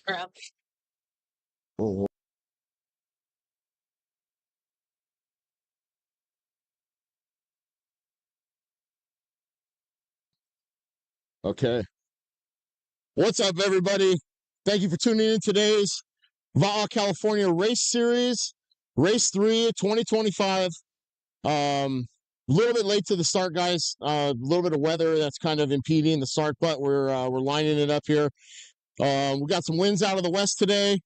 Crap. Oh. Okay. What's up, everybody? Thank you for tuning in today's VA'A California Race Series, Race 3, 2025. A little bit late to the start, guys. A little bit of weather that's kind of impeding the start, but we're lining it up here. We got some winds out of the west today. A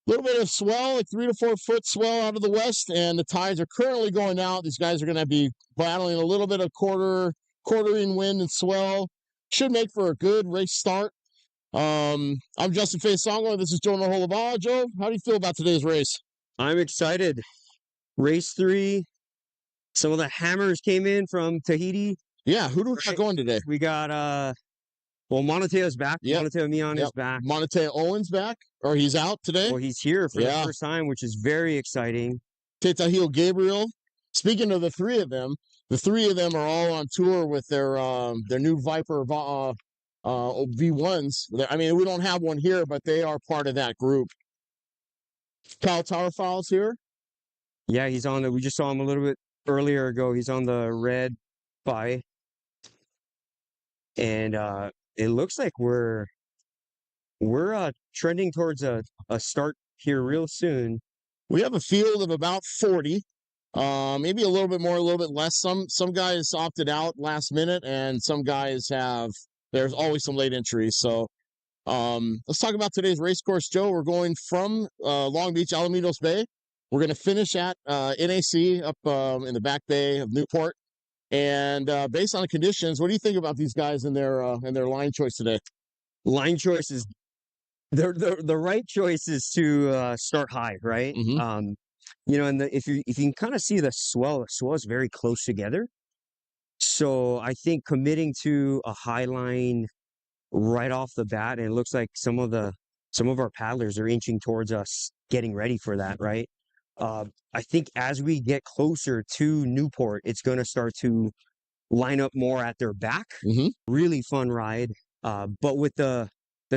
little bit of swell, like 3 to 4 foot swell out of the west, and the tides are currently going out. These guys are going to be battling a little bit of quartering wind and swell. Should make for a good race start. I'm Justin Faisongo. This is Joe Noholabala. Joe, how do you feel about today's race? I'm excited. Race 3. Some of the hammers came in from Tahiti. Yeah, who do we got going today? We got well, Monateo's back. Yep. Monateo Mion is back. Monateo Owen's back, or he's out today. Well, he's here for the first time, which is very exciting. Tetahil Gabriel. Speaking of the three of them are all on tour with their new Viper VA'A V1s. I mean, we don't have one here, but they are part of that group. Kyle Towerfowl's here. Yeah, he's on the. We just saw him a little bit earlier ago. He's on the red Phi, and it looks like we're trending towards a start here real soon. We have a field of about 40. Maybe a little bit more, a little bit less. Some guys opted out last minute, and some guys have. There's always some late entries. So let's talk about today's race course, Joe. We're going from Long Beach, Alamitos Bay. We're going to finish at NAC up in the back bay of Newport. And based on the conditions, what do you think about these guys and their line choice today? Line choice is the right choice is to start high, right? Mm-hmm. You know, and if you can kind of see the swell is very close together. So I think committing to a high line right off the bat, and it looks like some of our paddlers are inching towards us, getting ready for that, right? I think as we get closer to Newport, it's going to start to line up more at their back. Mm-hmm. Really fun ride. But with the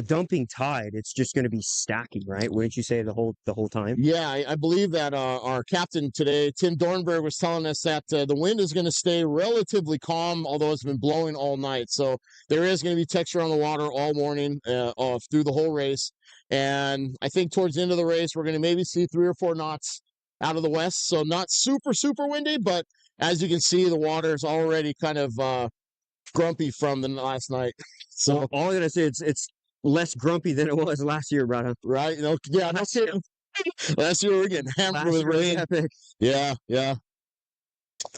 dumping tide, it's just going to be stacking, right? Wouldn't you say the whole time? Yeah, I believe that our captain today, Tim Dornberg, was telling us that the wind is going to stay relatively calm, although it's been blowing all night. So there is going to be texture on the water all morning through the whole race. And I think towards the end of the race, we're going to maybe see 3 or 4 knots out of the west. So not super, super windy, but as you can see, the water is already kind of grumpy from the last night. So well, all I'm going to say, it's less grumpy than it was last year, brother. Right? You know, yeah, that's it. Last year we were getting hammered with rain. Yeah, yeah.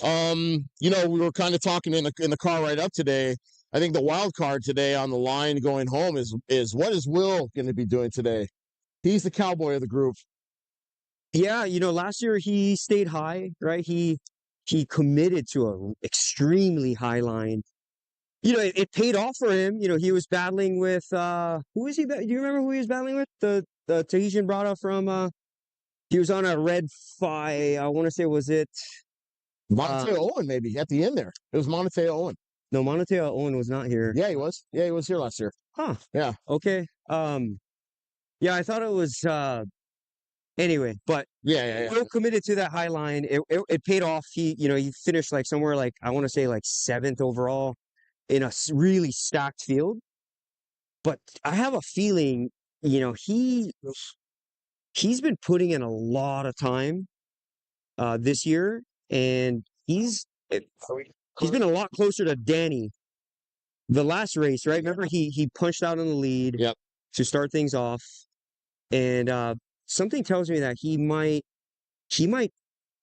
You know, we were kind of talking in the car right up today. I think the wild card today on the line going home is what is Will going to be doing today? He's the cowboy of the group. Yeah, you know, last year he stayed high, right? He committed to an extremely high line. You know, it paid off for him. You know, he was battling with who is he? Do you remember who he was battling with? The Tahitian Braddahs from he was on a red Phi. I want to say, was it Monateo Owen? Maybe at the end there, it was Monateo Owen. No, Monateo Owen was not here. Yeah, he was. Yeah, he was here last year. Huh. Yeah. Okay. Yeah, I thought it was. Anyway, but yeah. Will committed to that high line. It paid off. He finished like somewhere like I want to say like 7th overall in a really stacked field. But I have a feeling, you know, he's been putting in a lot of time this year, and he's been a lot closer to Danny. The last race, right? Remember he punched out in the lead to start things off, and something tells me that he might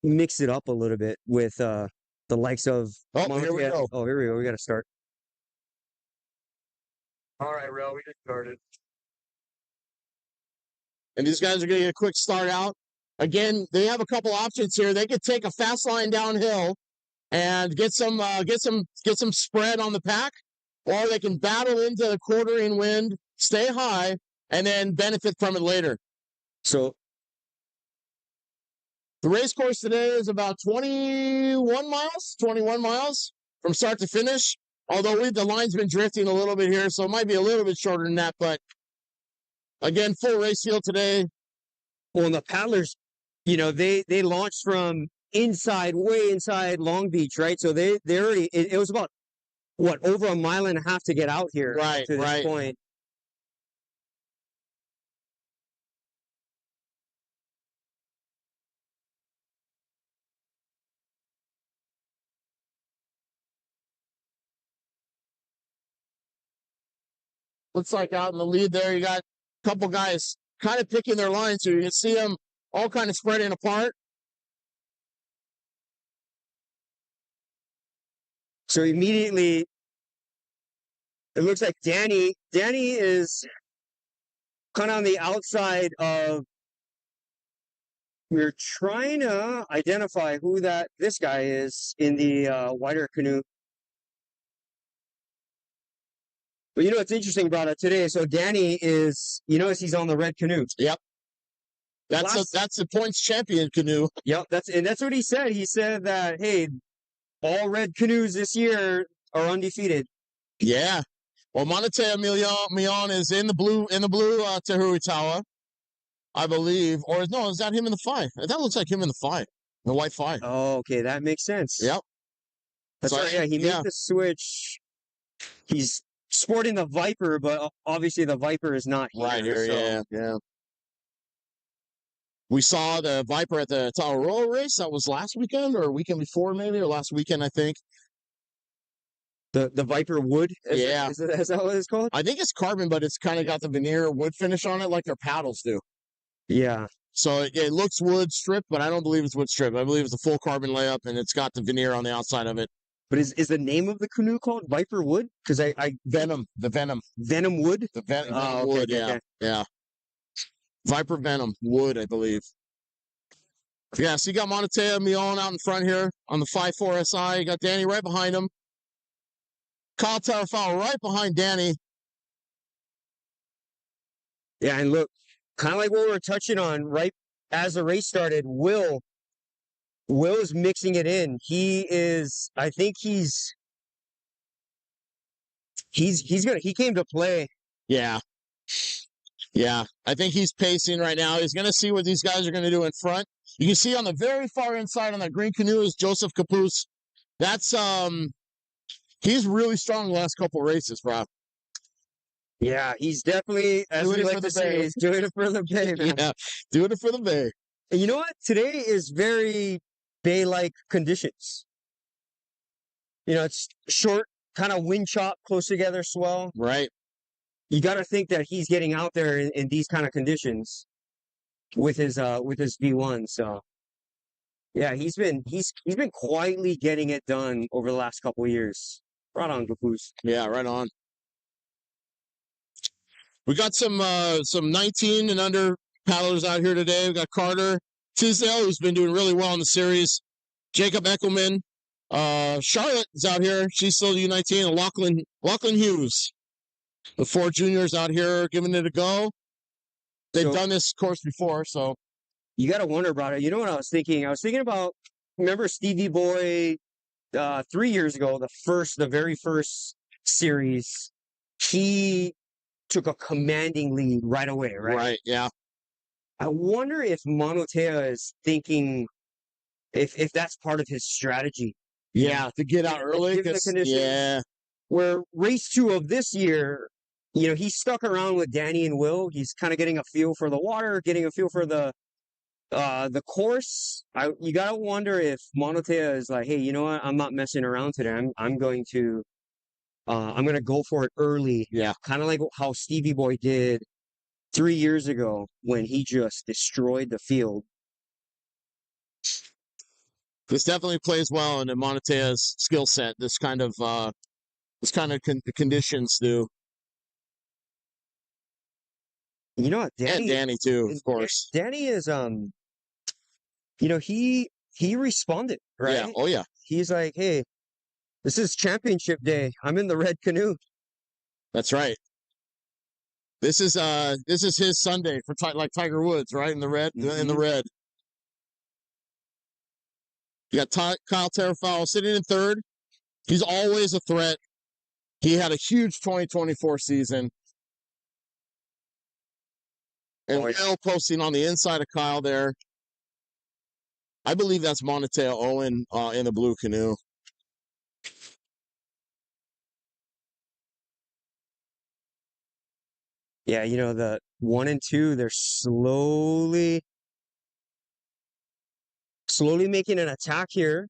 mix it up a little bit with the likes of. Oh, here we go. Oh, here we go. We got to start. All right, Real, we just started. And these guys are going to get a quick start out. Again, they have a couple options here. They could take a fast line downhill and get some spread on the pack, or they can battle into the quartering wind, stay high, and then benefit from it later. So the race course today is about 21 miles from start to finish. Although the line's been drifting a little bit here, so it might be a little bit shorter than that. But again, full race field today. Well, and the paddlers, they launched from way inside Long Beach, right? So they already, it was about, over a mile and a half to get out here Right, to this right. point. Looks like out in the lead there, you got a couple guys kind of picking their line, so you can see them all kind of spreading apart. So immediately, it looks like Danny is kind of on the outside of. We're trying to identify who this guy is in the wider canoe. But it's interesting about it today. So Danny is, he's on the red canoe. Yep. That's the points champion canoe. Yep. That's what he said. He said that, hey, all red canoes this year are undefeated. Yeah. Well, Monatea Mion is in the blue Tehuitawa, I believe. Or no, is that him in the five? That looks like him in the five. The white five. Oh, okay. That makes sense. Yep. That's right. Yeah, he made the switch. He's sporting the Viper, but obviously the Viper is not here. Right here, yeah. We saw the Viper at the Tauro race. That was last weekend or weekend before, maybe, or last weekend, I think. The Viper wood? Is that what it's called? I think it's carbon, but it's kind of got the veneer wood finish on it like their paddles do. Yeah. So it looks wood strip, but I don't believe it's wood strip. I believe it's a full carbon layup, and it's got the veneer on the outside of it. But is the name of the canoe called Viper Wood? Because Venom. Venom Wood? The Venom Wood, yeah. Yeah. Viper Venom Wood, I believe. Yeah, so you got Monatea Mion out in front here on the 5.4 SI. You got Danny right behind him. Kyle Tarafal right behind Danny. Yeah, and look, kind of like what we were touching on right as the race started, Will's mixing it in. I think he came to play. Yeah. Yeah, I think he's pacing right now. He's going to see what these guys are going to do in front. You can see on the very far inside on that green canoe is Joseph Capoose. That's, he's really strong the last couple races, bro. Yeah, he's definitely, as we like to say, he's doing it for the bay, man. Yeah, doing it for the bay. And you know what? Today is very bay-like conditions. It's short, kind of wind chop, close together swell. Right. You got to think that he's getting out there in these kind of conditions with his V1. So yeah, he's been quietly getting it done over the last couple of years. Right on, Capoose. Yeah, right on. We got some 19 and under paddlers out here today. We got Carter Tisdale, who's been doing really well in the series. Jacob Eckelman. Charlotte is out here. She's still U19. And Lachlan Hughes. The 4 juniors out here giving it a go. They've done this course before, so. You got to wonder about it. You know what I was thinking? I was thinking about, remember Stevie Boy 3 years ago, the very first series, he took a commanding lead right away, right? Right, yeah. I wonder if Monatea is thinking if that's part of his strategy. Yeah, to get out early. Yeah. Where race 2 of this year, he's stuck around with Danny and Will. He's kind of getting a feel for the water, getting a feel for the course. You gotta wonder if Monatea is like, hey, you know what? I'm not messing around today. I'm going to go for it early. Yeah. Kind of like how Stevie Boy did 3 years ago when he just destroyed the field. This definitely plays well into Monatea's skill set. This kind of conditions do. You know what, And Danny too, of course. Danny is you know, he responded, right? Yeah. Oh yeah. He's like, hey, this is championship day. I'm in the red canoe. That's right. This is his Sunday for like Tiger Woods, right? In the red, in the red. You got Kyle Terrafalo sitting in third. He's always a threat. He had a huge 2024 season. And Will posting on the inside of Kyle there. I believe that's Moneteo Owen in the blue canoe. Yeah, you know, the 1 and 2, they're slowly making an attack here.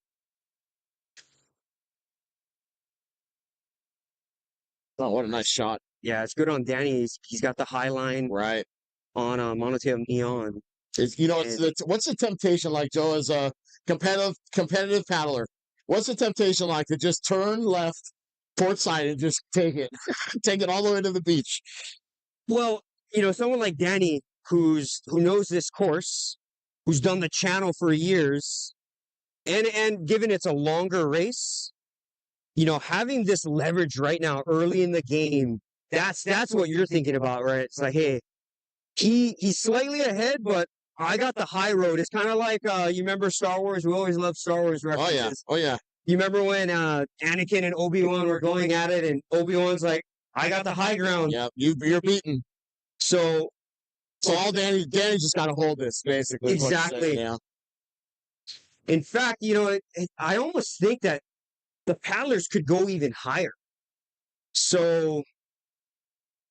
Oh, what a nice shot. Yeah, it's good on Danny. He's got the high line Right. on Monoteo Neon. You know, what's the temptation like, Joe, as a competitive paddler? What's the temptation like to just turn left, port side, and just take it, take it all the way to the beach? Well, you know, someone like Danny, who knows this course, who's done the channel for years, and given it's a longer race, you know, having this leverage right now early in the game, that's what you're thinking about, right? It's like, hey, he's slightly ahead, but I got the high road. It's kind of like you remember Star Wars? We always love Star Wars references. Oh yeah. You remember when Anakin and Obi-Wan were going at it, and Obi-Wan's like, I got the high ground. Yeah, you're beaten. So all Danny just got to hold this, basically. Exactly. Yeah. In fact, you know, I almost think that the paddlers could go even higher. So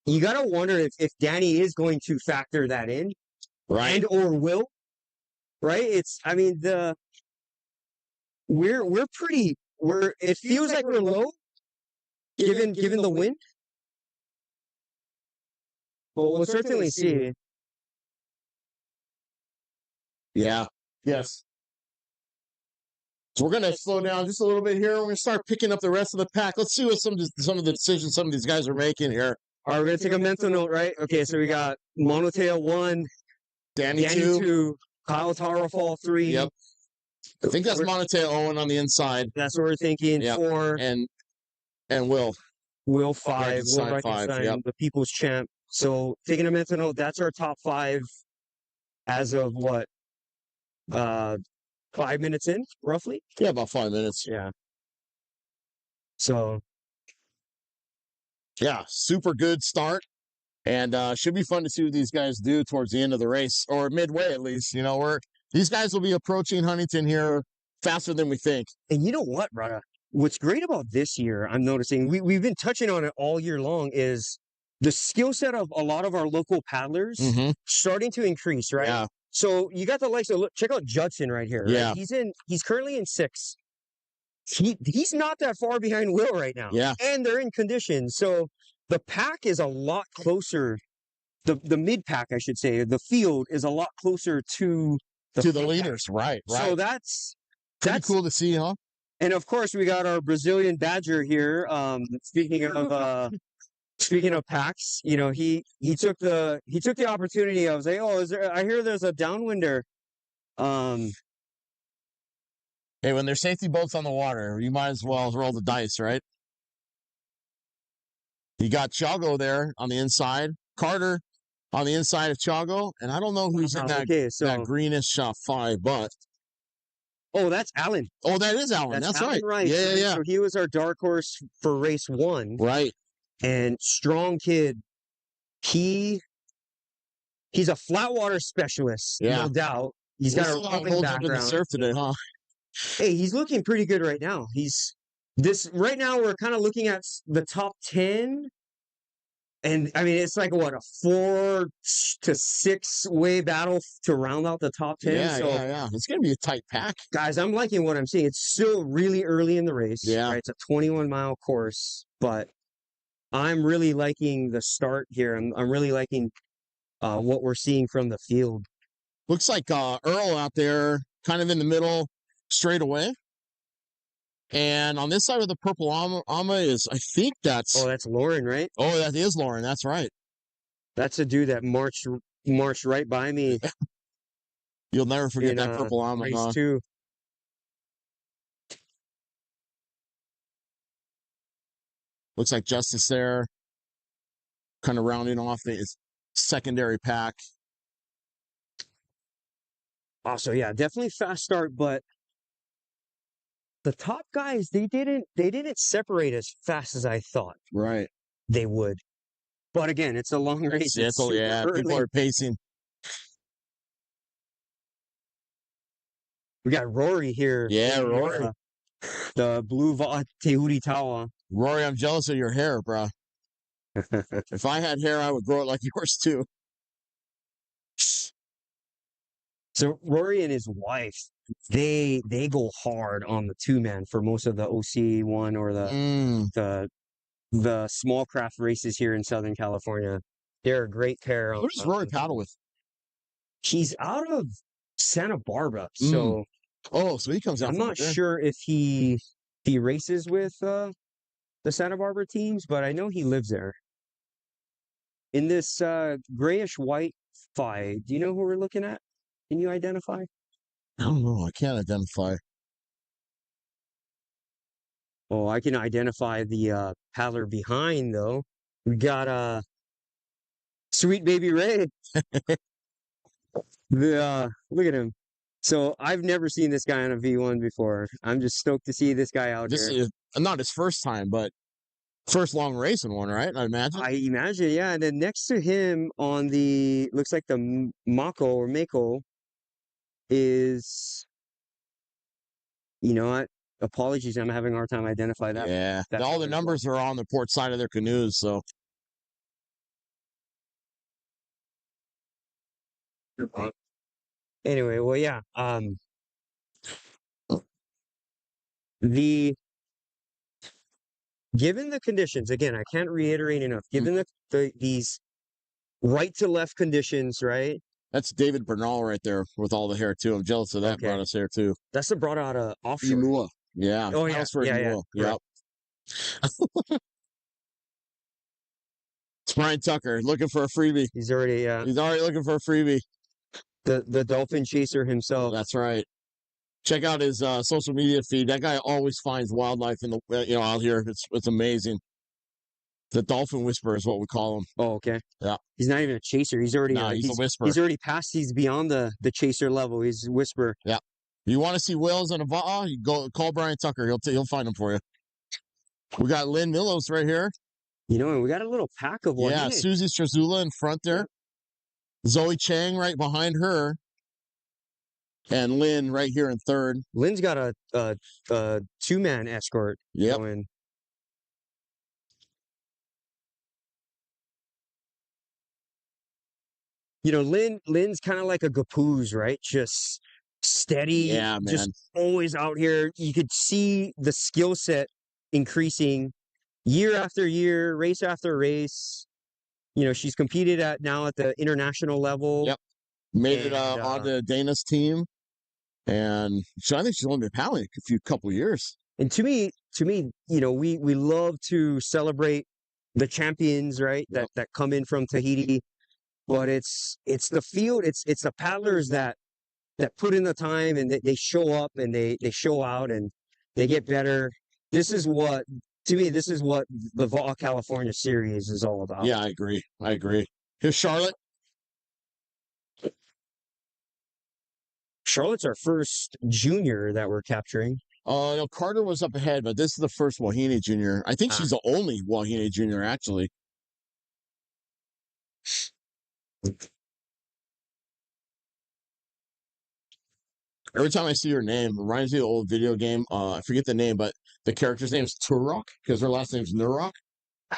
you got to wonder if Danny is going to factor that in, right? And or will, right? I mean, it feels like we're low, given the wind. But we'll certainly see. Yeah. Yes. So we're gonna slow down just a little bit here. We're gonna start picking up the rest of the pack. Let's see what some of the decisions some of these guys are making here. All right, we're gonna take a mental note, right? Okay, so we got Monoteo 1, Danny 2, Kyle Terrafalo 3. Yep. I think that's Moneteo Owen on the inside. That's what we're thinking. Yep. 4 and Will 5. Will Reichenstein, yep. The people's champ. So taking a mental note, that's our top 5 as of what? 5 minutes in, roughly? Yeah, about 5 minutes. Yeah. So yeah, super good start. And should be fun to see what these guys do towards the end of the race, or midway at least. You know, these guys will be approaching Huntington here faster than we think. And you know what, Braddahs? What's great about this year, I'm noticing, we've been touching on it all year long, is the skill set of a lot of our local paddlers starting to increase, right? Yeah. So you got the likes of, look, check out Judson right here. Yeah. Right? He's currently in 6th. He's not that far behind Will right now. Yeah. And they're in condition. So the pack is a lot closer. The mid pack, I should say, the field is a lot closer to the leaders. Right. So that's pretty cool to see, huh? And of course, we got our Brazilian Badger here. Speaking of packs, you know, he took the opportunity. I was like, oh, I hear there's a downwinder. Hey, when there's safety boats on the water, you might as well roll the dice, right? You got Chago there on the inside, Carter on the inside of Chago, and I don't know who's in that greenish 5, but that's Alan. Oh, that is Alan. That's Alan right. Rice. Yeah. So he was our dark horse for race 1. Right. And strong kid. He's a flat water specialist, no doubt. He's got a pumping background. In the surf today, huh? Hey, he's looking pretty good right now. Right now we're kind of looking at the top 10. And I mean, it's like what, a 4 to 6 way battle to round out the top 10. Yeah. It's going to be a tight pack. Guys, I'm liking what I'm seeing. It's still really early in the race. Yeah. Right? It's a 21-mile course, but I'm really liking the start here. I'm really liking what we're seeing from the field. Looks like Earl out there kind of in the middle straight away. And on this side of the purple Ama is, I think that's... Oh, that's Lauren, right? Oh, that is Lauren. That's right. That's a dude that marched right by me You'll never forget in that purple llama, race huh? 2. Looks like Justice there, kind of rounding off the secondary pack. Also, yeah, definitely fast start, but the top guys, they didn't separate as fast as I thought Right. they would. But again, it's a long race. It's super Yeah, people early. are pacing. We got Rory here. Yeah, in, Rory. the blue VA'A Tehuti Tawa. Rory, I'm jealous of your hair, bro. If I had hair, I would grow it like yours too. So Rory and his wife, they go hard on the 2-man for most of the OC1 or the small craft races here in Southern California. They're a great pair. Who does Rory paddle with? He's out of Santa Barbara, so Oh, so he comes out. I'm not sure if he races with the Santa Barbara teams, but I know he lives there. In this grayish white phi, do you know who we're looking at? Can you identify? I don't know. I can't identify. Oh, I can identify the paddler behind though. We got Sweet Baby Ray. Look at him. So I've never seen this guy on a V1 before. I'm just stoked to see this guy out This here. is not his first time, but first long racing one, right? I imagine. I imagine, yeah. And then next to him on the looks like the Mako or Mako is, you know what? Apologies, I'm having a hard time identifying that. Yeah, all the numbers are on the port side of their canoes, so. Anyway, well, yeah. The given the conditions, again, I can't reiterate enough. Given these right to left conditions, right? That's David Bernal right there with all the hair too. I'm jealous of that Braddahs hair too. That's the brought out of offshore. Inua. Yeah. Oh yeah. Yeah. Yep. It's Brian Tucker looking for a freebie. He's already looking for a freebie. The dolphin chaser himself. That's right. Check out his social media feed. That guy always finds wildlife in the out here. It's amazing. The dolphin whisperer is what we call him. Oh, okay. Yeah. He's not even a chaser. He's already he's a whisperer. He's already past. He's beyond the chaser level. He's a whisperer. Yeah. You want to see whales in a VA'A? You go call Brian Tucker. He'll find them for you. We got Lynn Millos right here. You know, and we got a little pack of one. Yeah, Susie Strazula in front there. Zoe Chang right behind her. And Lynn right here in third. Lynn's got a 2-man escort going. You know, Lynn's kind of like a Gapoose, right? Just steady, just always out here. You could see the skill set increasing year after year, race after race. You know, she's competed at the international level. Yep. Made it onto Dana's team. And I think she's only been paddling a couple years. And to me, you know, we love to celebrate the champions, right? That come in from Tahiti. But it's the field, it's the paddlers that put in the time and they show up and they show out and they get better. This is what the VA'A California series is all about. Yeah, I agree. Here's Charlotte. Charlotte's our first junior that we're capturing. No, Carter was up ahead, but this is the first Wahine junior. I think she's the only Wahine junior, actually. Every time I see her name, it reminds me of the old video game. I forget the name, but the character's name is Turok because her last name's Nurok.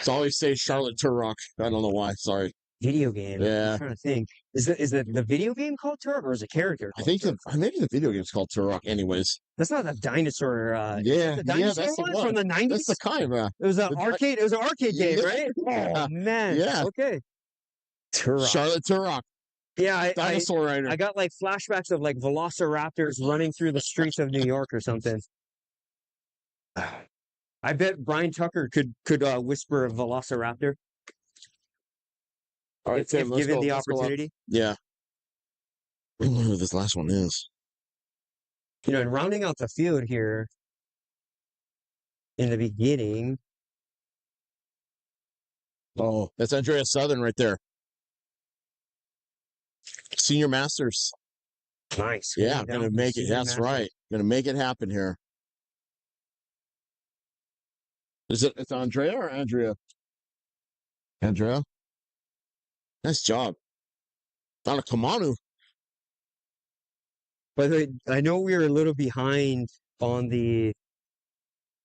So I always say Charlotte Turok. I don't know why. Sorry. Video game. Yeah. I'm trying to think. Is the video game called Turok or is it a character? I think maybe the video game's called Turok. Anyways. That's not the dinosaur. The dinosaur that's one from the 90s. That's the kind of. It was an arcade. It was an arcade game, right? Oh man. Yeah. Okay. Turok. Charlotte Turok. Yeah, Dinosaur rider. I got like flashbacks of like velociraptors running through the streets of New York or something. I bet Brian Tucker could whisper a velociraptor. All right, if Tim, let's given go. the Let's go up. opportunity. Yeah. I don't know who this last one is. You know, and rounding out the field here in the beginning. Oh, that's Andrea Southern right there. Senior Masters. Nice. Yeah, Going down gonna to make it. senior That's masters. right. Gonna make it happen here. Is it? It's Andrea or Andrea? Andrea. Nice job. Found a Kamanu. By the way, I know we were a little behind on the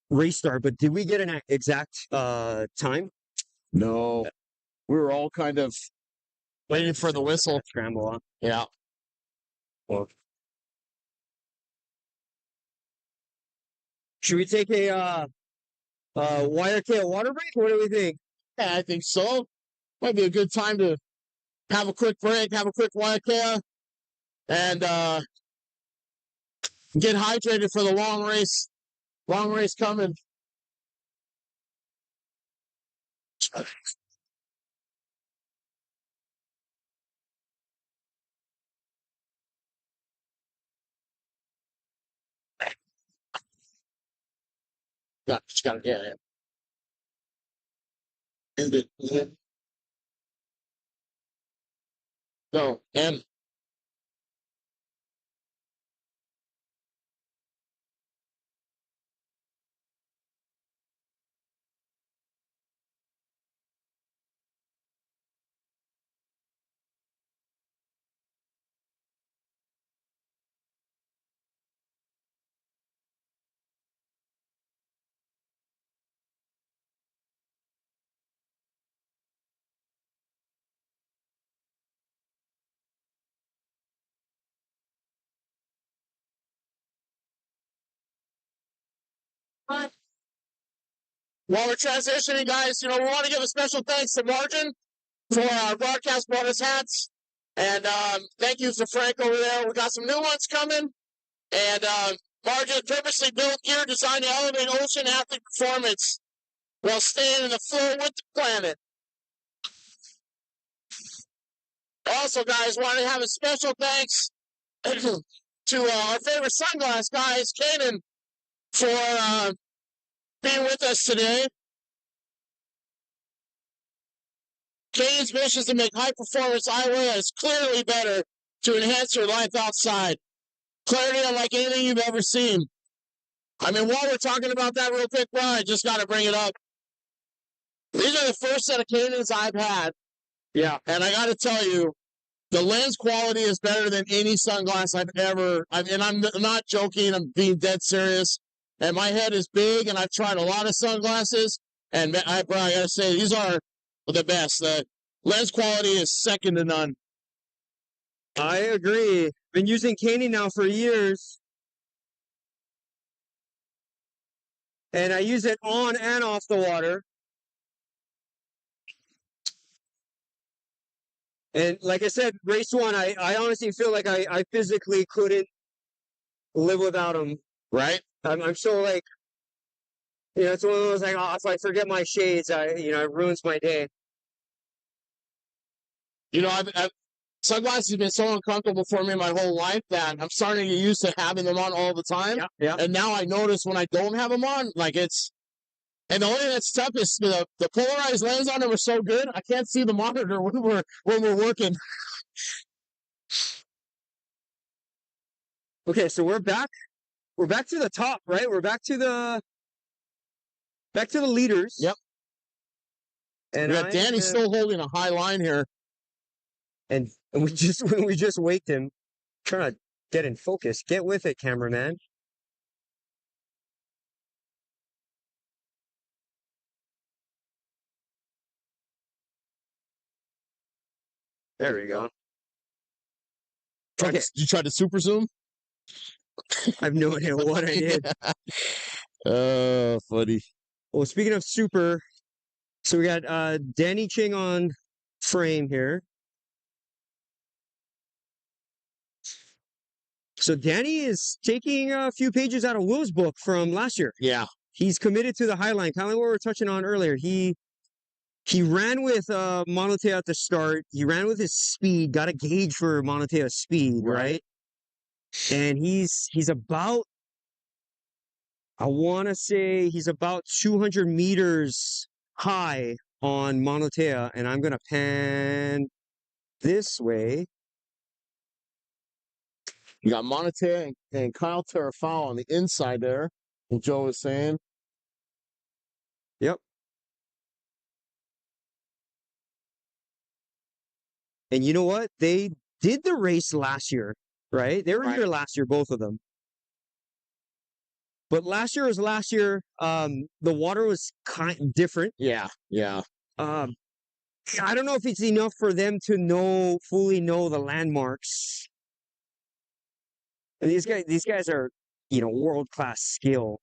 race start, but did we get an exact time? No, we were all kind of waiting for the whistle. Scramble on. Yeah. Well, should we take a wire tail water break? What do we think? Yeah, I think so. Might be a good time to have a quick break, have a quick YK, and get hydrated for the long race. Long race coming. Got it. Yeah. End it. So, and while we're transitioning, guys, we want to give a special thanks to Margin for our Broadcast Braddahs hats. And thank you to Frank over there. We got some new ones coming. And Margin purposely built gear designed to elevate ocean athlete performance while staying in the flow with the planet. Also, guys, want to have a special thanks to our favorite sunglass guys, Kanan, for being with us today. Kanan's mission is to make high-performance eyewear that is clearly better to enhance your life outside. Clarity unlike anything you've ever seen. I mean, while we're talking about that real quick, bro, I just got to bring it up. These are the first set of Kanans I've had. Yeah. And I got to tell you, the lens quality is better than any sunglass I've ever. And I'm not joking. I'm being dead serious. And my head is big, and I've tried a lot of sunglasses. And I got to say, these are the best. The lens quality is second to none. I agree. Been using Kanan now for years. And I use it on and off the water. And like I said, race one, I honestly feel like I physically couldn't live without them. Right? I'm so like, it's one of those like, if I forget my shades, it ruins my day. Sunglasses have been so uncomfortable for me my whole life that I'm starting to get used to having them on all the time. Yeah. And now I notice when I don't have them on, and the only thing that's tough is the polarized lens on them are so good, I can't see the monitor when we're working. Okay, so we're back. We're back to the top, right? We're back to the leaders. Yep. And we got Danny still holding a high line here. And we just waked him. Trying to get in focus. Get with it, cameraman. There we go. Okay. You tried to super zoom? I have no idea what I did. Funny. Well, speaking of super, so we got Danny Ching on frame here. So Danny is taking a few pages out of Will's book from last year. Yeah. He's committed to the Highline, kind of like what we were touching on earlier. He he ran with Monotea at the start. He ran with his speed, got a gauge for Monotea's speed, right? And he's about, I want to say he's about 200 meters high on Monotea, and I'm going to pan this way. You got Monotea and Kyle Terrafal on the inside there, what Joe was saying. Yep. And you know what? They did the race last year, right? They were here last year, both of them. But last year was last year. The water was kind of different. Yeah. I don't know if it's enough for them to fully know the landmarks. And these guys are, world-class skill.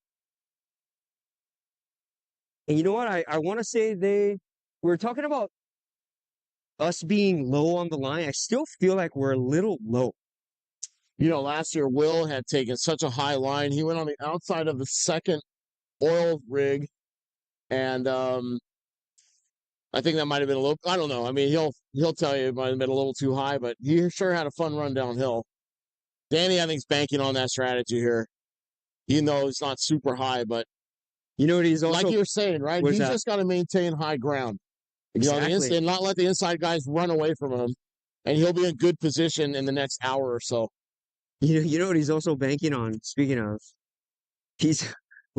And you know what? I want to say we're talking about us being low on the line. I still feel like we're a little low. Last year, Will had taken such a high line. He went on the outside of the second oil rig. And I think that might have been a little, I don't know. I mean, he'll tell you it might have been a little too high, but he sure had a fun run downhill. Danny, I think, is banking on that strategy here. Even though it's not super high, but you know what he's also, like you were saying, right? He's just got to maintain high ground. Exactly. And not let the inside guys run away from him. And he'll be in good position in the next hour or so. You know what he's also banking on? Speaking of,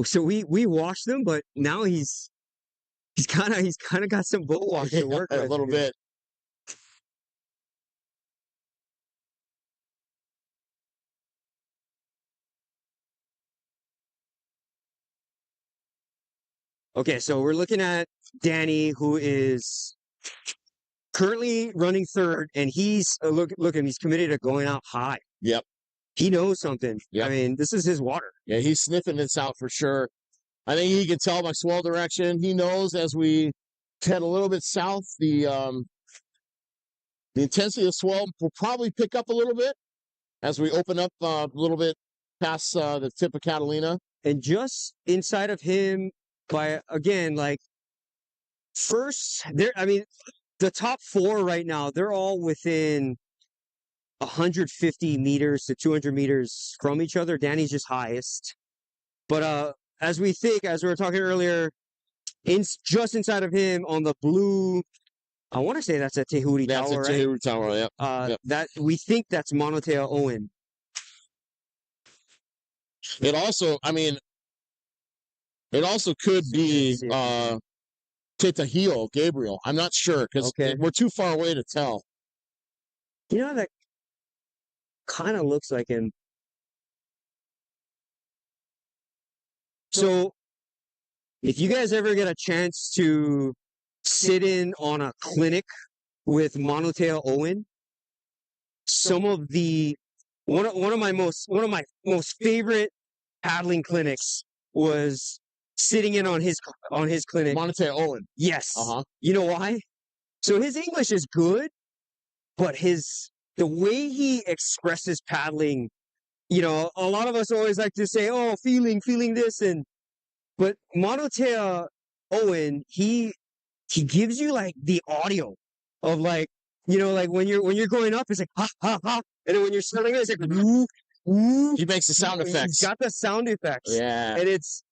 so we washed him, but now he's kind of got some boat wash to work with a little bit. Okay, so we're looking at Danny, who is currently running third, and he's look at him. He's committed to going out high. Yep. He knows something. Yep. I mean, this is his water. Yeah, he's sniffing this out for sure. I think he can tell by swell direction. He knows as we head a little bit south, the intensity of swell will probably pick up a little bit as we open up a little bit past the tip of Catalina. And just inside of him, first, the top four right now, they're all within 150 meters to 200 meters from each other. Danny's just highest. But as we were talking earlier, just inside of him on the blue, I want to say that's a Tehuti Tower, right? Tehuti Tower, yep. That we think that's Monotea Owen. It also could be Tetahio Gabriel. I'm not sure because we're too far away to tell. That kind of looks like him. So, if you guys ever get a chance to sit in on a clinic with Monotea Owen, one of my most favorite paddling clinics was sitting in on his clinic. Monotea Owen. Yes. Uh-huh. You know why? So his English is good, but the way he expresses paddling, a lot of us always like to say, "Oh, feeling this," but Monotea Owen, he gives you like the audio of like when you're going up, it's like ha ha ha, and then when you're starting, it's like woo woo. He makes the sound effects. He's got the sound effects. Yeah, and it's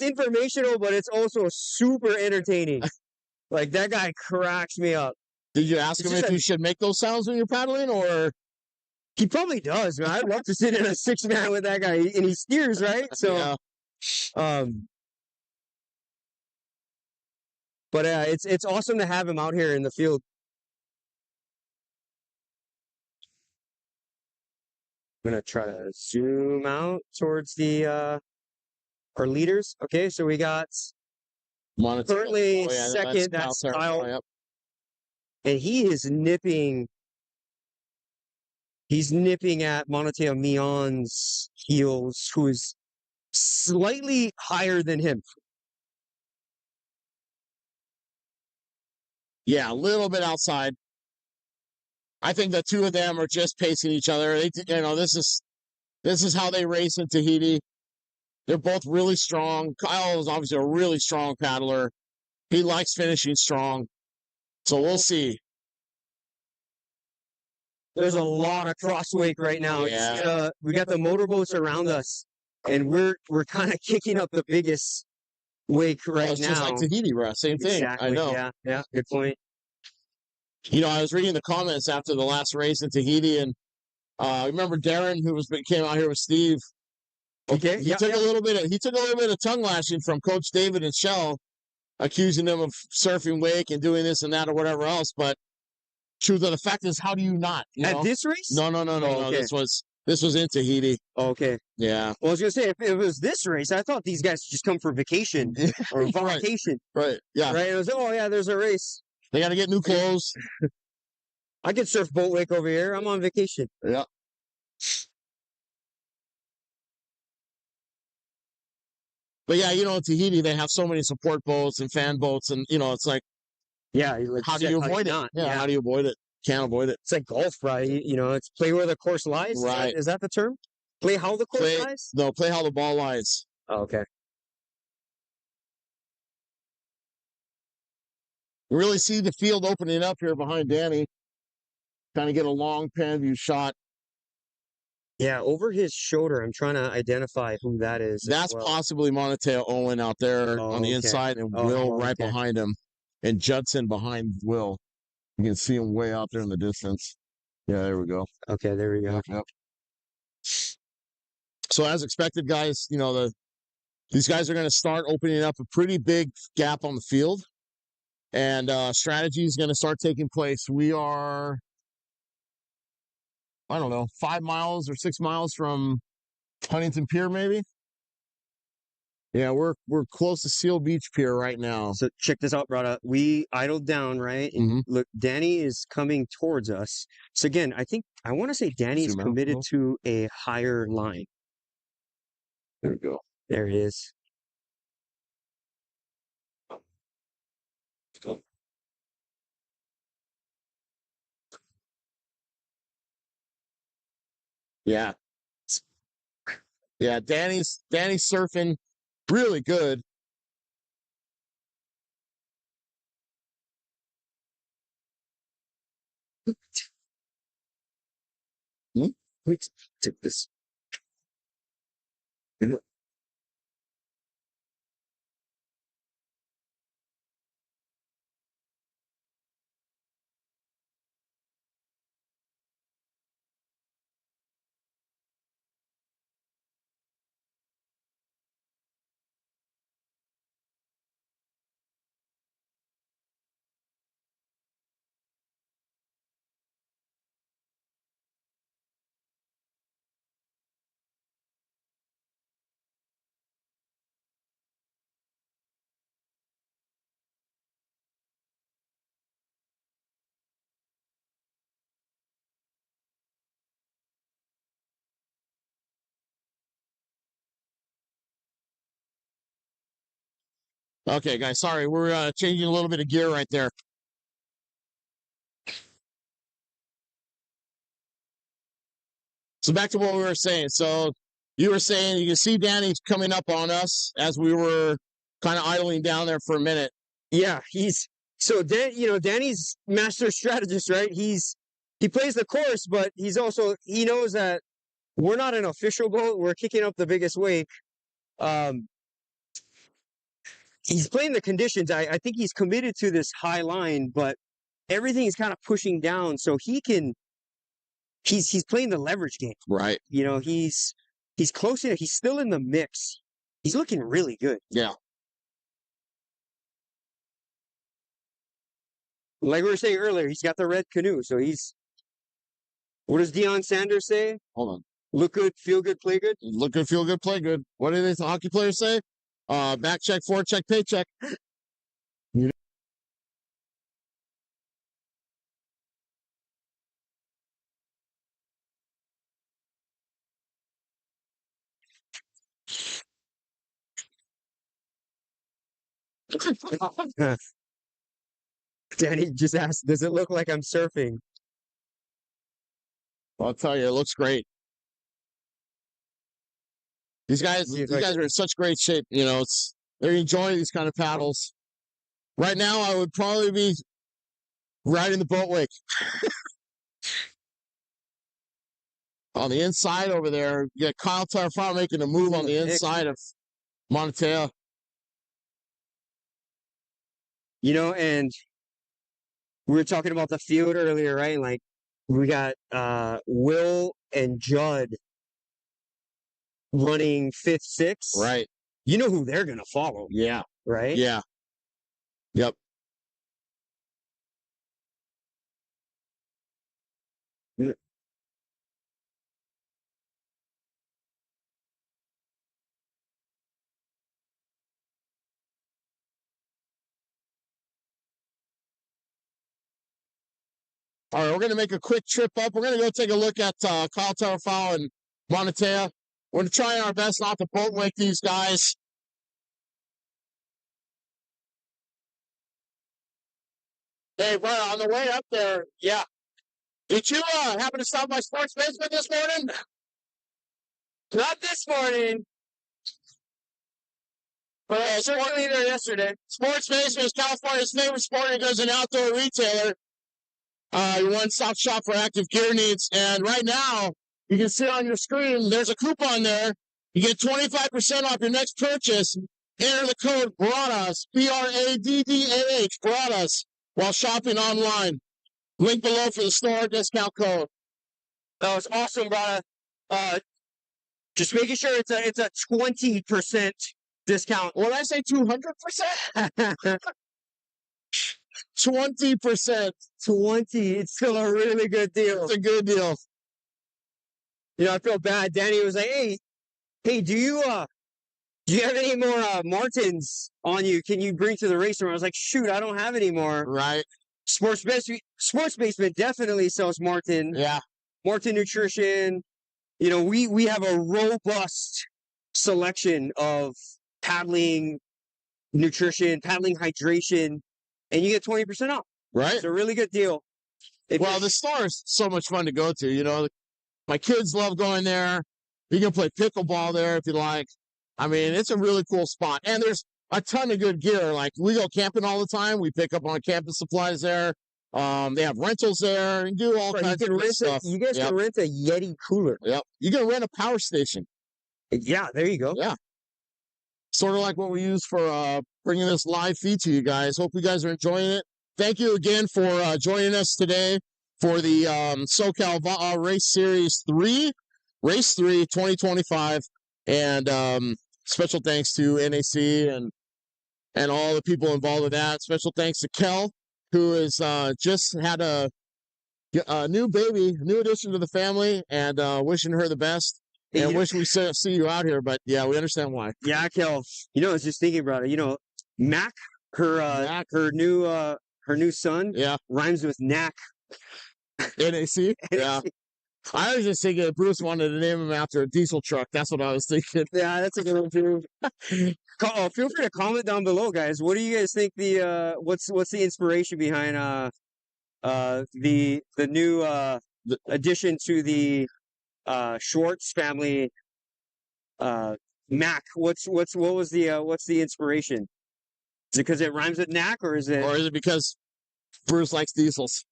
informational, but it's also super entertaining. Like that guy cracks me up. Did you ask him if you should make those sounds when you're paddling, or? He probably does, man. I'd love to sit in a 6-man with that guy, and he steers, right? So, yeah. But it's awesome to have him out here in the field. I'm gonna try to zoom out towards our leaders. Okay, so we got currently second. That's Kyle, yep. And he is nipping. He's nipping at Monotea Mion's heels, who is slightly higher than him. Yeah, a little bit outside. I think the two of them are just pacing each other. This is how they race in Tahiti. They're both really strong. Kyle is obviously a really strong paddler. He likes finishing strong. So we'll see. There's a lot of crosswake right now. Yeah. We got the motorboats around us, and we're kind of kicking up the biggest wake right It's now. just like Tahiti, bro. Same thing. Exactly. I know. Yeah. Good point. You know, I was reading the comments after the last race in Tahiti, and remember Darren, who came out here with Steve. Okay. He took a little bit of tongue lashing from Coach David and Shell, accusing them of surfing wake and doing this and that or whatever else. But truth of the fact is, how do you not? At this race? No. Okay. This was in Tahiti. Okay. Yeah. Well, I was gonna say, if it was this race, I thought these guys just come for vacation or Right. vacation. Right. Yeah. Right. It was, oh yeah, there's a race. They got to get new clothes. I could surf boat wake over here. I'm on vacation. Yeah. But yeah, you know, in Tahiti, they have so many support boats and fan boats, and you know, it's like, Yeah. Like how do you avoid it? not? Yeah, how do you avoid it? Can't avoid it. It's like golf, right? You know, it's play where the course lies. Right. Is that the term? Play how the course lies? No, play how the ball lies. Oh, okay. You really see the field opening up here behind Danny. Kind of get a long pan view shot. Yeah, over his shoulder, I'm trying to identify who that is. That's possibly Monoteo Owen out there on the inside, and Will right behind him, and Judson behind Will. You can see him way out there in the distance. Yeah, there we go. Okay, there we go. Yep. So as expected, guys, you know, these guys are going to start opening up a pretty big gap on the field, and strategy is going to start taking place. We are, I don't know, 5 miles or 6 miles from Huntington Pier, maybe. Yeah, we're close to Seal Beach Pier right now. So check this out, brother. We idled down, right? And look, Danny is coming towards us. So again, I want to say Danny is committed to a higher line. There we go. There it is. Yeah. Yeah, Danny's surfing really good. Wait, take this. Okay, guys, sorry, we're changing a little bit of gear right there. So back to what we were saying. So you were saying you can see Danny coming up on us as we were kind of idling down there for a minute. Yeah, Danny's master strategist, right? He plays the course, but he knows that we're not an official boat. We're kicking up the biggest wake. He's playing the conditions. I think he's committed to this high line, but everything is kind of pushing down, so he's playing the leverage game. Right. You know, he's close enough. He's still in the mix. He's looking really good. Yeah. Like we were saying earlier, he's got the red canoe. So what does Deion Sanders say? Hold on. Look good, feel good, play good. Look good, feel good, play good. What do the hockey players say? Back check, forward check, paycheck. Danny just asked, does it look like I'm surfing? I'll tell you, it looks great. These guys are in such great shape. You know, they're enjoying these kind of paddles. Right now, I would probably be riding the boat wake. On the inside over there, you got Kyle Tarfano making a move on the inside of Monatea. You know, and we were talking about the field earlier, right? Like, we got Will and Judd running 5th, 6th. Right. You know who they're going to follow, Yeah. right? Yeah. Yep. All right, we're going to make a quick trip up. We're going to go take a look at Kyle Tarfano and Monatea. We're going to try our best not to boat wake these guys. Hey, brother, on the way up there, yeah. Did you happen to stop by Sports Basement this morning? Not this morning. But certainly there yesterday. Sports Basement is California's favorite sporting goods and outdoor retailer. Your one-stop shop for active gear needs. And right now, you can see on your screen, there's a coupon there. You get 25% off your next purchase. Enter the code Braddahs, Braddahs, Braddahs, while shopping online. Link below for the store discount code. That was awesome, brother. Just making sure it's a 20% discount. What did I say? 200%? 20%. 20. It's still a really good deal. It's a good deal. You know, I feel bad. Danny was like, hey, do you have any more Martins on you? Can you bring to the race room? I was like, shoot, I don't have any more. Right. Sports Basement definitely sells Martin. Yeah. Martin Nutrition. You know, we have a robust selection of paddling nutrition, paddling hydration, and you get 20% off. Right. It's a really good deal. Well, the store is so much fun to go to. You know, my kids love going there. You can play pickleball there if you like. I mean, it's a really cool spot. And there's a ton of good gear. Like, we go camping all the time. We pick up on camping supplies there. They have rentals there and do all kinds of good stuff. You guys can rent a Yeti cooler. Yep. You can rent a power station. Yeah, there you go. Yeah. Sort of like what we use for bringing this live feed to you guys. Hope you guys are enjoying it. Thank you again for joining us today for the SoCal VA'A Race Series 3, Race 3 2025. And special thanks to NAC and all the people involved with that. Special thanks to Kel, who has just had a new baby, new addition to the family, and wishing her the best. And wish we see you out here, but yeah, we understand why. Yeah, Kel. You know, I was just thinking about it. You know, Mac, her new son, rhymes with NAC. NAC? Yeah. I was just thinking Bruce wanted to name him after a diesel truck. That's what I was thinking. Yeah, that's a good one too. Feel free to comment down below, guys. What do you guys think what's the inspiration behind the new addition to the Schwartz family Mac? What was the inspiration? Is it because it rhymes with NAC, or is it because Bruce likes diesels?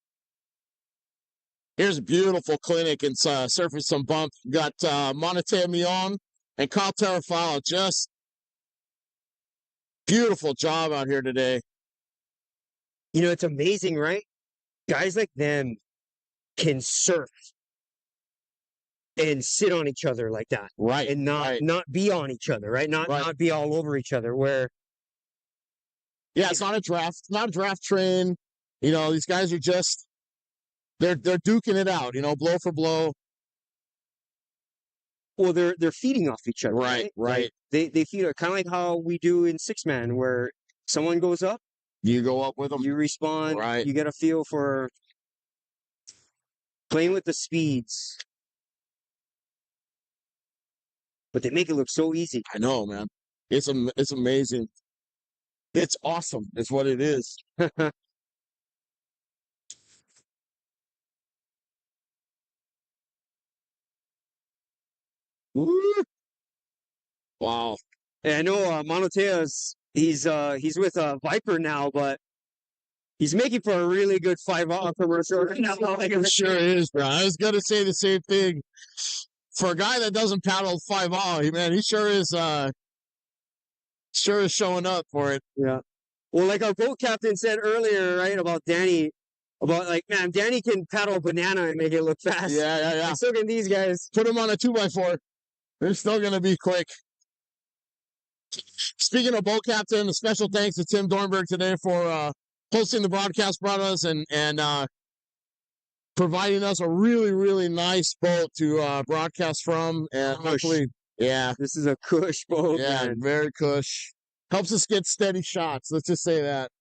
Here's a beautiful clinic and surfing some bump. Got Monatea Mion and Kyle Tarfano. Just beautiful job out here today. You know, it's amazing, right? Guys like them can surf and sit on each other like that, right? And not be on each other, right? Not be all over each other. Where, yeah, it's not a draft train. You know, these guys are just they're duking it out. You know, blow for blow. Well, they're feeding off each other, right? Like they feed, kind of like how we do in 6-man, where someone goes up, you go up with them, you respond, right? You get a feel for playing with the speeds. But they make it look so easy. I know, man. It's amazing. It's awesome. It's what it is. Woo! Wow. And I know Monatea's He's with Viper now, but he's making for a really good 5 commercial right now. Like, It sure is, bro. I was gonna say the same thing. For a guy that doesn't paddle 5 man, he sure is showing up for it. yeah. Well, like our boat captain said earlier, right, about Danny, about like, man, Danny can paddle a banana and make it look fast. Yeah. Like, so can these guys. Put him on a 2x4. They're still gonna be quick. Speaking of boat captain, a special thanks to Tim Dornberg today for hosting the Broadcast Braddahs and providing us a really, really nice boat to broadcast from. And Cush. hopefully, yeah, This is a cush boat, yeah, man. very cush. Helps us get steady shots. Let's just say that.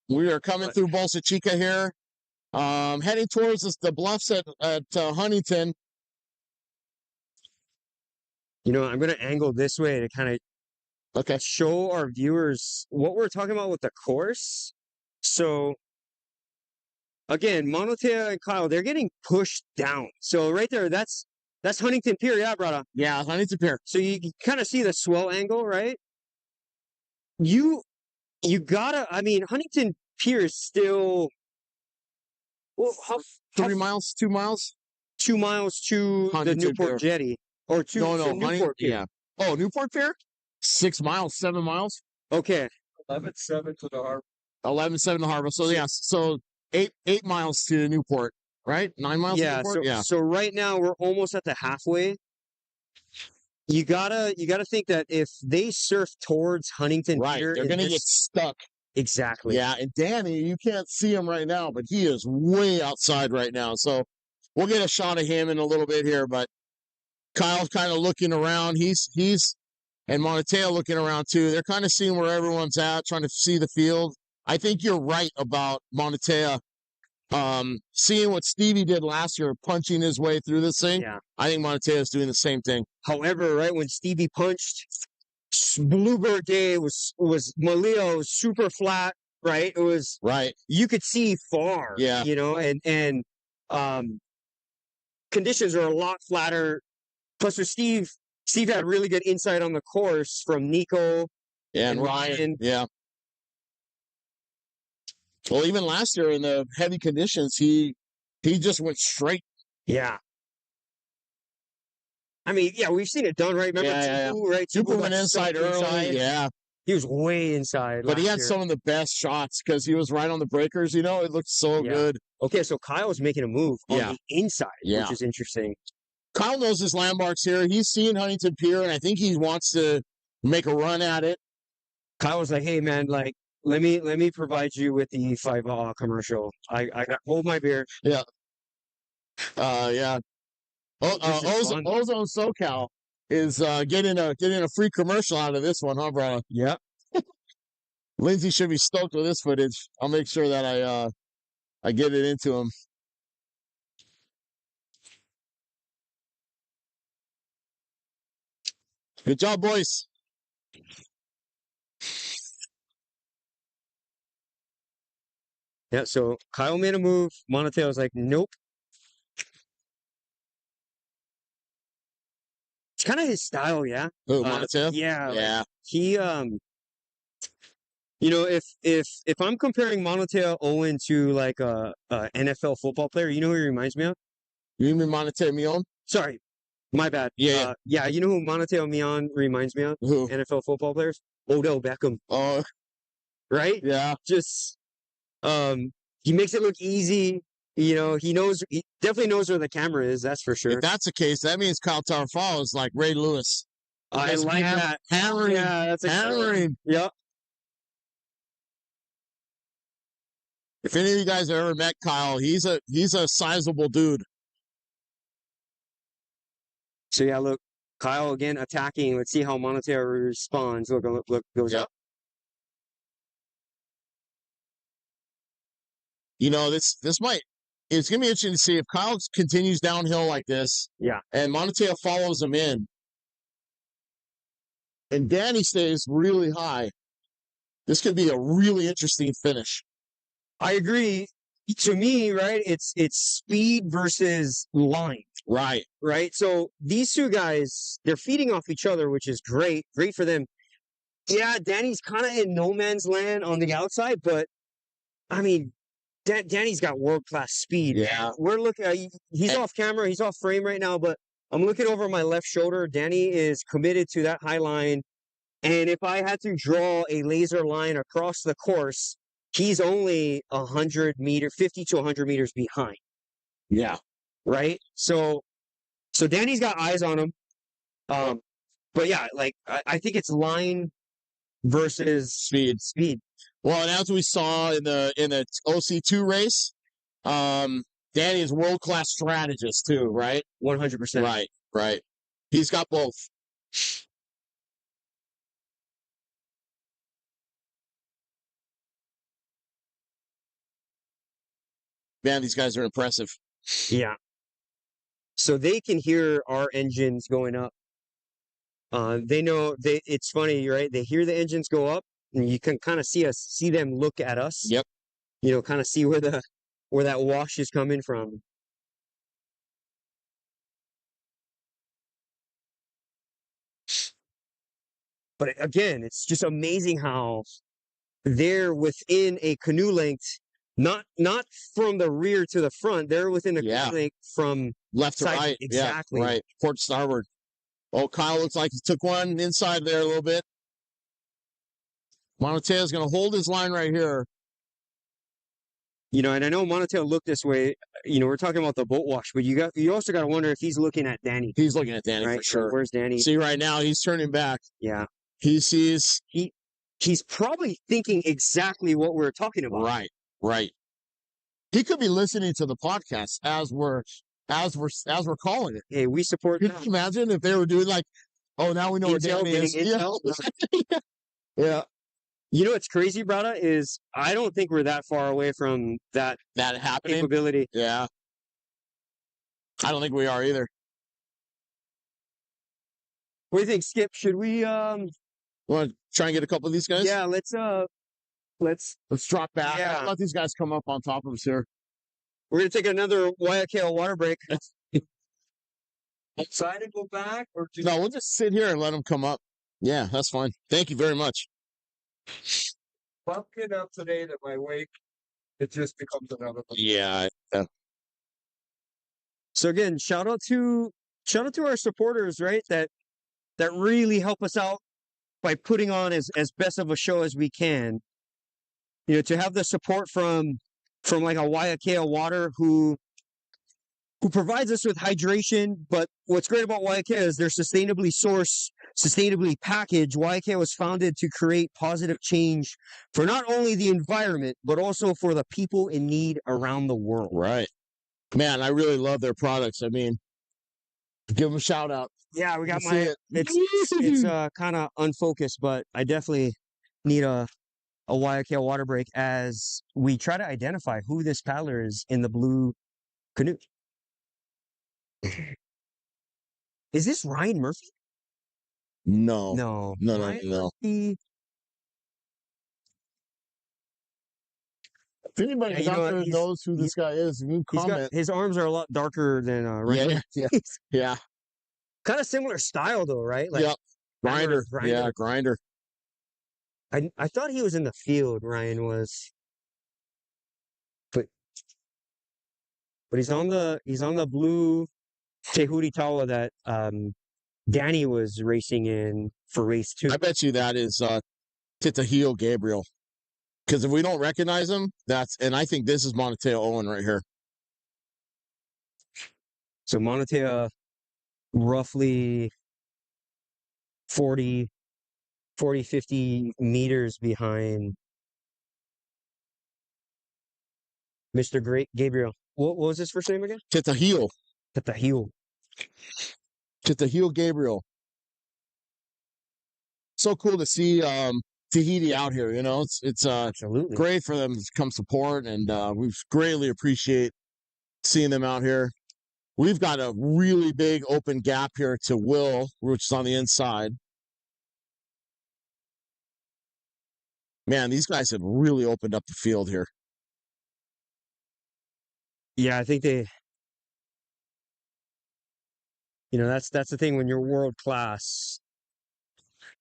We are coming through Bolsa Chica here. Heading towards the bluffs at Huntington. You know, I'm going to angle this way to kind of show our viewers what we're talking about with the course. So, again, Monotea and Kyle, they're getting pushed down. So right there, that's Huntington Pier, yeah, brother. Yeah, Huntington Pier. So you can kind of see the swell angle, right? You gotta, I mean, Huntington Pier is still, well, 3 miles, 2 miles? 2 miles to Huntington the Newport Pier. Jetty. Or to Newport Pier. Yeah. Oh, Newport Pier? 6 miles, 7 miles? Okay. 11.7 to the harbor. 11.7 to Harbor. So, yeah, so 8 miles to Newport, right? 9 miles to Yeah, Newport? so right now we're almost at the halfway. You gotta think that if they surf towards Huntington Right, Pier, they're going to get stuck. Exactly. Yeah, and Danny, you can't see him right now, but he is way outside right now. So we'll get a shot of him in a little bit here, but Kyle's kind of looking around. He's and Monotea looking around too. They're kind of seeing where everyone's at, trying to see the field. I think you're right about Monotea. Seeing what Stevie did last year, punching his way through this thing. Yeah. I think Monotea is doing the same thing. However, right when Stevie punched, Bluebird Day was Maleo super flat, right? It was right. You could see far, yeah. You know, and conditions are a lot flatter. Plus, with Steve had really good insight on the course from Nico and Ryan. Yeah. Well, even last year in the heavy conditions, he just went straight. Yeah. I mean, yeah, we've seen it done, right? Remember Tupu, right? Tupu went inside early. Yeah. He was way inside. But he had some of the best shots because he was right on the breakers. You know, it looked so good. Okay, so Kyle's making a move on the inside, which is interesting. Kyle knows his landmarks here. He's seen Huntington Pier, and I think he wants to make a run at it. Kyle was like, "Hey, man, like, let me provide you with the 5 commercial. I got hold my beer." Yeah. Yeah. Ozone SoCal is getting a free commercial out of this one, huh, bro? Yeah. Lindsay should be stoked with this footage. I'll make sure that I get it into him. Good job, boys. Yeah, so Kyle made a move. Monotea was like, nope. It's kind of his style, yeah. Oh, Monotea? Yeah. Yeah. Like, he, you know, if I'm comparing Monotea Owen to like a NFL football player, you know who he reminds me of? You mean Monotea Mion? Sorry. My bad. Yeah. Yeah, you know who Monotea Mion reminds me of? Who? NFL football players? Odell Beckham. Oh. Right? Yeah. Just, he makes it look easy. You know, he definitely knows where the camera is, that's for sure. If that's the case, that means Kyle Tarfal is like Ray Lewis. I like that. Hammering. Yeah, that's hammering. Yep. If any of you guys have ever met Kyle, he's a sizable dude. So yeah, look, Kyle again attacking. Let's see how Monotea responds. Look, goes up. You know, it's gonna be interesting to see if Kyle continues downhill like this. Yeah. And Monotea follows him in. And Danny stays really high. This could be a really interesting finish. I agree. to me, right, it's speed versus line, Right. right? So these two guys, they're feeding off each other, which is great for them. Yeah, Danny's kind of in no man's land on the outside, but I mean, Danny's got world-class speed. Yeah. We're looking, he's off camera, he's off frame right now, but I'm looking over my left shoulder. Danny is committed to that high line. And if I had to draw a laser line across the course, he's only 50 to 100 meters behind. Yeah. Right. So Danny's got eyes on him. But yeah, like I think it's line versus Speed. Well, and as we saw in the OC2 race, Danny is world-class strategist too, right? 100%. Right. He's got both. Man, these guys are impressive. Yeah. So they can hear our engines going up. They know it's funny, right? They hear the engines go up, and you can kind of see them look at us. Yep. You know, kind of see where that wash is coming from. But again, it's just amazing how they're within a canoe length, not from the rear to the front. They're within a canoe length from left to right. Exactly. Yeah, right. Port to starboard. Oh, Kyle looks like he took one inside there a little bit. Monoteo's going to hold his line right here. You know, and I know Monoteo looked this way. You know, we're talking about the boat wash, but you also got to wonder if he's looking at Danny. He's looking at Danny right? for sure. Where's Danny? See, right now he's turning back. Yeah. He sees. He's probably thinking exactly what we're talking about. Right. He could be listening to the podcast as we're calling it. Hey, we support. Could you imagine if they were doing like, oh, now we know where Danny is. Yeah. You know what's crazy, Braddahs, is I don't think we're that far away from that happening. Capability. Yeah. I don't think we are either. What do you think, Skip? Should we want to try and get a couple of these guys? Yeah, let's drop back. Yeah. Let these guys come up on top of us here. We're gonna take another YKL water break. Outside and go back, or No, we'll just sit here and let them come up. Yeah, that's fine. Thank you very much. bumping up today that my wake, it just becomes another. Yeah. So again, shout out to our supporters, right? That really help us out by putting on as best of a show as we can. You know, to have the support from like a YKL Water who provides us with hydration. But what's great about YK is they're sustainably sourced, sustainably packaged. YK was founded to create positive change for not only the environment, but also for the people in need around the world. Right. Man, I really love their products. I mean, give them a shout out. Yeah, we got it's kind of unfocused, but I definitely need a YKL water break as we try to identify who this paddler is in the blue canoe. Is this Ryan Murphy? No. No. Ryan Murphy. If anybody out there knows who this guy is, you can comment. His arms are a lot darker than Ryan. Yeah. Kind of similar style though, right? Like, Grinder. Yeah, Grinder. I thought he was in the field, Ryan was. But he's on the blue Tehuti Tawa that Danny was racing in for race 2. I bet you that is Titahio Gabriel. Because if we don't recognize him, and I think this is Monoteo Owen right here. So Monoteo roughly 40, 50 meters behind Mr. Gabriel. What was his first name again? Titahio. Titahio Gabriel. So cool to see Tahiti out here, you know. It's Absolutely great for them to come support, and we greatly appreciate seeing them out here. We've got a really big open gap here to Will, which is on the inside. Man, these guys have really opened up the field here. Yeah, I think they, that's the thing when you're world class,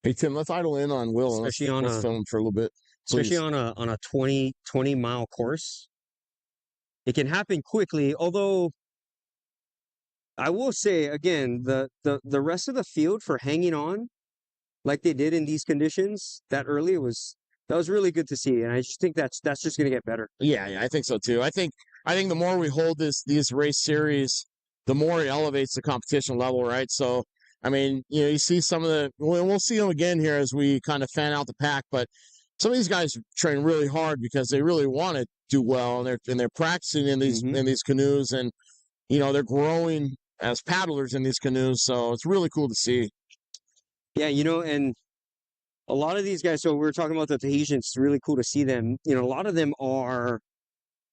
Hey Tim, let's idle in on Will and especially on let's a film for a little bit, especially please. on a 20 mile course. It can happen quickly, although I will say again, the rest of the field for hanging on like they did in these conditions that early that was really good to see, and I just think that's just going to get better. Yeah, I think so too. I think the more we hold these race series, the more it elevates the competition level, right? So, I mean, you see some of we'll see them again here as we kind of fan out the pack, but some of these guys train really hard because they really want to do well, and they're practicing in these canoes, and they're growing as paddlers in these canoes. So it's really cool to see. Yeah, and a lot of these guys. So we were talking about the Tahitians. It's really cool to see them. A lot of them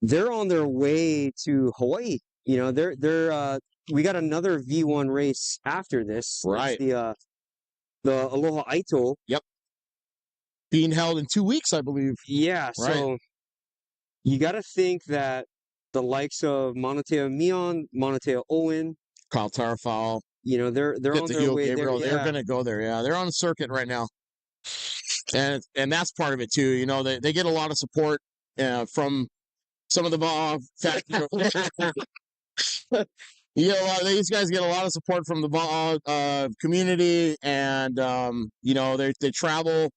they're on their way to Hawaii. They're we got another V1 race after this. Right. It's the Aloha Aito. Yep. Being held in 2 weeks, I believe. Yeah. Right. So you got to think that the likes of Monoteo Mion, Monoteo Owen, Kyle Tarafal, they're on their way there. Yeah. They're going to go there. Yeah, they're on the circuit right now, and that's part of it too. They get a lot of support from some of the these guys get a lot of support from the community, and they travel.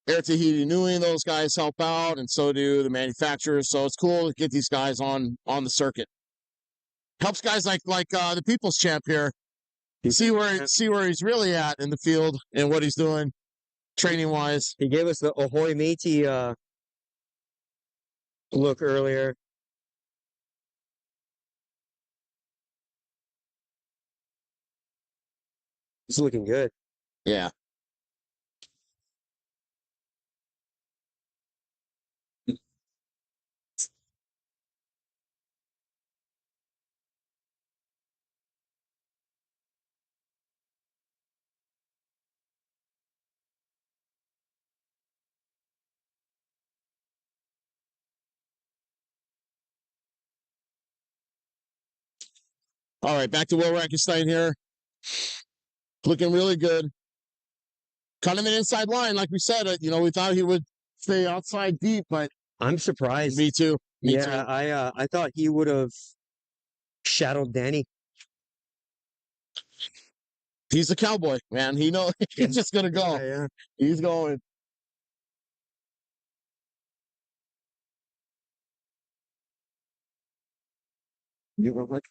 Air Tahiti Nui, those guys help out, and so do the manufacturers. So it's cool to get these guys on the circuit. Helps guys like the People's Champ here see where he's really at in the field and what he's doing training wise. He gave us the Ahoy Matey look earlier. It's looking good. Yeah. All right, back to Will Rackenstein here. Looking really good. Kind of an inside line, like we said. We thought he would stay outside deep, but I'm surprised. Me too. Me too. I thought he would have shadowed Danny. He's a cowboy, man. He's just gonna go. Yeah. He's going. You were like,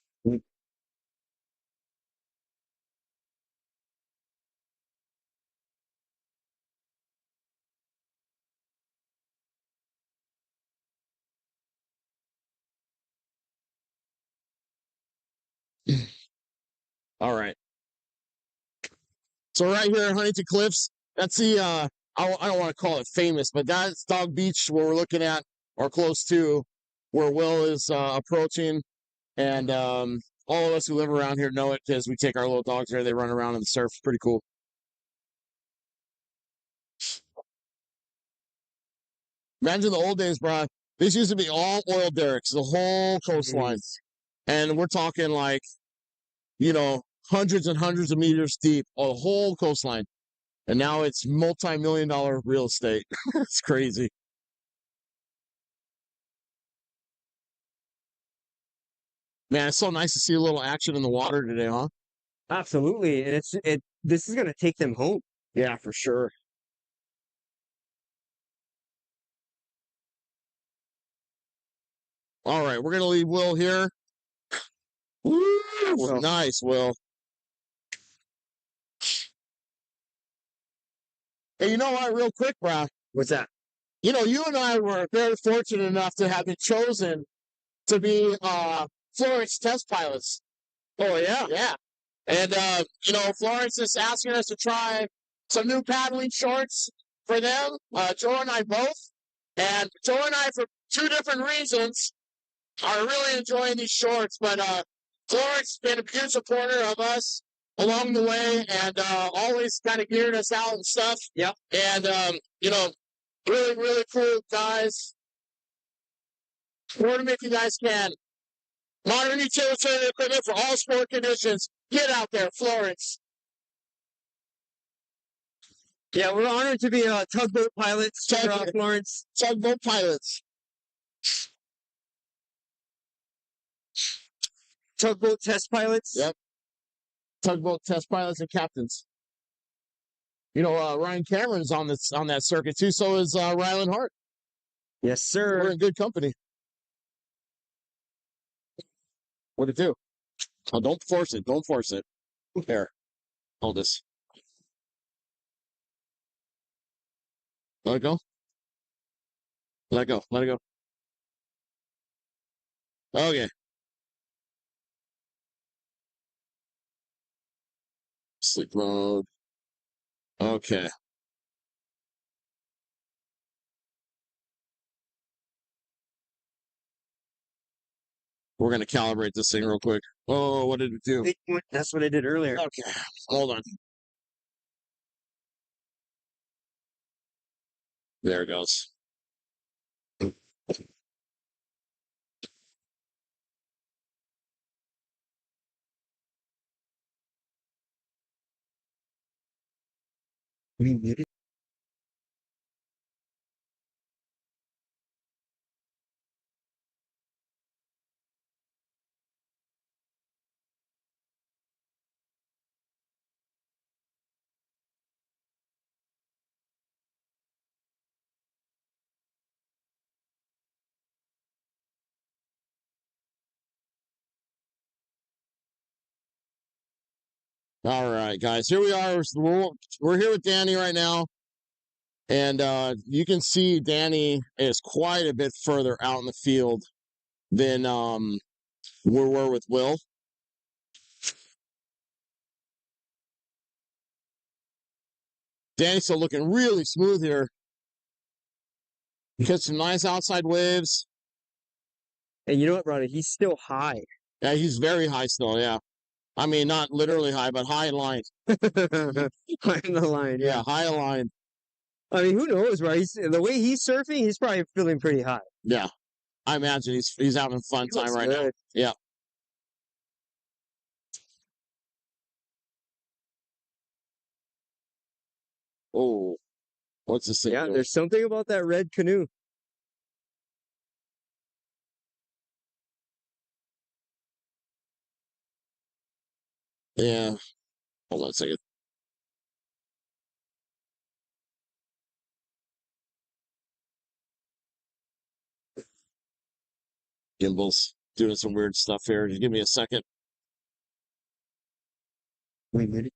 All right. So right here at Huntington Cliffs, that's the I don't want to call it famous, but that's Dog Beach where we're looking at or close to where Will is approaching, and all of us who live around here know it because we take our little dogs there. They run around in the surf. It's pretty cool. Imagine the old days, bro. This used to be all oil derricks, the whole coastline, and we're talking like, hundreds and hundreds of meters deep, the whole coastline. And now it's multi-million-dollar real estate. It's crazy. Man, it's so nice to see a little action in the water today, huh? absolutely. And this is gonna take them home. Yeah, for sure. All right, we're gonna leave Will here. Woo! Nice, Will. Hey, you know what? Real quick, bro. What's that? You and I were very fortunate enough to have been chosen to be Florence test pilots. Oh yeah. Yeah. And Florence is asking us to try some new paddling shorts for them. Joe and I both. And Joe and I, for two different reasons, are really enjoying these shorts. But Florence has been a huge supporter of us along the way, and always kind of geared us out and stuff. Yep. And really, really cool guys. Order them if you guys can. Modern utilitarian equipment for all sport conditions. Get out there, Florence. Yeah, we're honored to be tugboat pilots for Florence. Tugboat pilots. Tugboat test pilots. Yep. Tugboat test pilots and captains. You know, Ryan Cameron's on that circuit too. So is Ryland Hart. Yes, sir. We're in good company. What'd it do? Oh, don't force it. Don't force it. There. Hold this. Let it go. Let it go. Let it go. Okay. Sleep mode. Okay. We're going to calibrate this thing real quick. Oh, what did it do? That's what I did earlier. Okay. Hold on. There it goes. We muted. All right, guys. Here we are. We're here with Danny right now. And you can see Danny is quite a bit further out in the field than we were with Will. Danny's still looking really smooth here. Catch some nice outside waves. And you know what, brother? He's still high. Yeah, he's very high still, yeah. I mean, not literally high, but high in line. High in the line, Yeah, high in line. I mean, who knows, right? The way he's surfing, he's probably feeling pretty high. Yeah. I imagine he's having a fun time right now. Yeah. Oh, what's this thing? Yeah, doing? there's something about that red canoe. Yeah. Hold on a second. Gimbals doing some weird stuff here. Just give me a second. Wait a minute.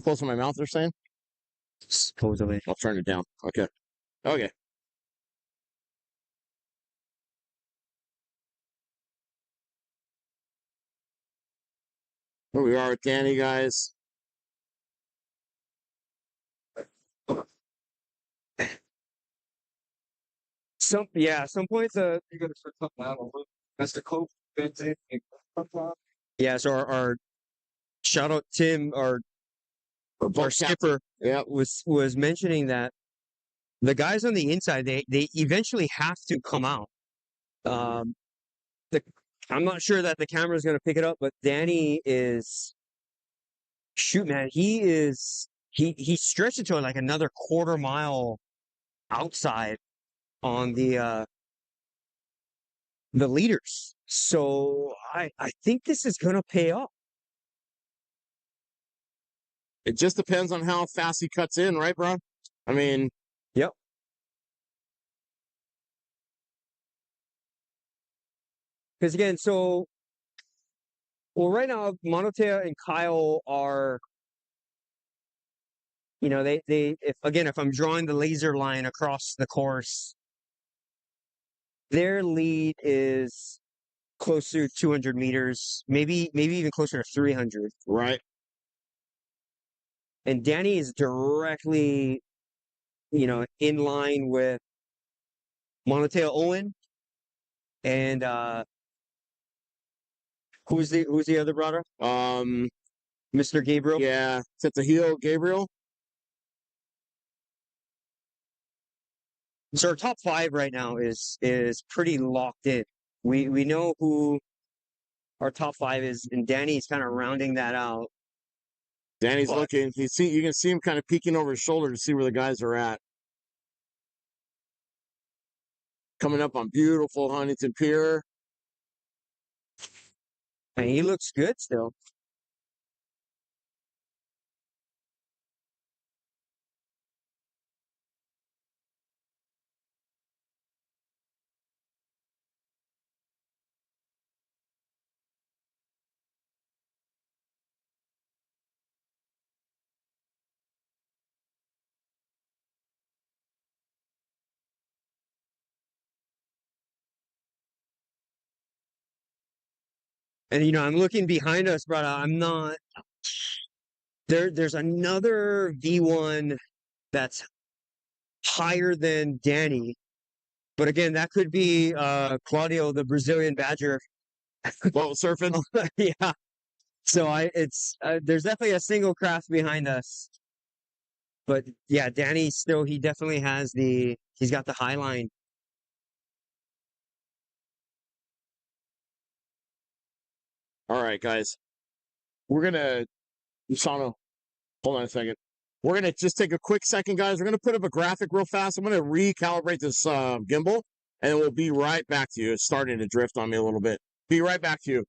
Close to my mouth, they're saying? Supposedly. I'll turn it down. Okay. Okay. Here we are with Danny, guys. Some points You gotta start something out over. That's the coat. Benzene. yeah, so our shout out Tim, our Boat skipper, Yeah. was mentioning that the guys on the inside they eventually have to come out. The I'm not sure that the camera is going to pick it up, but Danny is shoot, man. He stretched it to like another quarter mile outside on the leaders. So I think this is going to pay off. It just depends on how fast he cuts in, right, bro? I mean, Yep. Because again, right now, Monotea and Kyle are, if I'm drawing the laser line across the course, their lead is closer to 200 meters, maybe even closer to 300. right. And Danny is directly, in line with Monotea Owen and who's the other brother? Mr. Gabriel. Yeah. It's at the heel, Gabriel. So our top 5 right now is pretty locked in. We know who our top 5 is, and Danny's kind of rounding that out. Danny's looking. You can see him kind of peeking over his shoulder to see where the guys are at. Coming up on beautiful Huntington Pier. And he looks good still. And I'm looking behind us, brother. I'm not there's another V1 that's higher than Danny. But again, that could be Claudio, the Brazilian Badger. Boat surfing. Yeah. So there's definitely a single craft behind us. But yeah, Danny he definitely has he's got the high line. All right, guys. We're going to, Usano, hold on a second. We're going to just take a quick second, guys. We're going to put up a graphic real fast. I'm going to recalibrate this gimbal, and we'll be right back to you. It's starting to drift on me a little bit. Be right back to you.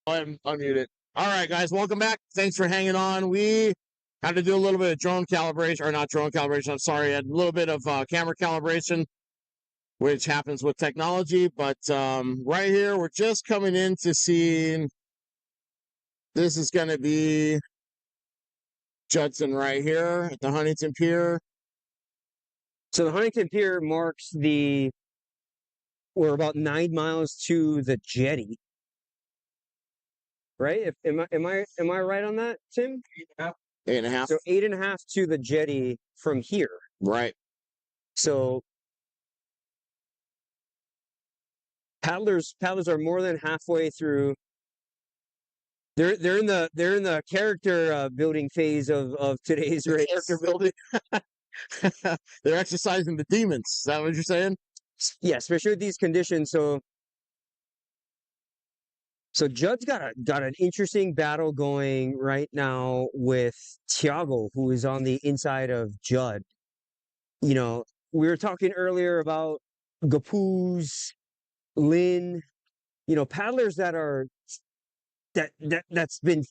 I'm unmuted. All right, guys, welcome back. Thanks for hanging on. We had to do a little bit of drone calibration, or not drone calibration. I'm sorry, a little bit of camera calibration, which happens with technology. But right here, we're just coming in to see. This is going to be Judson right here at the Huntington Pier. So the Huntington Pier marks we're about 9 miles to the jetty. Right? Am I right on that, Tim? 8.5. So 8.5 to the jetty from here. Right. So paddlers are more than halfway through. They're in the character building phase of today's race. Character building. They're exercising the demons. Is that what you're saying? Yeah, especially with these conditions. So Judd's got an interesting battle going right now with Thiago, who is on the inside of Judd. You know, we were talking earlier about Gapuz, Lynn, paddlers that's been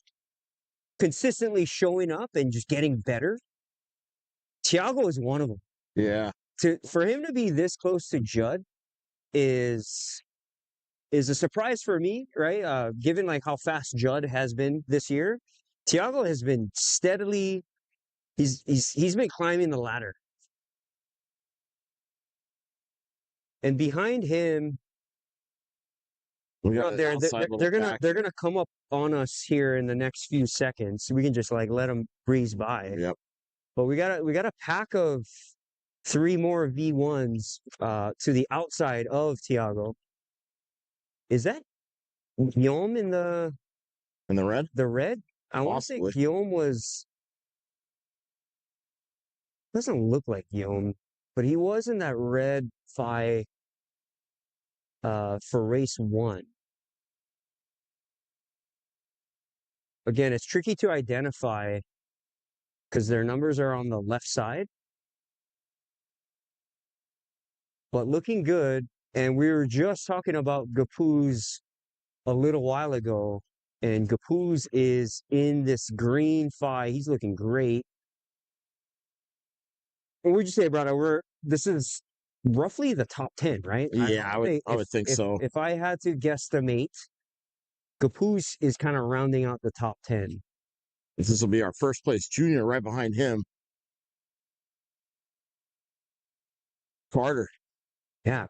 consistently showing up and just getting better. Thiago is one of them. Yeah. For him to be this close to Judd is a surprise for me, right? Given like how fast Judd has been this year, Thiago has been steadily. He's been climbing the ladder, and behind him, they're gonna come up on us here in the next few seconds. We can just like let them breeze by. Yep. But we got a pack of 3 more V1s to the outside of Thiago. Is that Guillaume in the red? The red? I want to say Guillaume doesn't look like Guillaume, but he was in that red phi for race 1. Again, it's tricky to identify because their numbers are on the left side. But looking good. And we were just talking about Gapuz a little while ago. And Gapuz is in this green phi. He's looking great. What would you say, brother? This is roughly the top 10, right? Yeah, I would think so. If I had to guesstimate, Gapuz is kind of rounding out the top 10. This will be our first place junior right behind him. Carter. Yeah.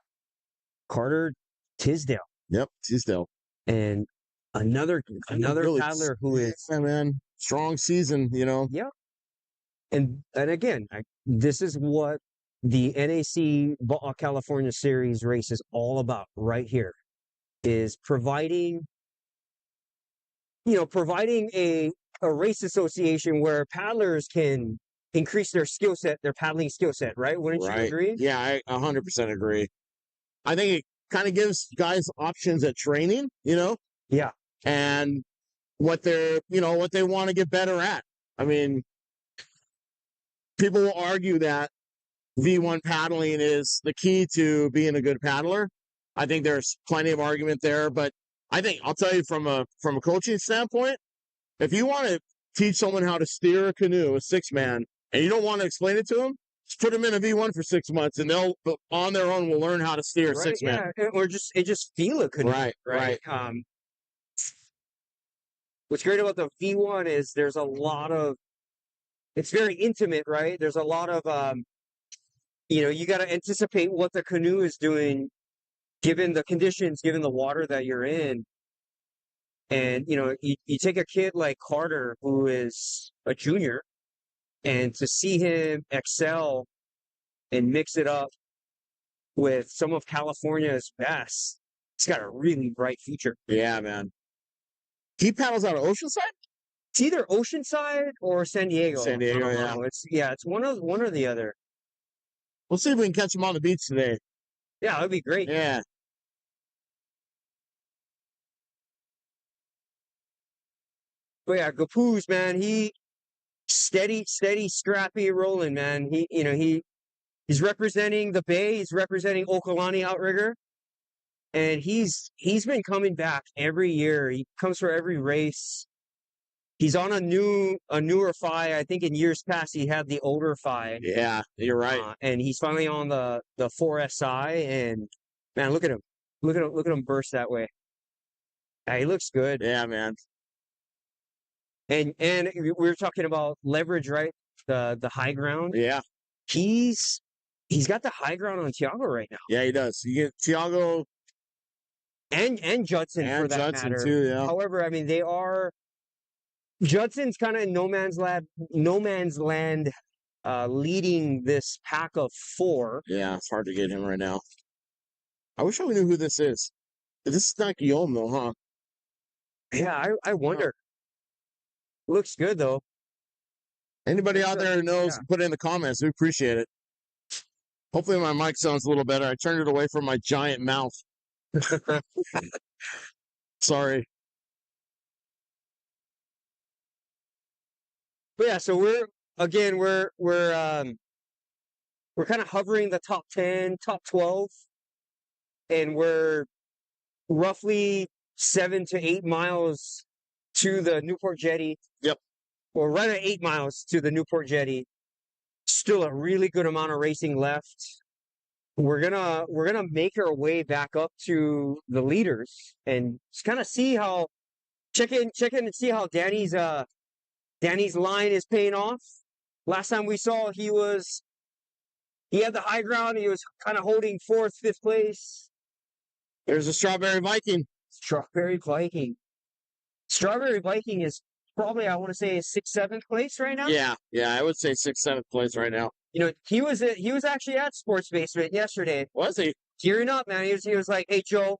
Carter Tisdale. Yep, Tisdale. And another really paddler who is strong season, Yeah. And again, this is what the NAC VA'A California Series race is all about right here, is providing a race association where paddlers can increase their skill set, their paddling skill set, right? Wouldn't you agree? Yeah, I 100% agree. I think it kind of gives guys options at training, Yeah. And what they want to get better at. I mean, people will argue that V1 paddling is the key to being a good paddler. I think there's plenty of argument there, but I think I'll tell you from a coaching standpoint, if you want to teach someone how to steer a canoe, a 6-man, and you don't want to explain it to them, just put them in a V1 for 6 months, and they'll on their own will learn how to steer a 6-man. Yeah, or just feel a canoe. Right. What's great about the V1 is there's a lot of. It's very intimate, right? There's a lot of you got to anticipate what the canoe is doing, given the conditions, given the water that you're in. And, you take a kid like Carter, who is a junior, and to see him excel and mix it up with some of California's best, he's got a really bright future. Yeah, man. He paddles out of Oceanside? It's either Oceanside or San Diego. San Diego, yeah. It's one or the other. We'll see if we can catch him on the beach today. Yeah, that'd be great. Yeah. But yeah, Gapuz, man, he steady, scrappy rolling, man. He's representing the Bay. He's representing Okolani Outrigger. and he's been coming back every year. He comes for every race. He's on a newer FI. I think in years past he had the older FI. Yeah, you're right. And he's finally on the 4SI. And man, look at him. Look at him burst that way. Yeah, he looks good. Yeah, man. And we were talking about leverage, right? The high ground. Yeah. He's got the high ground on Tiago right now. Yeah, he does. You get Tiago and Judson and for that Judson matter. too, yeah. However, I mean, they are Judson's kind of in no man's land, leading this pack of 4. Yeah, it's hard to get him right now. I wish I knew who this is. This is not Guillaume though, huh? Yeah, I wonder. Looks good though. Anybody out there who knows, put it in the comments. We appreciate it. Hopefully my mic sounds a little better. I turned it away from my giant mouth. Sorry. But yeah, so we're kind of hovering the top 10, top 12, and we're roughly 7 to 8 miles to the Newport Jetty. Yep. Well, right at 8 miles to the Newport Jetty. Still a really good amount of racing left. We're gonna make our way back up to the leaders and just kind of see how check in and see how Danny's line is paying off. Last time we saw he had the high ground. He was kind of holding 4th, 5th place. There's a Strawberry Viking. Strawberry Viking is probably, I want to say, 6th, 7th place right now. Yeah, I would say 6th, 7th place right now. You know, he was actually at Sports Basement yesterday. Was he? Gearing up, man. He was like, "Hey Joe,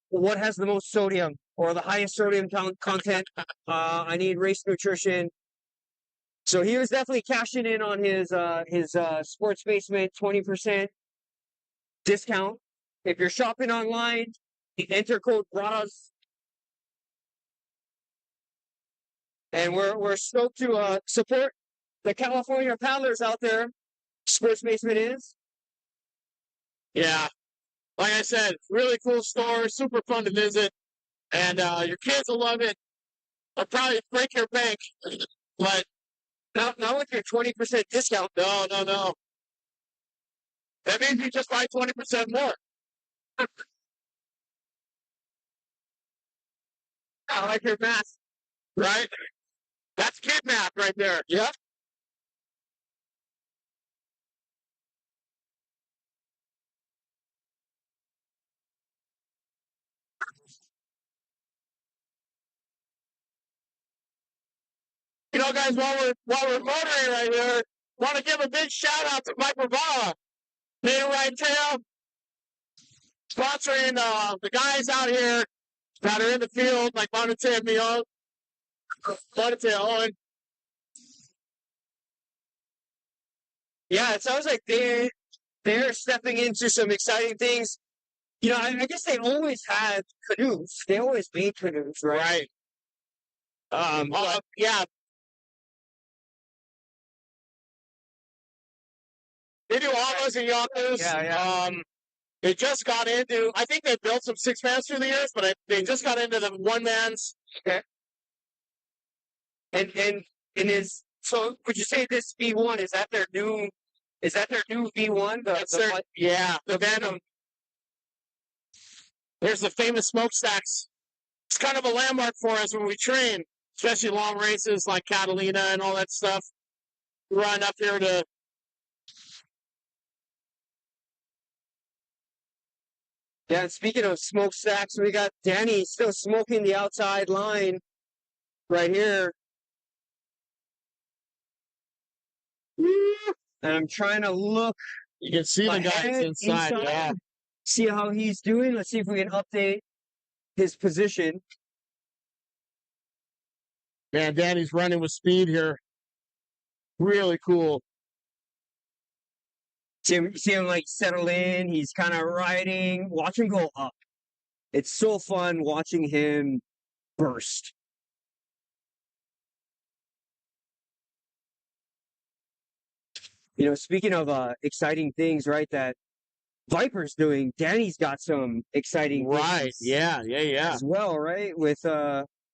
what has the most sodium or the highest sodium content? I need race nutrition." So he was definitely cashing in on his Sports Basement 20% discount. If you're shopping online, enter code Braddahs. And we're stoked to support the California paddlers out there. Sports Basement is. Yeah. Like I said, really cool store, super fun to visit. And your kids will love it. They'll probably break your bank. But Not with your 20% discount. no. That means you just buy 20% more. I like your math. Right? That's kid math right there. Yep. You know, guys, while we're motoring right here, want to give a big shout out to Michael VA'A, Native Right Tail, sponsoring the guys out here that are in the field, like Monte Owen. Yeah, it sounds like they're stepping into some exciting things. You know, I guess they always had canoes. They always made canoes, right? Yeah. They do Amas and Yakas. Yeah. They just got into, I think they built some 6-mans through the years, but they just got into the 1-mans. Okay. And is, so would you say this V1, is that their new V1? The Venom. There's the famous smokestacks. It's kind of a landmark for us when we train, especially long races like Catalina and all that stuff. Run up here to. Yeah, and speaking of smokestacks, we got Danny still smoking the outside line right here. And I'm trying to look. You can see the guys inside. Yeah. See how he's doing. Let's see if we can update his position. Man, Danny's running with speed here. Really cool. See him like settle in. He's kind of riding. Watch him go up. It's so fun watching him burst. You know, speaking of exciting things, right? That Viper's doing. Danny's got some exciting Right. things Yeah. as well, right? With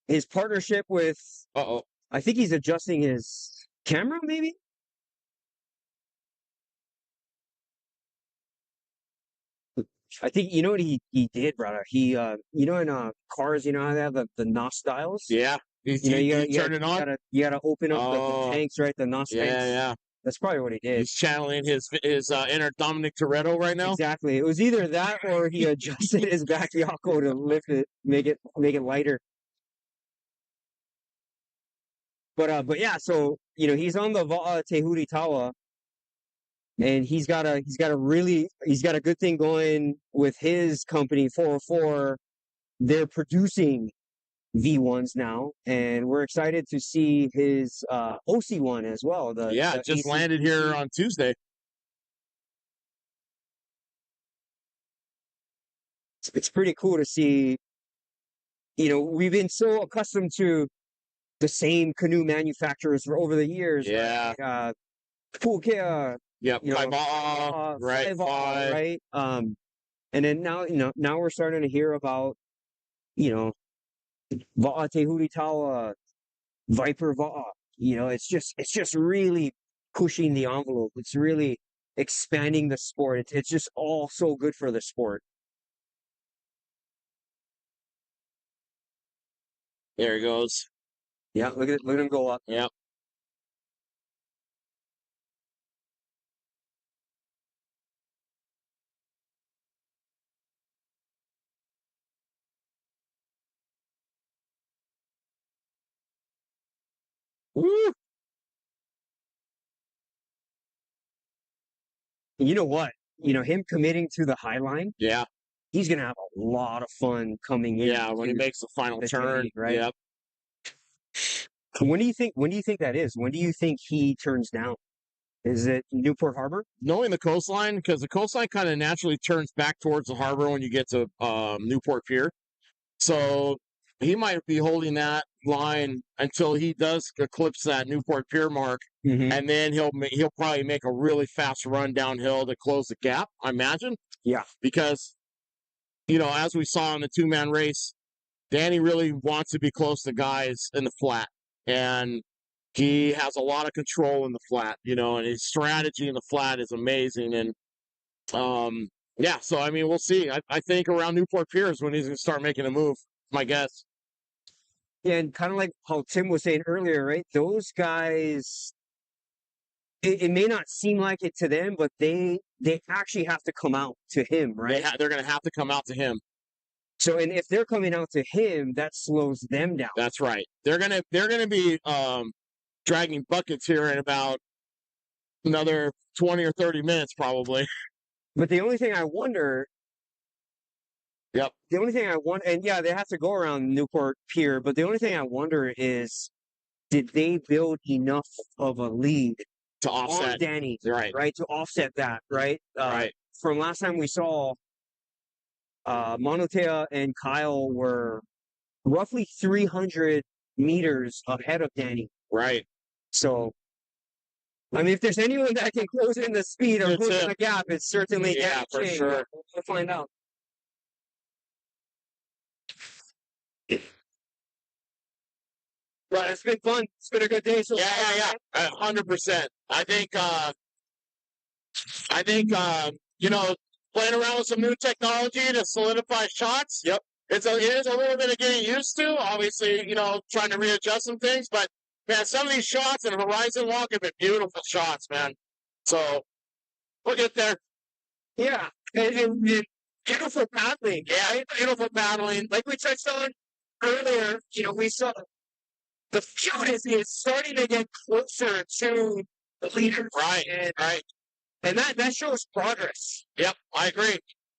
his partnership with, Uh-oh. I think he's adjusting his camera, maybe. I think you know what he did, brother. He you know in cars, you know how they have the NOS styles. Yeah. He's, You know, you turn it on. you gotta open up the Oh, tanks, right? The NOS tanks. yeah. That's probably what he did. He's channeling his inner Dominic Toretto right now. Exactly. It was either that or he adjusted his back Yako to lift it, make it lighter. But yeah, so you know he's on the Va'a Tehuri Tawa, and he's got a good thing going with his company 404. They're producing V1s now, and we're excited to see his OC one as well. The It just landed here on Tuesday. It's pretty cool to see. You know, we've been so accustomed to the same canoe manufacturers for over the years. Yeah. Like, Pukea, Yep. you know, Right. right. And then now we're starting to hear about, you know, Va'a Tehuri Tawa, Viper Va'a. You know, it's just really pushing the envelope. It's really expanding the sport. It's just all so good for the sport. There he goes. Yeah, look at him go up. Yep. Woo! You know what? You know, him committing to the High Line, Yeah. he's gonna have a lot of fun coming in. Yeah, when he makes the final turn. Right? Yep. When do you think that is? When do you think he turns down? Is it Newport Harbor? Knowing the coastline, because the coastline kind of naturally turns back towards the harbor when you get to Newport Pier. So he might be holding that line until he does eclipse that Newport Pier mark, and then he'll probably make a really fast run downhill to close the gap, I imagine. Yeah. Because, you know, as we saw in the two-man race, Danny really wants to be close to guys in the flat. And he has a lot of control in the flat, you know, and his strategy in the flat is amazing. And, yeah, so, I mean, we'll see. I think around Newport Pier is when he's going to start making a move, my guess. Yeah, and kind of like how Tim was saying earlier, right? Those guys, it may not seem like it to them, but they actually have to come out to him, right? They're going to have to come out to him. So, and if they're coming out to him, that slows them down. That's right. They're gonna be dragging buckets here in about another 20 or 30 minutes, probably. But the only thing I wonder. Yep. The only thing I want, and yeah, they have to go around Newport Pier, but the only thing I wonder is, did they build enough of a lead to offset on Danny, right, to offset that, right? Right. From last time we saw, Monotea and Kyle were roughly 300 meters ahead of Danny. Right. So, I mean, if there's anyone that can close in the speed or close in the gap, it's certainly Danny for Ching. sure. We'll find out. Right, it's been fun. It's been a good day. So Yeah. 100%. I think, you know, playing around with some new technology to solidify shots. Yep. It is a little bit of getting used to. Obviously, you know, trying to readjust some things, but man, some of these shots in Horizon Walk have been beautiful shots, man. So we'll get there. Yeah, and beautiful paddling. Yeah, beautiful paddling. Like we touched on earlier, you know, we saw the field is starting to get closer to the leader. Right, and that shows progress. Yep, I agree.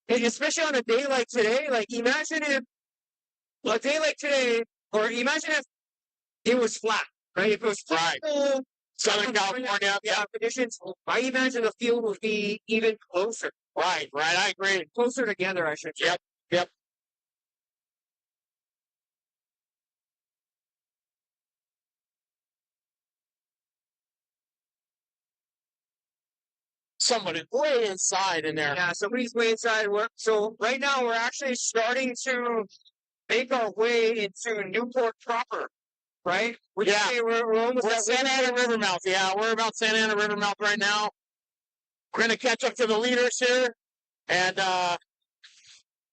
And especially on a day like today, like imagine if a day like today, or imagine if it was flat, right? If it was flat, Southern California, conditions, I imagine the field would be even closer. Right, I agree. Closer together, I should say. Yep. somebody way inside in there. Yeah, somebody's way inside. So right now we're actually starting to make our way into Newport proper, right? Would you Yeah. say we're almost We're at at Santa Ana River mouth. Yeah, we're about Santa Ana River mouth right now. We're going to catch up to the leaders here, and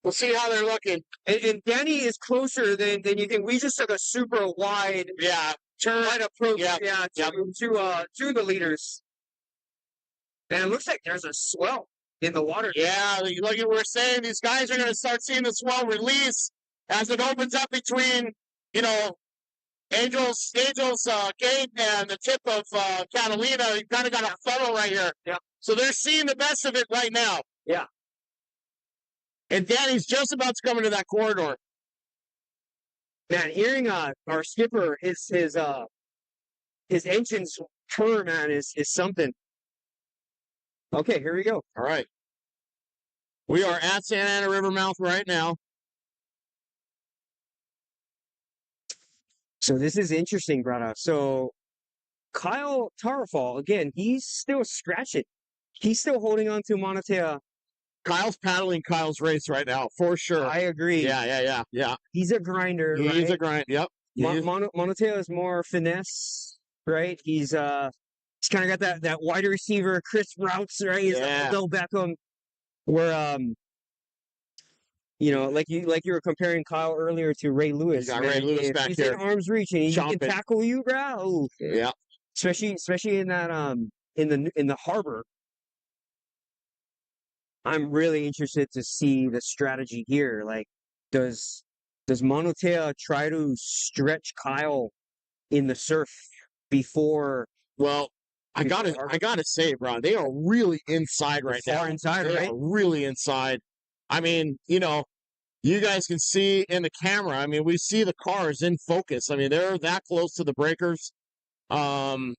we'll see how they're looking. And Danny is closer than you think. We just took a super wide Turn. wide approach, Yep. to the leaders. And it looks like there's a swell in the water. Yeah, like what we're saying, these guys are going to start seeing the swell release as it opens up between, Angel's Gate and the tip of Catalina. You kind of got a funnel right here. Yeah. So they're seeing the best of it right now. Yeah. And Danny's just about to come into that corridor. Man, hearing our skipper, his engines purr, man, is something. Okay, here we go. All right. We are at Santa Ana River mouth right now. So this is interesting, Brada. So Kyle Tarrafal, again, he's still scratching. He's still holding on to Monatea. Kyle's paddling Kyle's race right now, for sure. I agree. Yeah. He's a grinder, He's right? a grind. Yep. Monatea is more finesse, right? He's kind of got that wide receiver, Chris Routes, right? He's Yeah. Odell Beckham. Where like you were comparing Kyle earlier to Ray Lewis. You got Ray Lewis if back he's here. in arm's reach and he can Chomping. tackle you, bro. Ooh. Yeah. Especially in that in the harbor. I'm really interested to see the strategy here. Like, does Monatea try to stretch Kyle in the surf before? Well, I gotta say, bro, they are really inside right now. Far inside, They right? are really inside. I mean, you guys can see in the camera. I mean, we see the cars in focus. I mean, they're that close to the breakers. And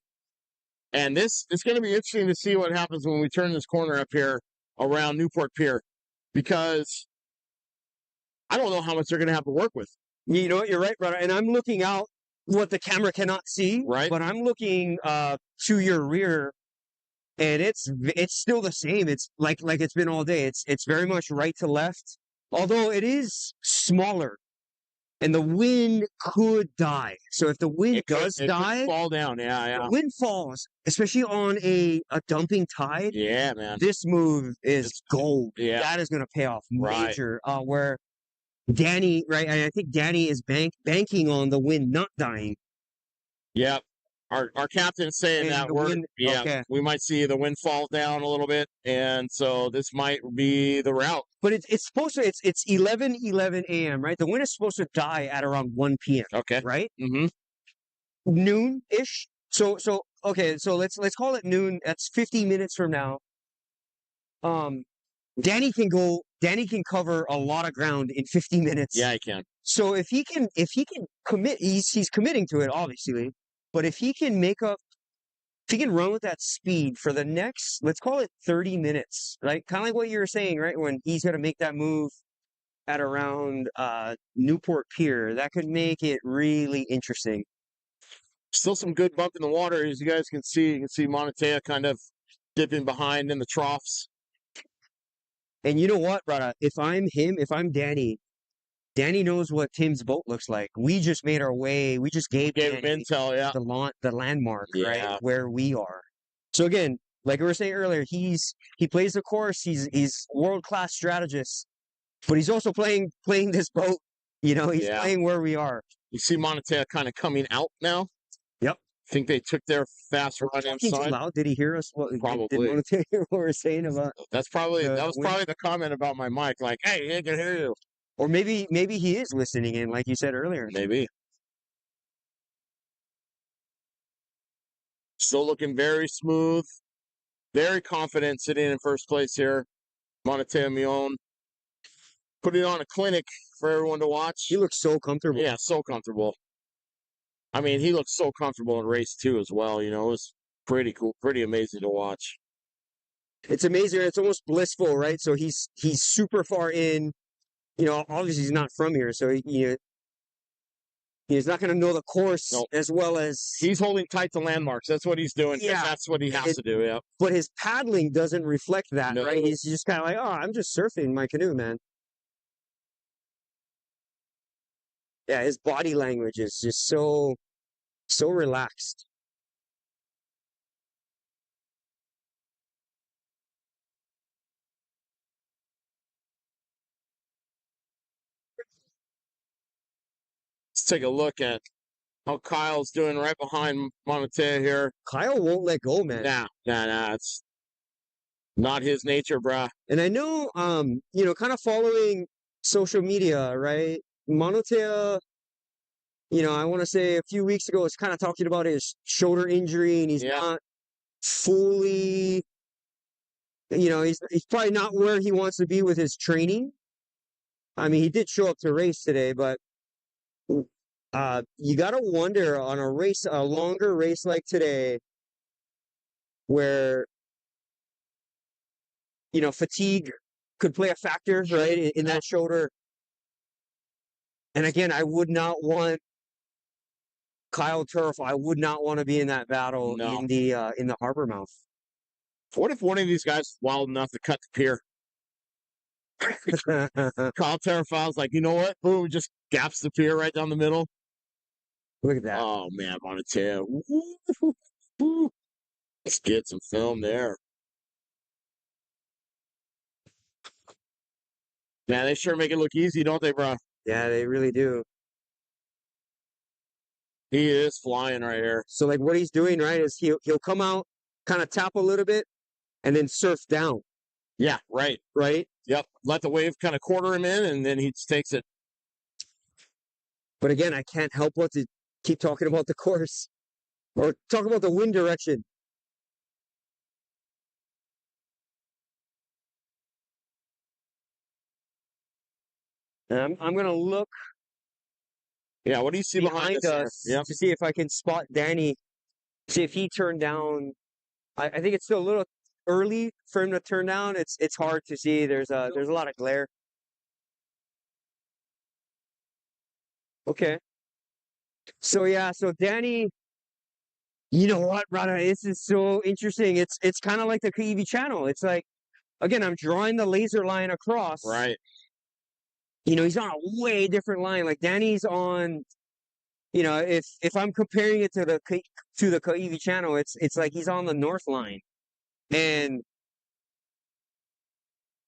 it's going to be interesting to see what happens when we turn this corner up here around Newport Pier, because I don't know how much they're going to have to work with. You know what? You're right, brother. And I'm looking out what the camera cannot see, Right. But I'm looking to your rear, and it's still the same. It's like it's been all day. It's very much right to left, although it is smaller, and the wind could die. So if the wind It could die, fall down. Yeah. the wind falls, especially on a dumping tide. Yeah, man. This move is gold. Yeah. That is going to pay off Right. major. Where Danny, right? I think Danny is banking on the wind not dying. Yeah. Our captain is saying And that the we're wind- okay. we might see the wind fall down a little bit, and so this might be the route. But it's supposed to. It's 11 a.m. right? The wind is supposed to die at around 1 p.m. Okay. right? Mm-hmm. Noon ish. So okay. So let's call it noon. That's 50 minutes from now. Danny can cover a lot of ground in 50 minutes. Yeah, I can. So if he can commit, he's committing to it, obviously. But if he can run with that speed for the next, let's call it 30 minutes, right? Kind of like what you were saying, right? When he's going to make that move at around Newport Pier, that could make it really interesting. Still some good bump in the water, as you guys can see. You can see Monatea kind of dipping behind in the troughs. And you know what, brother? If I'm Danny knows what Tim's boat looks like. We just made our way. We just gave Gave him Danny intel, yeah. the landmark, Yeah. right, where we are. So again, like we were saying earlier, he plays the course. He's world-class strategist, but he's also playing this boat. He's playing where we are. You see Monatea kind of coming out now. Yep. Think they took their fast run Talking too inside. loud. Did he hear us? Probably. Did Monatea hear what we're saying about? That was wind? probably the comment about my mic. Like, hey, he can hear you. Or maybe he is listening in, like you said earlier. Maybe. Still looking very smooth. Very confident sitting in first place here. Monatea Mion. Putting on a clinic for everyone to watch. He looks so comfortable. Yeah, so comfortable. I mean, he looks so comfortable in race 2 as well. It was pretty cool, pretty amazing to watch. It's amazing. It's almost blissful, right? So he's super far in. Obviously he's not from here, so he He's not going to know the course Nope. as well as He's holding tight to landmarks. That's what he's doing. Yeah. That's what he has It- to do. Yeah. but his paddling doesn't reflect that, No. right? He's just kind of like, oh, I'm just surfing my canoe, man. Yeah, his body language is just so relaxed. Let's take a look at how Kyle's doing right behind Monatea here. Kyle won't let go, man. Nah. It's not his nature, bruh. And I know, kind of following social media, right? Monotea, I want to say a few weeks ago, was kind of talking about his shoulder injury, and he's Yeah. not fully, he's probably not where he wants to be with his training. I mean, he did show up to race today, but you got to wonder on a longer race like today, where fatigue could play a factor, right, in that shoulder. And again, I would not want Kyle Turf. I would not want to be in that battle No. in the harbor mouth. What if one of these guys is wild enough to cut the pier? Kyle Terrifow's like, you know what? Boom, just gaps the pier right down the middle. Look at that. Oh, man, Monatea. Let's get some film there. Man, they sure make it look easy, don't they, bro? Yeah, they really do. He is flying right here. So like what he's doing, right, is he'll come out, kind of tap a little bit, and then surf down. Yeah, right. Right? Yep. Let the wave kind of quarter him in, and then he just takes it. But again, I can't help but to keep talking about the course. Or talk about the wind direction. And I'm going to look Yeah, what do you see behind us Yep. to see if I can spot Danny, see if he turned down. I think it's still a little early for him to turn down. It's hard to see. There's a lot of glare. Okay. So Danny, you know what, brother? This is so interesting. It's kind of like the Kaiwi channel. It's like, again, I'm drawing the laser line across. Right. He's on a way different line. Like Danny's on, if I'm comparing it to the Kaiwi channel, it's like he's on the north line. And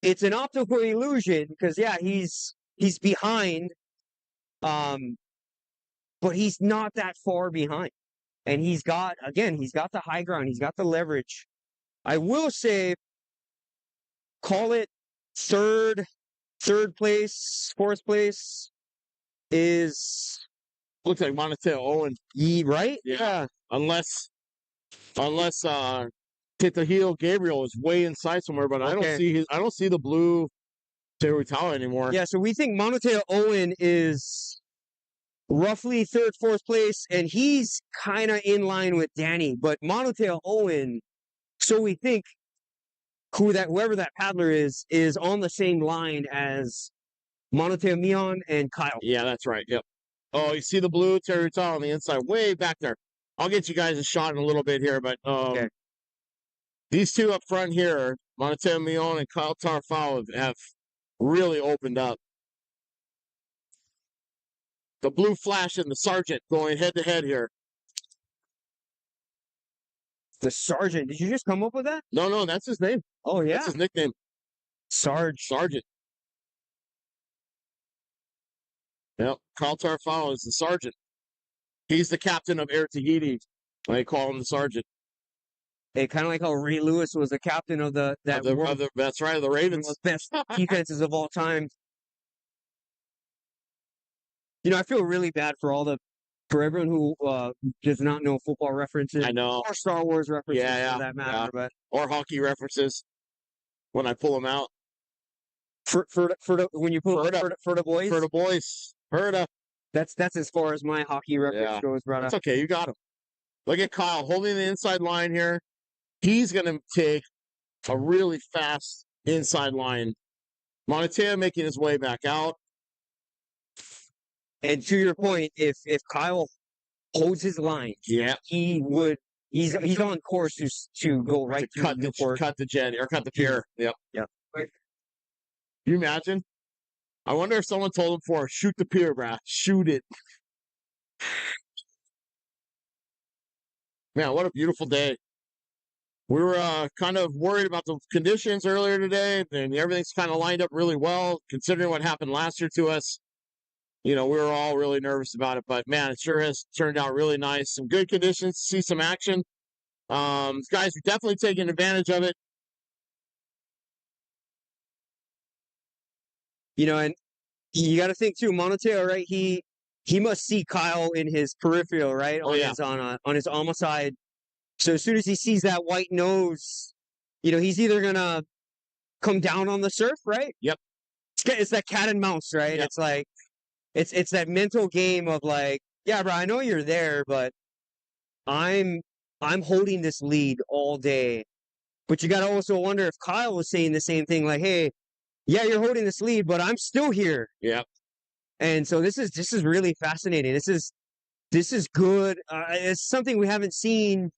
it's an optical illusion because he's behind, but he's not that far behind. And he's got the high ground, he's got the leverage. I will say, call it third place, fourth place is Looks like Monatea Owen. right? Yeah. Unless Titahio Gabriel is way inside somewhere, but I don't see the blue Teruitawa anymore. Yeah, so we think Monotea Owen is roughly third, fourth place, and he's kind of in line with Danny. But Monotea Owen, so we think whoever that paddler is on the same line as Monotea Mion and Kyle. Yeah, that's right. Yep. Oh, you see the blue Teruitawa on the inside, way back there. I'll get you guys a shot in a little bit here, but Okay. these two up front here, Monatea Mion and Kyle Tarfao, have really opened up. The blue flash and the sergeant going head to head here. The sergeant. Did you just come up with that? No, that's his name. Oh yeah, That's his nickname. Sarge. Sergeant. Yep. Kyle Tarfao is the sergeant. He's the captain of Air Tahiti. They call him the sergeant. Hey, kind of like how Ray Lewis was the captain of that's right, the Ravens. one of the best defenses of all time. I feel really bad for everyone who does not know football references. I know. Or Star Wars references Yeah, for that matter. yeah. But Or hockey references when I pull them out. for when you put for the boys, For the boys. Herda. that's as far as my hockey reference goes, brother. That's okay. You got him. Look at Kyle holding the inside line here. He's going to take a really fast inside line. Monatea making his way back out. And to your point, if Kyle holds his line, Yeah. he would. He's on course to go right To through Newport. cut the jet or cut the pier. Yep. Yep. Can you imagine? I wonder if someone told him before, shoot the pier, bruh. Shoot it. Man, what a beautiful day. We were kind of worried about the conditions earlier today, and everything's kind of lined up really well, considering what happened last year to us. You know, we were all really nervous about it, but man, it sure has turned out really nice. Some good conditions, see some action. Guys are definitely taking advantage of it. You know, and you got to think too, Monoteo, right? He must see Kyle in his peripheral, right? Oh, yeah. On his almost side. So as soon as he sees that white nose, you know, he's either gonna come down on the surf, right? Yep. It's that cat and mouse, right? Yep. It's like it's that mental game of like, yeah, bro, I know you're there, but I'm holding this lead all day. But you gotta also wonder if Kyle was saying the same thing, like, hey, yeah, you're holding this lead, but I'm still here. Yep. And so this is really fascinating. This is good. It's something we haven't seen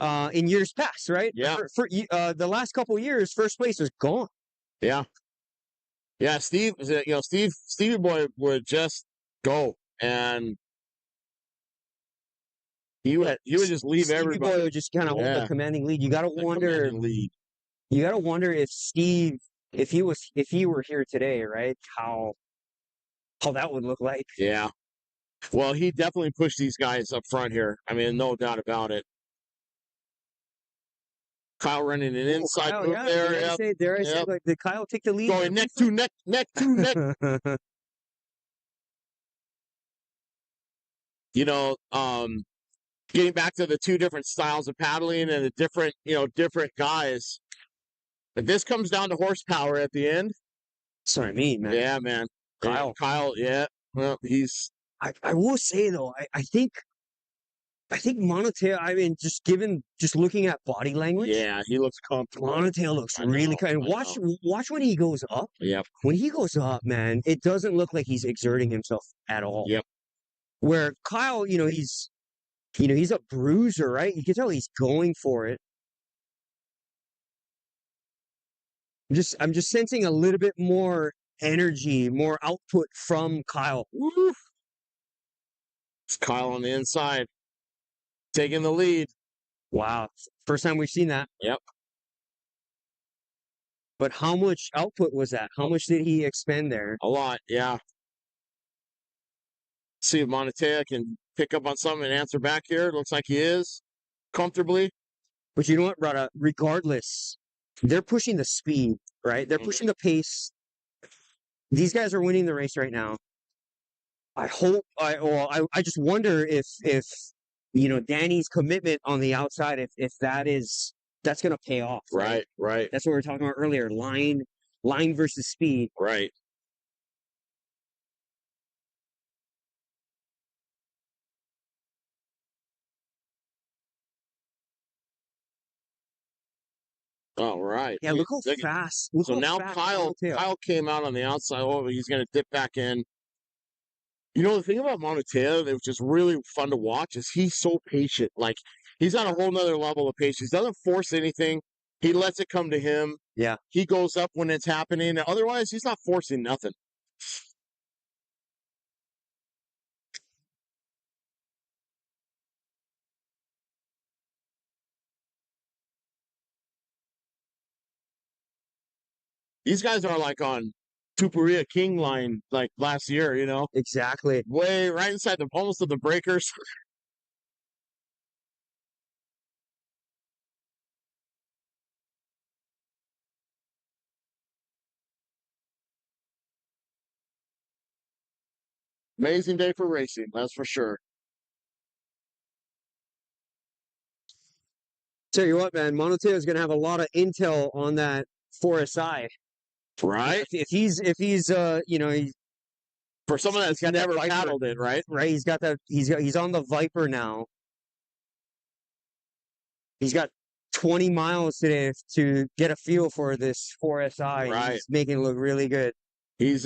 in years past, right? Yeah. For the last couple of years, first place is gone. Yeah. Yeah, Stevie Boy would just go, and he would just leave Stevie everybody. Boy would just kind of hold the commanding lead. You got to wonder. Lead. You got to wonder if Steve, if he were here today, right? How that would look like. Yeah. Well, he definitely pushed these guys up front here. I mean, no doubt about it. Kyle running an inside Kyle, move yeah, there. Dare I say, like, did Kyle take the lead? Going neck to neck. You know, getting back to the two different styles of paddling and the different guys. If this comes down to horsepower at the end. That's what I mean, man. Yeah, man. Kyle, yeah. Well, he's. I will say though, I think Monoteo, I mean, just looking at body language. Yeah, he looks comfortable. Monoteo looks really kind. And watch when he goes up. Yep. When he goes up, man, it doesn't look like he's exerting himself at all. Yep. Where Kyle, he's a bruiser, right? You can tell he's going for it. I'm just sensing a little bit more energy, more output from Kyle. Woo. It's Kyle on the inside, taking the lead. Wow. First time we've seen that. Yep. But how much output was that? How much did he expend there? A lot, yeah. See if Monoteo can pick up on something and answer back here. It looks like he is comfortably. But you know what, Braddahs? Regardless, they're pushing the speed, right? They're pushing the pace. These guys are winning the race right now. I I just wonder if Danny's commitment on the outside, if that's going to pay off. Right. That's what we were talking about earlier. Line versus speed. Right. All right. Yeah, look how fast. So now Kyle came out on the outside. Oh, he's going to dip back in. You know, the thing about Monoteo that was just really fun to watch is he's so patient. Like, he's on a whole nother level of patience. He doesn't force anything. He lets it come to him. Yeah. He goes up when it's happening. Otherwise, he's not forcing nothing. These guys are like on Tupuria King line like last year, Exactly. Way right inside almost of the breakers. Amazing day for racing, that's for sure. Tell you what, man, Monoteo is going to have a lot of intel on that 4SI. Right. If he's for someone that's never paddled it, right? Right. He's got that. He's on the Viper now. He's got 20 miles today to get a feel for this 4SI. Right. He's making it look really good. He's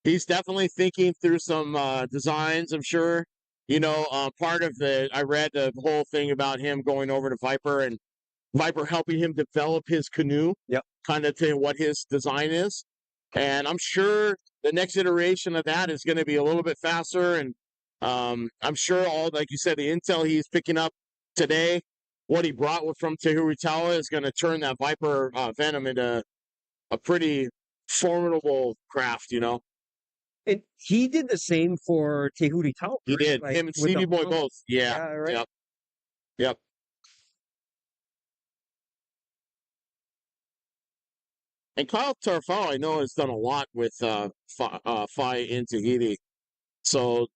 he's definitely thinking through some designs, I'm sure. You know, part of I read the whole thing about him going over to Viper and Viper helping him develop his canoe. Yep. Kind of to what his design is. And I'm sure the next iteration of that is going to be a little bit faster. And I'm sure like you said, the intel he's picking up today, what he brought from Tehuritawa is going to turn that Viper Venom into a pretty formidable craft, you know? And he did the same for Tehuri Tau. He did. Like, Him and with the Stevie Boy Honda. both. Yeah. Yeah, right. Yep. Yep. And Kyle Tarfao, I know, has done a lot with Phi in Tahiti. So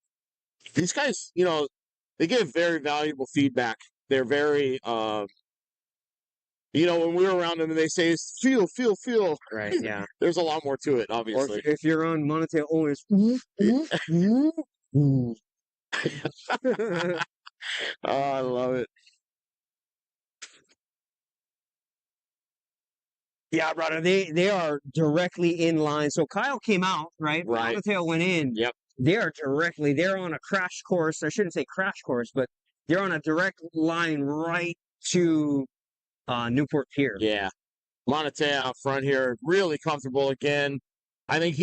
these guys, you know, they give very valuable feedback. They're very, you know, when we were around them and they say, feel. Right, yeah. There's a lot more to it, Or obviously. if you're on Monotale owners. Oh, I love it. Yeah, brother, they are directly in line. So Kyle came out, right? Right. Monotale went in. Yep. They're on a crash course. I shouldn't say crash course, but they're on a direct line right to Newport Pier. Yeah. Monte out front here, really comfortable again. I think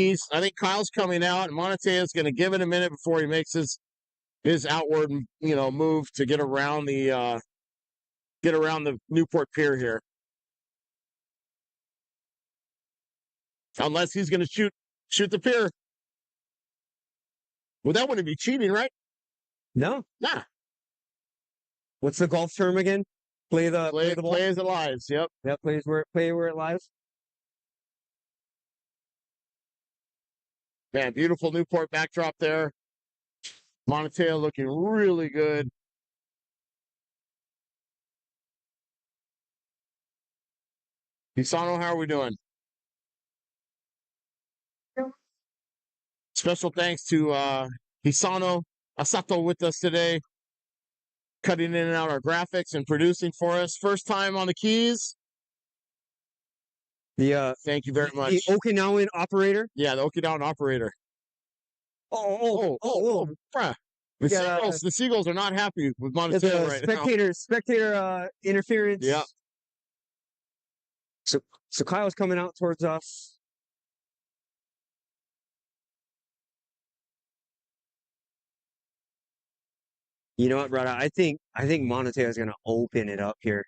Kyle's coming out, and Monte is going to give it a minute before he makes his outward, you know, move to get around the Newport Pier here. Unless he's going to shoot the pier. Well, that wouldn't be cheating, right? No. Nah. What's the golf term again? Play the ball. Play as it lies. Yep. Yep, play where it lies. Man, beautiful Newport backdrop there. Monotale looking really good. Hisano, how are we doing? Special thanks to Hisano Asato with us today, cutting in and out our graphics and producing for us. First time on the keys. Thank you very much. The Okinawan operator. Yeah, the Okinawan operator. Oh. Bruh. The Seagulls are not happy with Monticello right now. Spectator interference. Yeah. So Kyle's coming out towards us. You know what, brother? I think Monoteo is going to open it up here.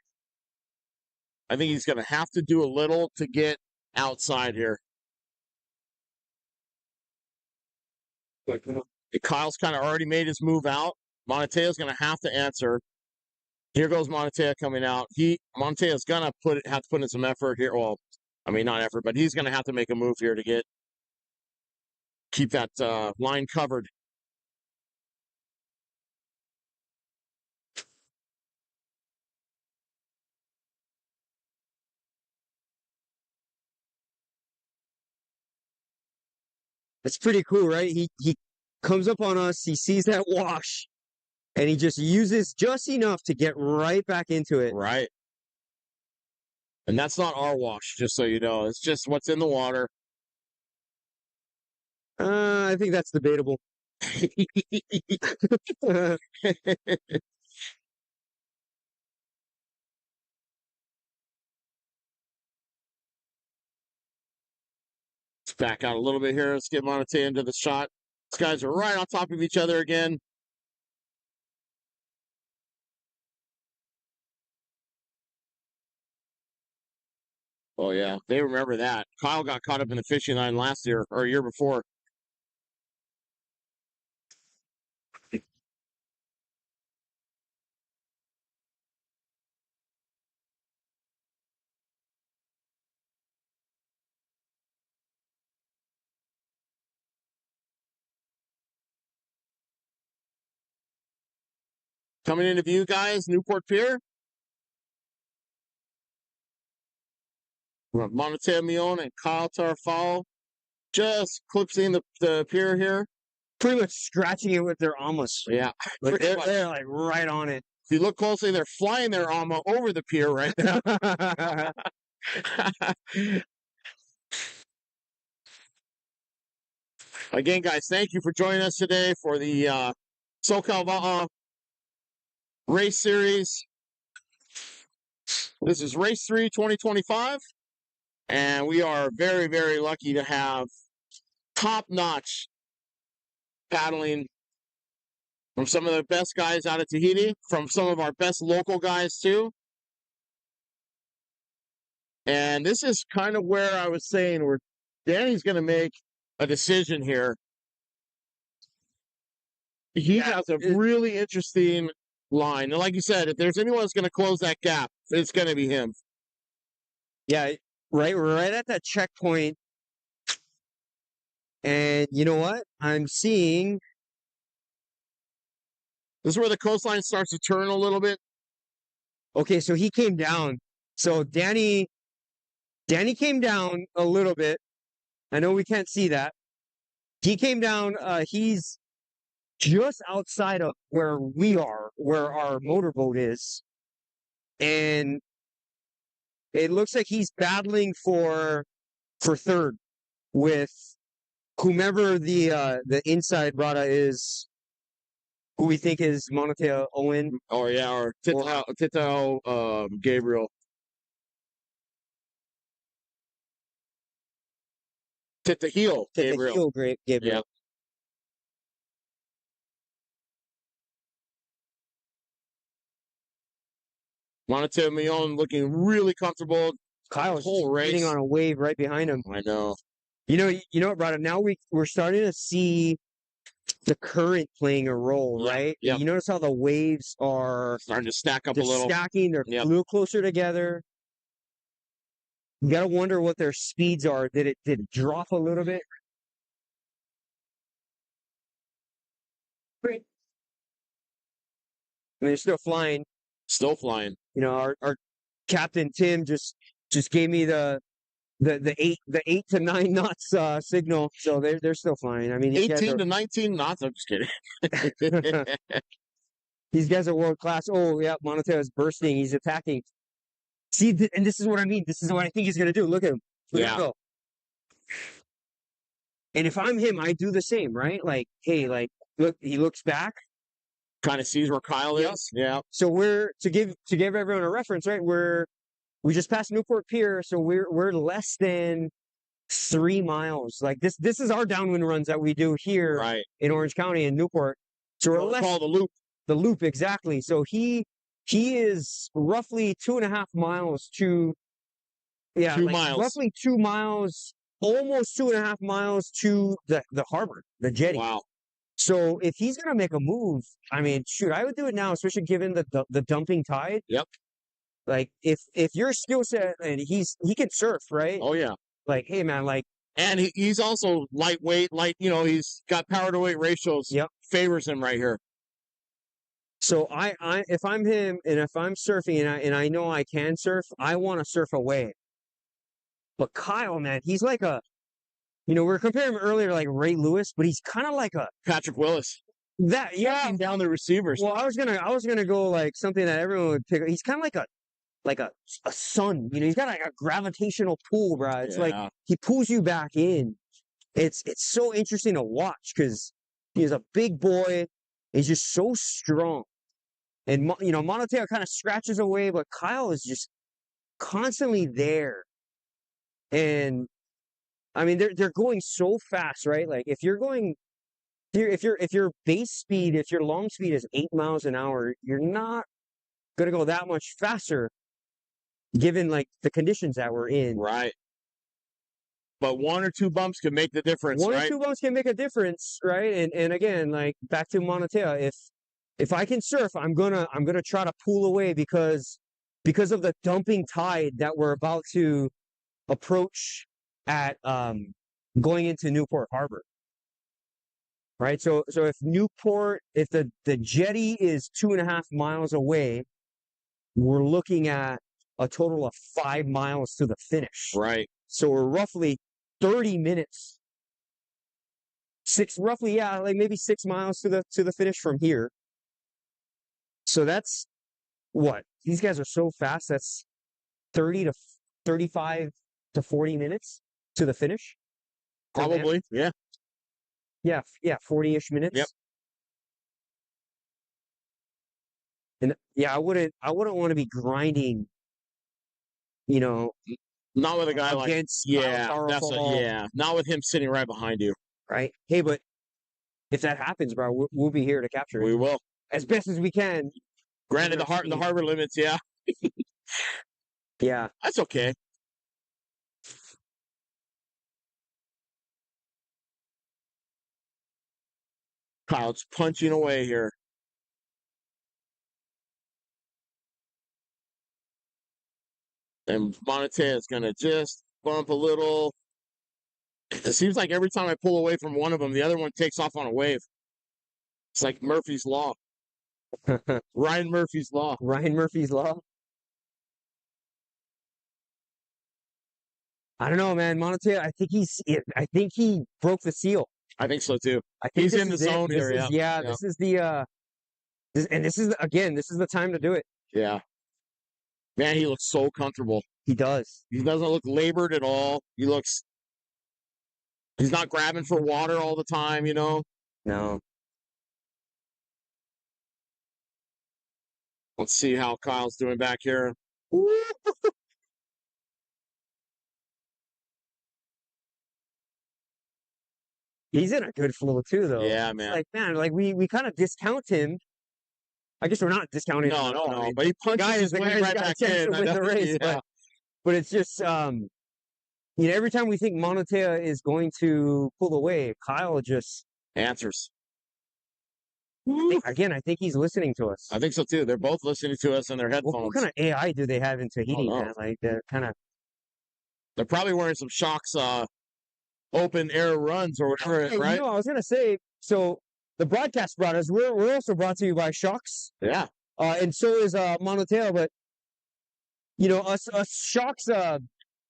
I think he's going to have to do a little to get outside here. Kyle's kind of already made his move out. Montea's going to have to answer. Here goes Montea coming out. Montea's going to have to put in some effort here. Well, I mean, not effort, but he's going to have to make a move here to keep that line covered. It's pretty cool, right? He comes up on us, he sees that wash, and he just uses just enough to get right back into it. Right. And that's not our wash, just so you know. It's just what's in the water. I think that's debatable. Let's back out a little bit here. Let's get Monte into the shot. These guys are right on top of each other again. Oh, yeah. They remember that. Kyle got caught up in the fishing line last year or a year before. Coming into view, guys, Newport Pier. Monte Mion and Kyle Tarfao just clipsing the pier here. Pretty much scratching it with their almas. Yeah. Like they're like right on it. If you look closely, they're flying their AMA over the pier right now. Again, guys, thank you for joining us today for the SoCal VA'A Race Series. This is Race 3 2025, and we are very, very lucky to have top-notch paddling from some of the best guys out of Tahiti, from some of our best local guys, too. And this is kind of where I was saying where Danny's going to make a decision here. He has a really interesting line. And like you said, if there's anyone that's going to close that gap, it's going to be him. Yeah, right. We're right at that checkpoint. And you know what? I'm seeing. This is where the coastline starts to turn a little bit. Okay, so he came down. So Danny came down a little bit. I know we can't see that. He came down. He's just outside of where we are, where our motorboat is. And it looks like he's battling for third with whomever the inside Braddahs is, who we think is Monatea Owen. Oh, yeah, or Titao Gabriel. Titahil Gabriel. Gabriel. Yeah. Monatea Mion looking really comfortable. Kyle's whole race sitting on a wave right behind him. I know. You know what, Braddahs? Now we're starting to see the current playing a role, right? Yeah. You notice how the waves are Starting to stack up a little. stacking. They're a little closer together. You gotta wonder what their speeds are. Did it drop a little bit? Great. I mean, they're still flying. Still flying. You know, our captain Tim just gave me the 8 to 9 knots signal, so they're still flying. I mean, 18 to 19 knots. I'm just kidding. These guys are world class. Oh yeah, Monatea is bursting. He's attacking. See, and this is what I mean. This is what I think he's gonna do. Look at him. Look at him go. And if I'm him, I do the same, right? Like, hey, like, look, he looks back. Kind of sees where Kyle is. Yeah. So we're to give everyone a reference, right? We just passed Newport Pier, so we're less than 3 miles. Like this is our downwind runs that we do here in Orange County in Newport. So we're less called the loop. The loop, exactly. So he is roughly 2.5 miles to 2 miles. Roughly 2 miles, almost 2.5 miles to the harbor, the jetty. Wow. So if he's gonna make a move, I mean, shoot, I would do it now, especially given the dumping tide. Yep. Like if your skill set, and he can surf, right? Oh yeah. Like, hey man, like, and he's also lightweight, he's got power to weight ratios. Yep. Favors him right here. So I if I'm him and if I'm surfing and I know I can surf, I want to surf away. But Kyle, man, he's like we were comparing him earlier to like Ray Lewis, but he's kind of like a Patrick Willis. That, yeah. Down the receivers. Well, I was gonna go like something that everyone would pick. He's kind of like a sun. He's got like a gravitational pull, bro. It's like he pulls you back in. It's so interesting to watch because he's a big boy. He's just so strong. And Monatea kind of scratches away, but Kyle is just constantly there. And I mean, they're going so fast, right? Like if you're going, if your base speed, if your long speed is 8 miles an hour, you're not gonna go that much faster, given like the conditions that we're in. Right. But 1 or 2 bumps can make the difference. One or two bumps can make a difference, right? And again, like back to Monatea, if I can surf, I'm gonna try to pull away because of the dumping tide that we're about to approach at going into Newport Harbor. Right? So if the jetty is 2.5 miles away, we're looking at a total of 5 miles to the finish. Right. So we're roughly 30 minutes. Maybe 6 miles to the finish from here. So that's what? These guys are so fast. That's 30 to 35 to 40 minutes to the finish. Probably, yeah. Yeah, 40-ish minutes. Yep. And yeah, I wouldn't want to be grinding, you know, Not with a guy like against yeah, Kyle that's Tarafal, yeah. Not with him sitting right behind you. right? Hey, but if that happens, bro, we'll be here to capture We it will. as best as we can. Granted, the harbor limits, yeah, Yeah. that's okay. Kyle's punching away here. And Monatea is going to just bump a little. It seems like every time I pull away from one of them, the other one takes off on a wave. It's like Murphy's Law. Ryan Murphy's Law. Ryan Murphy's Law. I don't know, man. Monatea, I think he broke the seal. I think so too. I think He's this in the is it. zone This here. is- Yeah. This is the this is the time to do it. Yeah. Man, he looks so comfortable. He does. He doesn't look labored at all. He's not grabbing for water all the time, you know. No. Let's see how Kyle's doing back here. He's in a good flow too, though. Yeah, It's man. like, man, like we kind of discount him. I guess we're not discounting him. at all. I No. mean, But he punches guy is his the way guy's right got a back chance in. to win the race, Yeah. but it's just every time we think Monatea is going to pull away, Kyle just Answers. I think he's listening to us. I think so too. They're both listening to us in their headphones. What kind of AI do they have in Tahiti, know. man? Like they're kind of They're probably wearing some Shocks open air runs or whatever, right? I was gonna say, so the Broadcast Braddahs, we're also brought to you by Shocks, Yeah. and so is Monatea, but us Shocks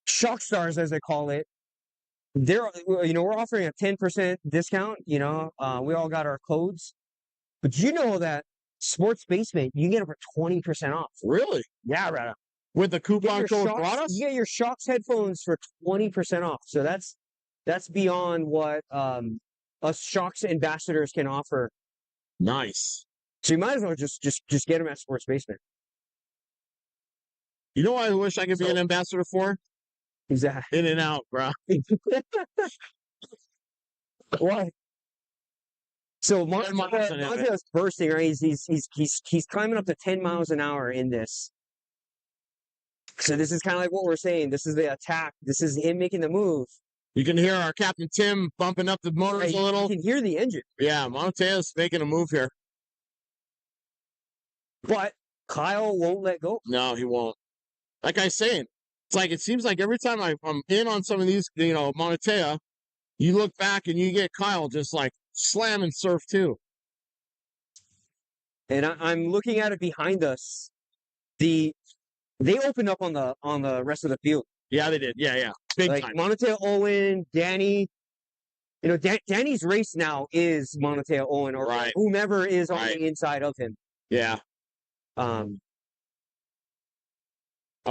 Shock Stars as they call it, they're we're offering a 10% discount. We all got our codes, but that Sports Basement you can get it for 20% off. Really? Yeah, right. With the coupon code Braddahs? You get your Shocks headphones for 20% off. So that's beyond what us Shocks ambassadors can offer. Nice. So you might as well just get them at Sports Basement. You know what I wish I could be an ambassador for? Exactly. In and out, bro. Why? So Montea's bursting, right? He's climbing up to 10 miles an hour in this. So this is kind of like what we're saying. This is the attack. This is him making the move. You can hear our Captain Tim bumping up the motors a little. You can hear the engine. Yeah, Montea's making a move here. But Kyle won't let go. No, he won't. Like I was saying, it's like it seems like every time I'm in on some of these, Monatea, you look back and you get Kyle just like slamming surf too. And I'm looking at it behind us. They opened up on the rest of the field. Yeah, they did. Yeah. Big time. Monatea, Owen, Danny. Danny's race now is Monatea, Owen, or Right. whomever is on the inside of him. Yeah. I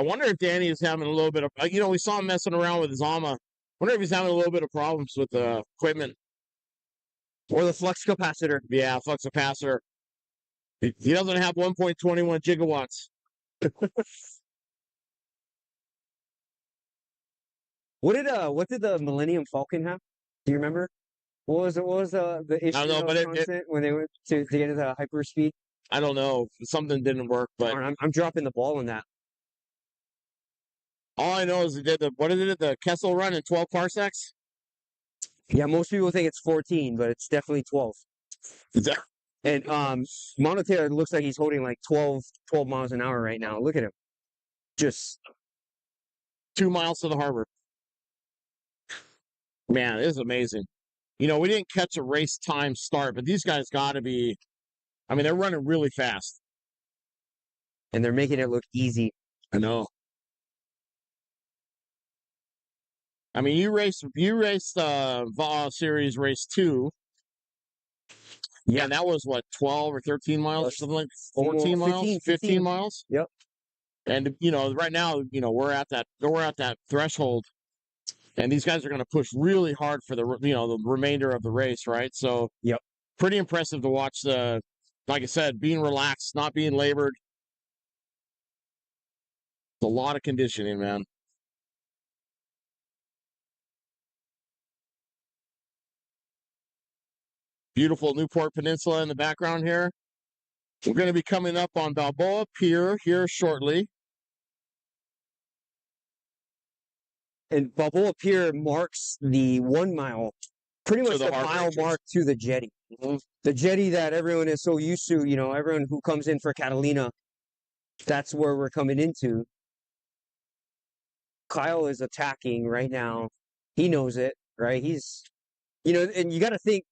wonder if Danny is having a little bit of, we saw him messing around with his Zama. I wonder if he's having a little bit of problems with the equipment. Or the flux capacitor. Yeah, flux capacitor. He doesn't have 1.21 gigawatts. What did the Millennium Falcon have? Do you remember? What was the issue? I don't know, but when they went to get into the hyperspeed? I don't know. Something didn't work, but I'm dropping the ball on that. All I know is he did the Kessel run in 12 parsecs? Yeah, most people think it's 14, but it's definitely 12. And Monatea looks like he's holding like 12 miles an hour right now. Look at him. Just 2 miles to the harbor. Man, it is amazing. We didn't catch a race time start, but these guys got to be, they're running really fast. And they're making it look easy. I know. You raced VA'A Series Race 2. Yeah, and that was what, 12 or 13 miles or something like 14 miles? 15 miles? Yep. And right now, we're at that threshold And these guys are going to push really hard for the remainder of the race, right? So, Yep. Pretty impressive to watch like I said, being relaxed, not being labored. It's a lot of conditioning, man. Beautiful Newport Peninsula in the background here. We're going to be coming up on Balboa Pier here shortly. And Balboa Pier marks the 1 mile, pretty much the mile entrance. mark to the jetty. Mhm. The jetty that everyone is so used to, everyone who comes in for Catalina, that's where we're coming into. Kyle is attacking right now. He knows it, right? He's, and you got to think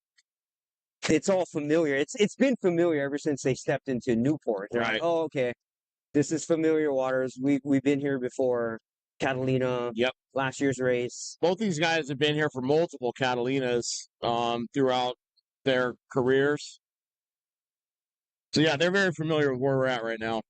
it's all familiar. It's been familiar ever since they stepped into Newport. They're like, Right. oh, okay, this is familiar waters. We've been here before. Catalina. Yep. Last year's race. Both these guys have been here for multiple Catalinas throughout their careers. So, yeah, they're very familiar with where we're at right now.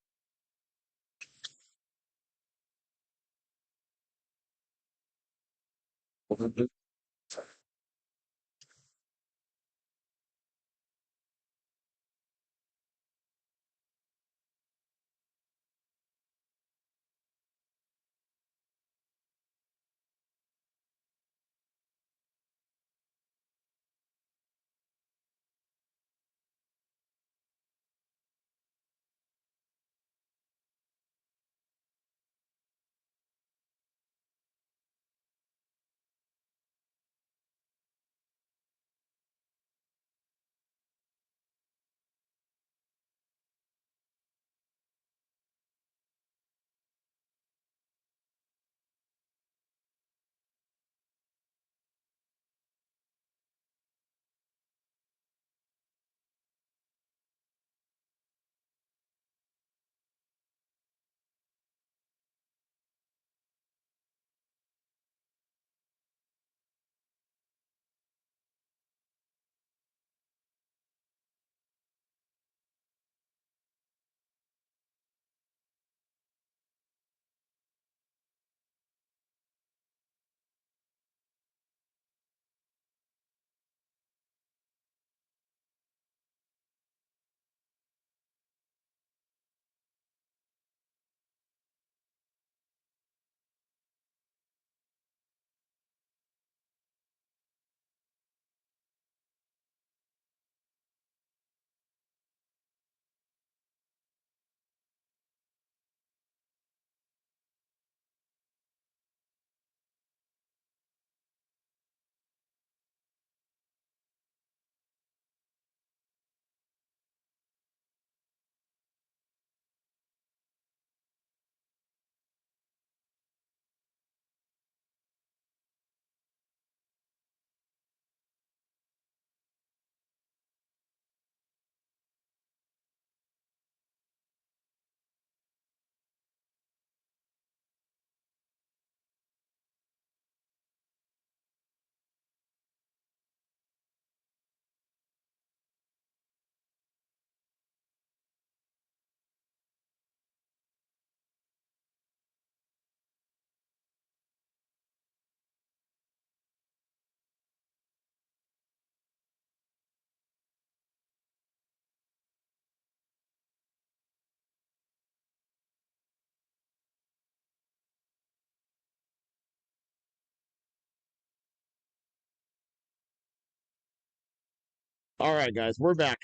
All right, guys, we're back.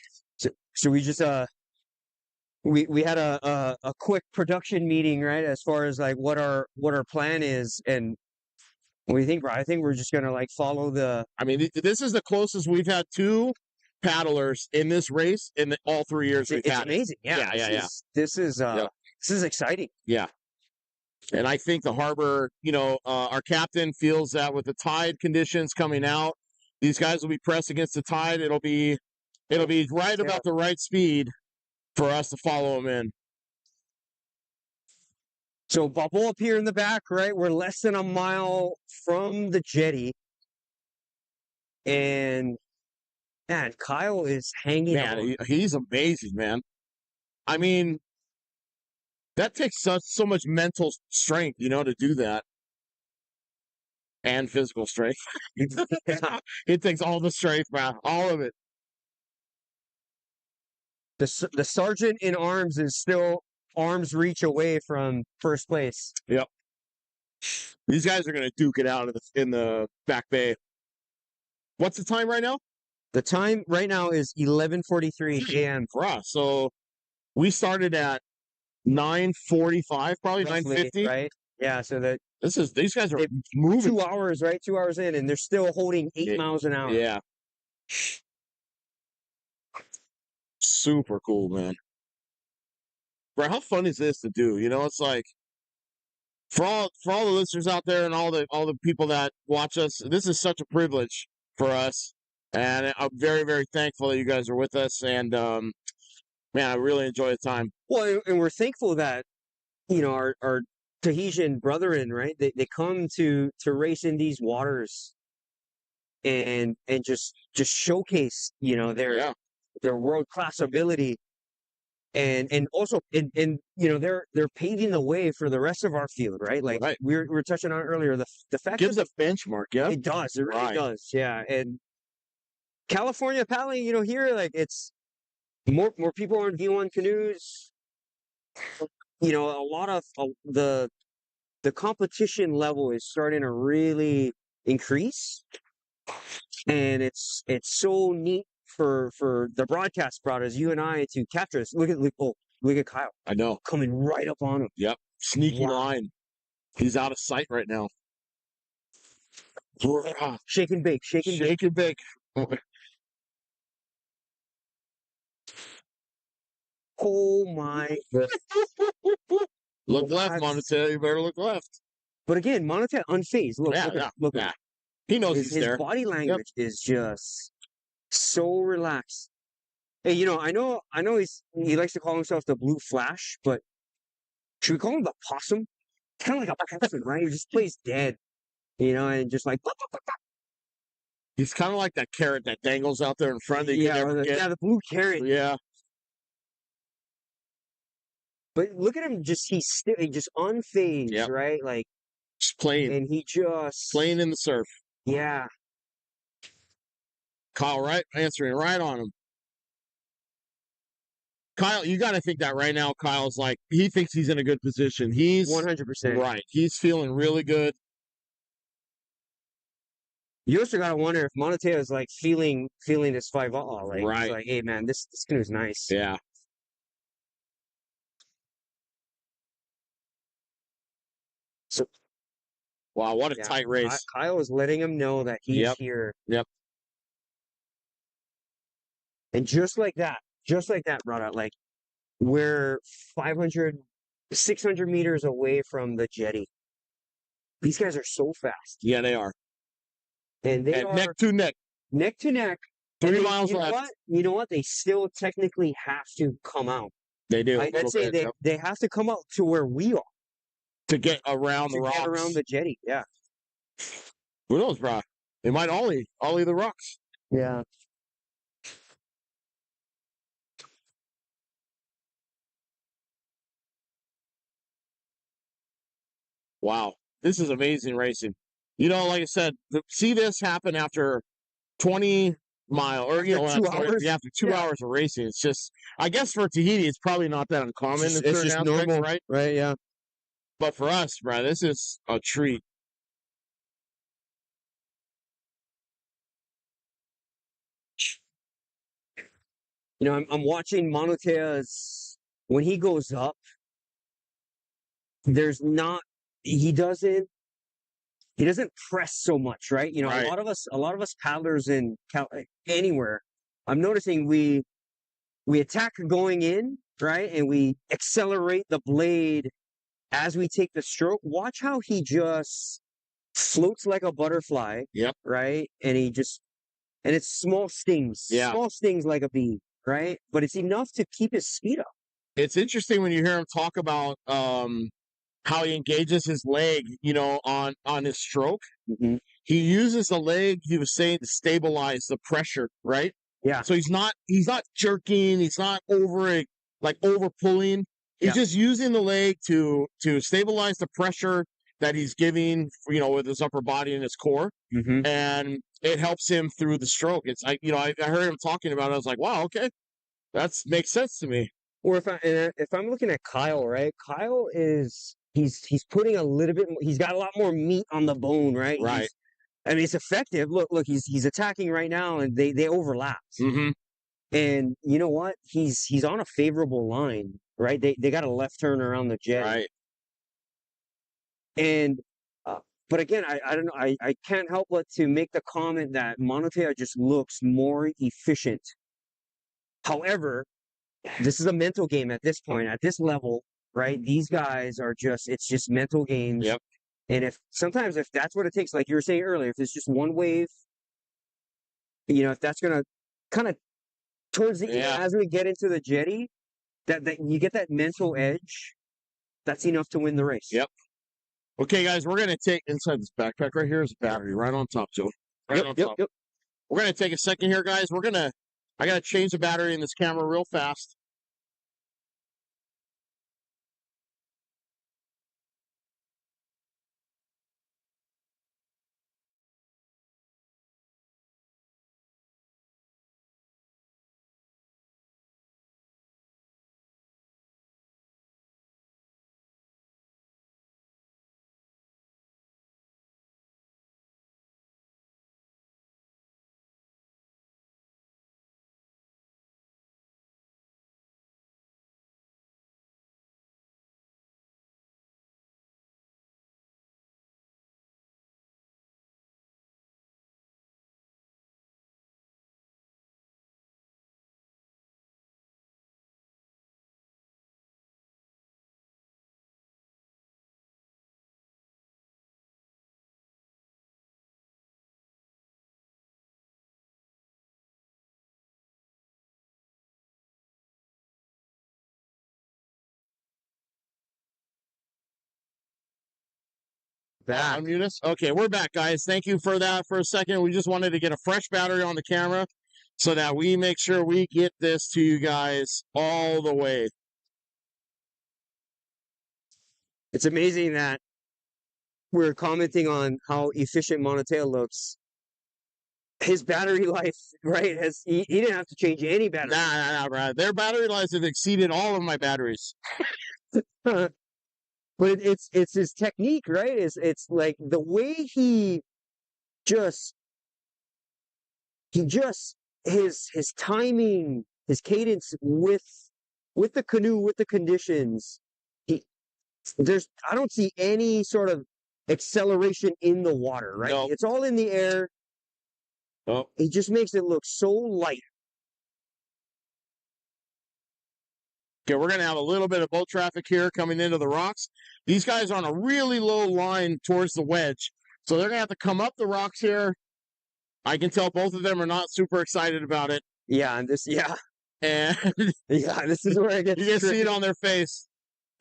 So we just we had a quick production meeting, right? As far as like what our plan is, and what do you think, bro? I think we're just gonna like follow the. I mean, this is the closest we've had two paddlers in this race in all 3 years we've It's had. amazing. Yeah. This is exciting. Yeah. And I think the harbor, our captain feels that with the tide conditions coming out, these guys will be pressed against the tide. It'll be right about the right speed for us to follow them in. So Balboa up here in the back, right? We're less than a mile from the jetty. And man, Kyle is hanging on. Man, he's amazing, man. I mean, that takes so much mental strength, to do that. And physical strength. It takes all the strength, man. All of it. The sergeant in arms is still arm's reach away from first place. Yep. These guys are going to duke it out in the back bay. What's the time right now? The time right now is 11:43 a.m. For us. So we started at 9:45, probably roughly, 9:50. right? Yeah, so that These guys are They- moving. 2 hours, right? 2 hours in, and they're still holding 8 Yeah. miles an hour. Yeah. Super cool, man. Bro, how fun is this to do? You know, it's like for all the listeners out there and all the people that watch us, this is such a privilege for us. And I'm very, very thankful that you guys are with us. And man, I really enjoy the time. Well, and we're thankful that, you know, our Tahitian brethren, right? They come to race in these waters and just showcase, you know, Yeah. their world class ability. And also and you know, they're paving the way for the rest of our field, right? Like Right. we were touching on earlier, the fact Gives that a benchmark, yeah. it does, it really Right. does, yeah. And California paddling, you know, here, like it's more people on V1 canoes. You know, a lot of the competition level is starting to really increase, and it's so neat for the Broadcast Braddahs, you and I, to capture this. Look at Kyle I know. coming right up on him. Yep. Sneaky Wow. line. He's out of sight right now. Shake and bake, shake and bake. Shake and bake. Oh my! Look left, Monoteo. You better look left. But again, Monoteo unfazed. Look, Yeah, look, yeah, look. yeah. He knows His he's there. body language is just so relaxed. Hey, you know, I know he likes to call himself the Blue Flash, but should we call him the Possum? It's kind of like a possum, right? He just plays dead, you know, and just like He's kind of like that carrot that dangles out there in front that you yeah, never get. the blue carrot. Yeah. But look at him, he's still just unfazed, Yep. right? Like, Just playing. and he just Playing in the surf. yeah. Kyle, right? Answering right on him. Kyle, you got to think that right now, Kyle's like, he thinks he's in a good position. He's 100%. right. He's feeling really good. You also gotta wonder if Monoteo is like feeling this 5-0, like, Right. He's like, hey man, this canoe's nice. Yeah. So Wow, what a yeah, tight race. Kyle is letting him know that he's Yep. here. Yep. And just like that, brother, like we're 500, 600 meters away from the jetty. These guys are so fast. Yeah, they are. And they And are neck to neck. neck to neck. 3 And miles you know left. what? You know what? They still technically have to come out. They do. I'd say they have to come out to where we are to get around the to rocks. get around the jetty. Yeah. Who knows, bro? They might ollie the rocks. Yeah. Wow. This is amazing racing. You know, like I said, see this happen after 20 mile or, you know, After 2 hours? after 2 Yeah. hours of racing. It's just, I guess for Tahiti, it's probably not that uncommon. It's in just certain aspects, normal, right? right? Yeah. But for us, bro, this is a treat. You know, I'm watching Monotea's when he goes up. There's not he doesn't press so much, right? You know, Right. a lot of us paddlers in anywhere. I'm noticing we attack going in, right, and we accelerate the blade as we take the stroke. Watch how he just floats like a butterfly. Yep. Right, and it's small stings, Yeah. small stings like a bee, right? But it's enough to keep his speed up. It's interesting when you hear him talk about how he engages his leg, you know, on his stroke. Mm-hmm. He uses the leg, he was saying, to stabilize the pressure, right? Yeah. So he's not jerking, he's not over pulling. He's Yeah. just using the leg to stabilize the pressure that he's giving, with his upper body and his core, Mm-hmm. and it helps him through the stroke. It's I heard him talking about it. I was like, wow, okay, that makes sense to me. Or if I'm looking at Kyle, right? Kyle is he's putting a little bit. He's got a lot more meat on the bone, right? Right. I mean, it's effective. Look, he's attacking right now, and they overlap. Mm-hmm. And you know what? He's on a favorable line, right? They got a left turn around the jet, Right. and but again, I don't know. I can't help but to make the comment that Monotea just looks more efficient. However, this is a mental game at this point, at this level, right? These guys are it's just mental games. Yep. And if that's what it takes, like you were saying earlier, if it's just one wave, if that's going to kind of towards the end, as we get into the jetty, that you get that mental edge, that's enough to win the race. Yep. Okay, guys, we're going to take inside this backpack right here is a battery right on top, Joe. Right on top. Yep. We're going to take a second here, guys. I got to change the battery in this camera real fast. Back. Unmute us. Okay, we're back, guys. Thank you for that for a second. We just wanted to get a fresh battery on the camera so that we make sure we get this to you guys all the way. It's amazing that we're commenting on how efficient Monotea looks. His battery life, right? He didn't have to change any battery. Nah, bro. Their battery lives have exceeded all of my batteries. But it's his technique, right? It's like the way he just his timing, his cadence with the canoe, with the conditions. I don't see any sort of acceleration in the water, right? No. It's all in the air. Oh. He just makes it look so light. Okay, we're going to have a little bit of boat traffic here coming into the rocks. These guys are on a really low line towards the wedge, so they're going to have to come up the rocks here. I can tell both of them are not super excited about it. Yeah, and this is where it gets you can tricky. see it on their face.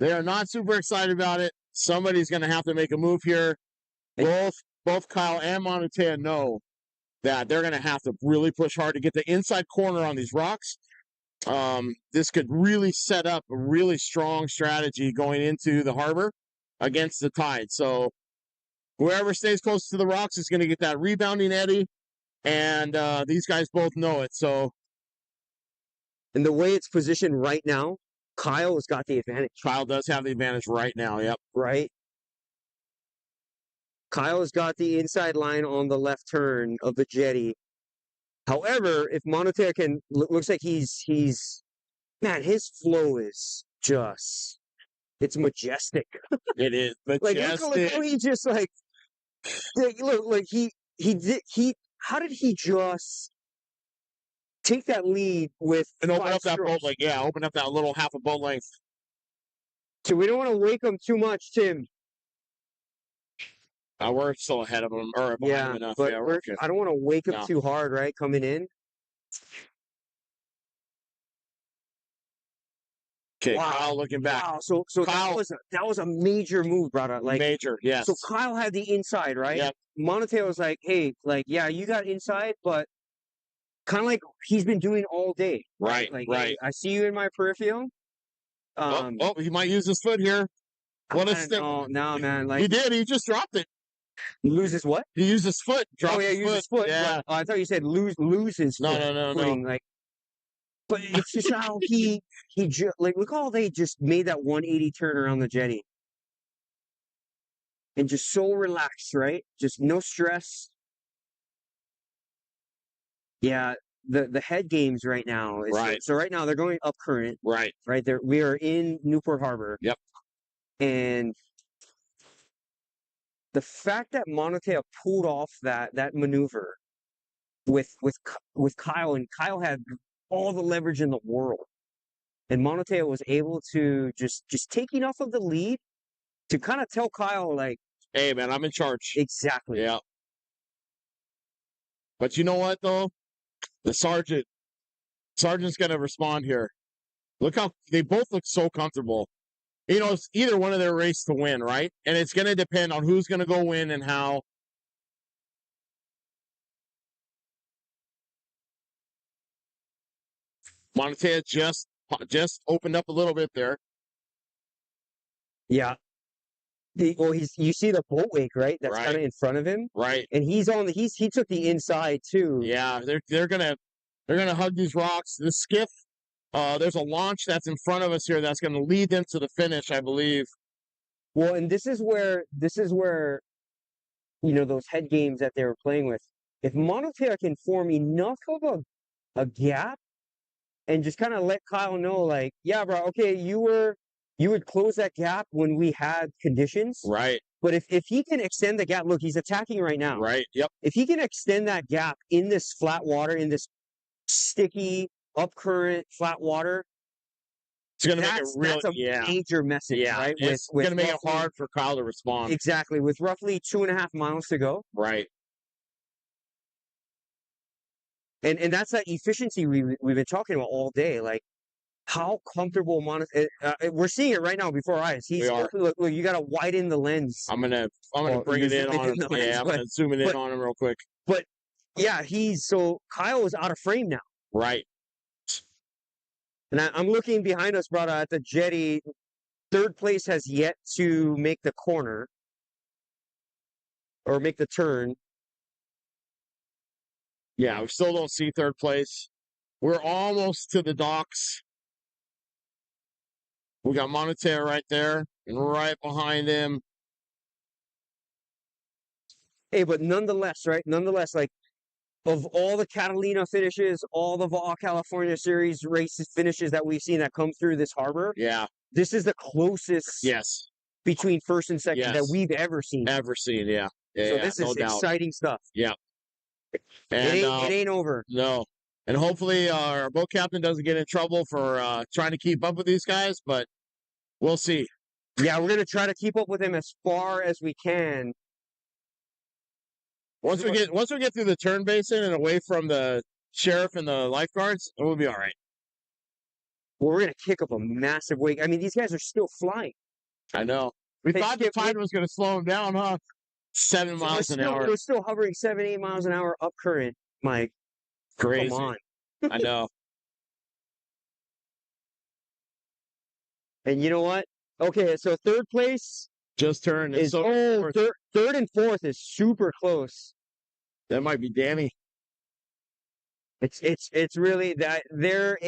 They are not super excited about it. Somebody's going to have to make a move here. Both Kyle and Monotea know that they're going to have to really push hard to get the inside corner on these rocks. This could really set up a really strong strategy going into the harbor against the tide. So whoever stays close to the rocks is going to get that rebounding eddy, and these guys both know it. So, and the way it's positioned right now, Kyle has got the advantage. Kyle does have the advantage right now. Yep. Right. Kyle has got the inside line on the left turn of the jetty. However, if Monotea looks like man, his flow is just, it's majestic. It is majestic. Look how he just how did he just take that lead with and open up that strokes? boat length. Yeah, open up that little half a boat length. So we don't want to wake him too much, Tim. We're still ahead of him, or behind him enough. But yeah, we're okay. I don't want to wake him too hard, right? Coming in. Okay, wow. Kyle looking back. Wow, so Kyle, that was a major move, brother. Like major, yes. So Kyle had the inside, right? Yep. Monotea was like, hey, yeah, you got inside, but kind of like he's been doing all day. Right, like, right. Hey, I see you in my peripheral. He might use his foot here. What a I don't stick. know. No, man. He Like, did. He just dropped it. loses what? He used his foot. Dropped Oh, yeah, use his foot. Yeah. But, I thought you said lose his No, foot. no. Footing, like, but it's just how he like, look how they just made that 180 turn around the jetty. And just so relaxed, right? Just no stress. Yeah, the head games right now is Right. so right now they're going up current, Right. right? We are in Newport Harbor. Yep. And the fact that Monotea pulled off that maneuver with Kyle, and Kyle had all the leverage in the world, and Monotea was able to just take enough of the lead to kind of tell Kyle, like, Hey, man, I'm in charge. exactly. Yeah. But you know what, though? The sergeant's going to respond here. Look how they both look so comfortable. You know, it's either one of their race to win, right? And it's going to depend on who's going to go win and how. Monotea just opened up a little bit there. Yeah. You see the boat wake, right? That's Right. kind of in front of him. Right. And he took the inside too. Yeah, they're gonna hug these rocks. The skiff, there's a launch that's in front of us here that's gonna lead them to the finish, I believe. Well, and this is where you know, those head games that they were playing with. If Monotea can form enough of a gap and just kind of let Kyle know, like, yeah, bro, okay, you would close that gap when we had conditions. Right. But if he can extend the gap, look, he's attacking right now. Right. Yep. If he can extend that gap in this flat water, in this sticky, up current, flat water, it's gonna make it real. That's a major message, right? It's gonna make it hard for Kyle to respond. Exactly, with roughly 2.5 miles to go. Right. And that's that efficiency we've been talking about all day. Like, how comfortable we're seeing it right now before our eyes. Look, you got to widen the lens. I'm gonna bring it in on him. Yeah, I'm gonna zoom it in on him real quick. But yeah, Kyle is out of frame now. Right. And I'm looking behind us, brother, at the jetty. Third place has yet to make the corner or make the turn. Yeah, we still don't see third place. We're almost to the docks. We got Monotea right there, and right behind him. Hey, but nonetheless, right? Nonetheless, like, of all the Catalina finishes, all the VA'A California Series races finishes that we've seen that come through this harbor, yeah, this is the closest between first and second that we've ever seen. Yeah. So this is exciting stuff. Yeah. And it ain't over. No. And hopefully our boat captain doesn't get in trouble for trying to keep up with these guys, but we'll see. Yeah, we're going to try to keep up with him as far as we can. Once we get through the turn basin and away from the sheriff and the lifeguards, we'll be all right. Well, we're going to kick up a massive wake. I mean, these guys are still flying. I know. We thought the tide was going to slow them down, huh? 7 miles an hour. They're still hovering 7-8 miles an hour up current, Mike. Crazy. Come on. I know. And you know what? Okay, so third place just turned. Third and fourth is super close. That might be Danny. It's really that they're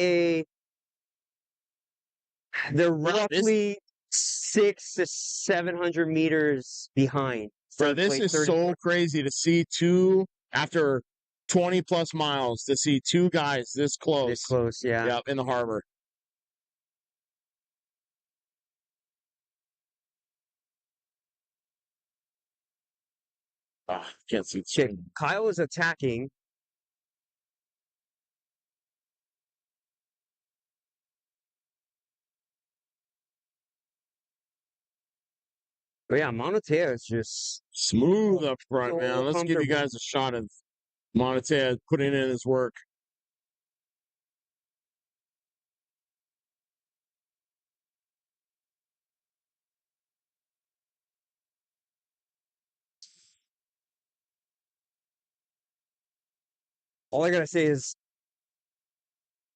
roughly 600 to 700 meters behind. Bro, this is so crazy to see two after 20 plus miles to see two guys this close. This close, yeah. Yep, in the harbor. Can't see. Kyle is attacking. But yeah, Monotea is just smooth up front, man. Let's give you guys a shot of Monotea putting in his work. All I gotta say is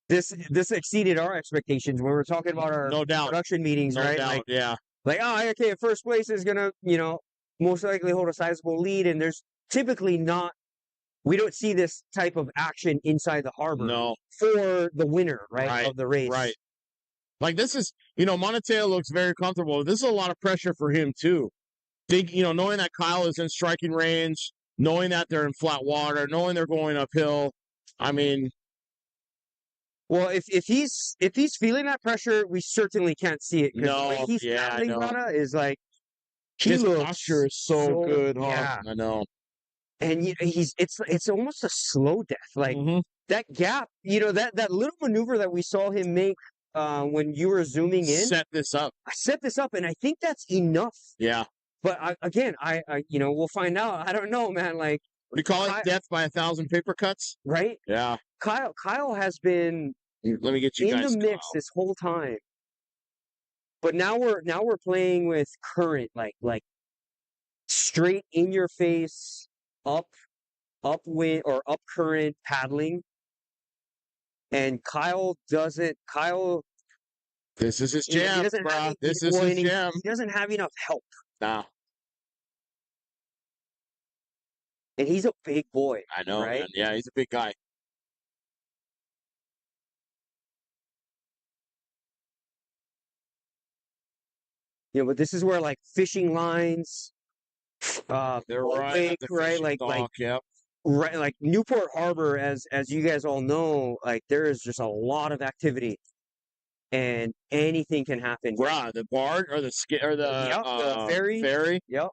this exceeded our expectations when we were talking about our production meetings, right? Doubt, like, yeah. like, oh, okay, first place is gonna, most likely hold a sizable lead, and there's typically not. We don't see this type of action inside the harbor No. for the winner, right, Right, of the race. right. Like this is, Monoteo looks very comfortable. This is a lot of pressure for him too. Knowing that Kyle is in striking range, knowing that they're in flat water, knowing they're going uphill. I mean, well, if he's feeling that pressure, we certainly can't see it because the way No, he's yeah, I paddling, know. Rana, is like he his looks posture is so good, huh? Yeah, I know. and it's almost a slow death. Like Mhm. that gap, that little maneuver that we saw him make when you were zooming in. Set this up. I set this up, and I think that's enough. Yeah. But I we'll find out. I don't know, man. Like, What do you call it? Death by 1,000 paper cuts? right? Yeah. Kyle has been Let me get you in guys the mix Kyle. this whole time. But now we're playing with current, like straight in your face, upwind or up current paddling. And Kyle doesn't. Kyle, This is his he jam, doesn't bro. have This is his jam. he doesn't have enough help, Nah, and he's a big boy. I know, right? man. Yeah, he's a big guy. But this is where like fishing lines, They're boat right wake, at the right? fishing Like dock, yep. right, like Newport Harbor, as you guys all know, like there is just a lot of activity, and anything can happen. Bruh, the barge or the Yep, the ferry. ferry. Yep.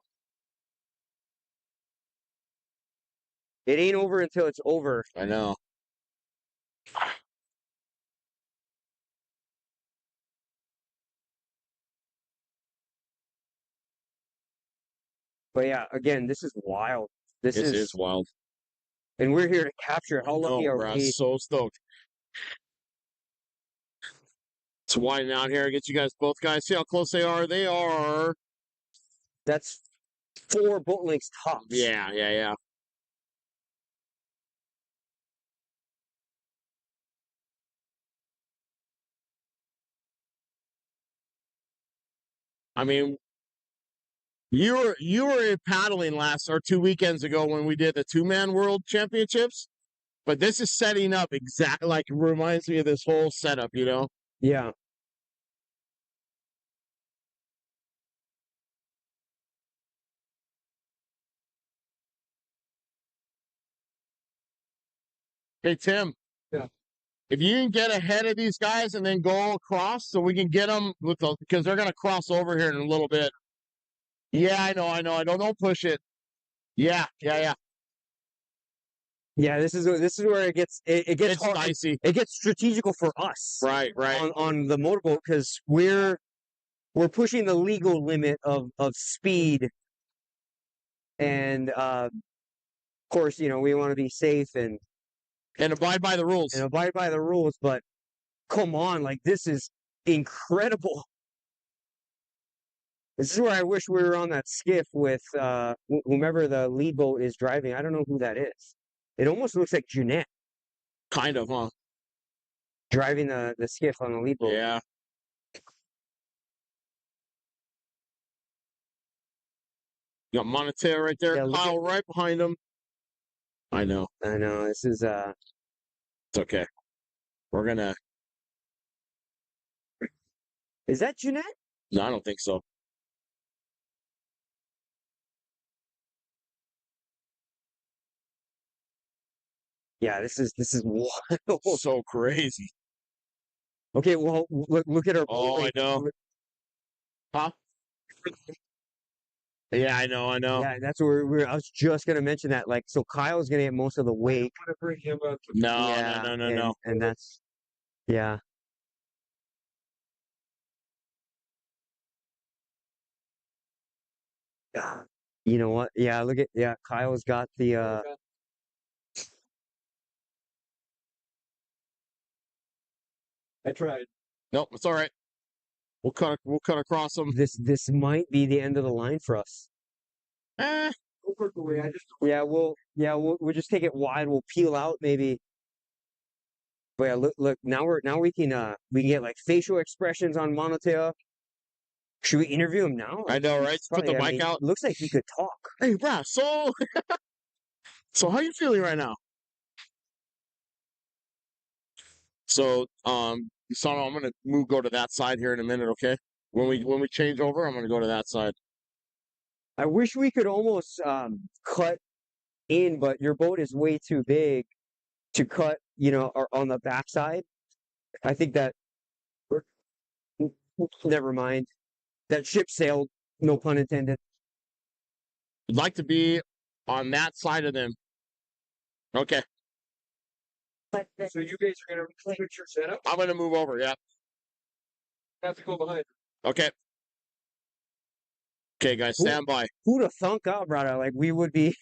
It ain't over until it's over. I know. But yeah, again, this is wild. This This is, is wild. and we're here to capture. How lucky No, are bruh, we? so stoked. It's widen out here. Get you guys both guys. See how close they are. They are. That's 4 boat lengths tops. Yeah, yeah, yeah. I mean, you were paddling last or 2 weekends ago when we did the 2-man world championships, but this is setting up exactly like reminds me of this whole setup, Yeah. Hey Tim. Yeah. If you can get ahead of these guys and then go across, so we can get them because they're gonna cross over here in a little bit. Yeah, I know. Don't push it. Yeah. Yeah, this is where it gets It's hard. dicey. It gets strategical for us. Right. On the motorboat, because we're pushing the legal limit of speed, and of course, we want to be safe and abide by the rules. abide by the rules. But come on, like this is incredible. This is where I wish we were on that skiff with whomever the lead boat is driving. I don't know who that is. It almost looks like Jeanette Kind of, huh? driving the skiff on the lead boat. Yeah. You got Monoteo right there. Yeah, look Kyle right behind him. I know. This is It's okay. We're gonna. Is that Jeanette? No, I don't think so. Yeah, this is wild. So crazy. Okay, well, look at our boat. Oh, I like, know. Huh? Yeah, I know. Yeah, that's where I was just gonna mention that. Like, so Kyle's gonna get most of the weight. I'm gonna bring him up. No. And that's yeah. Ah, you know what? Yeah, Kyle's got the I tried. Nope, it's all right. We'll cut across them. this might be the end of the line for us. Eh, Go work away. I just We'll just take it wide. We'll peel out maybe. But yeah, look, now we can get like facial expressions on Monoteo. Should we interview him now? I know, right? Put the mic out. Looks like he could talk. Hey, bruh, so how you feeling right now? So, Sano, I'm gonna go to that side here in a minute, okay? When we change over, I'm gonna go to that side. I wish we could almost cut in, but your boat is way too big to cut, or on the backside. I think that never mind. That ship sailed, no pun intended. I'd like to be on that side of them. Okay. So you guys are gonna switch your setup? I'm gonna move over, yeah. Have to go behind. Okay. Okay, guys, stand by. Who'd have thunk up, brother? Like we would be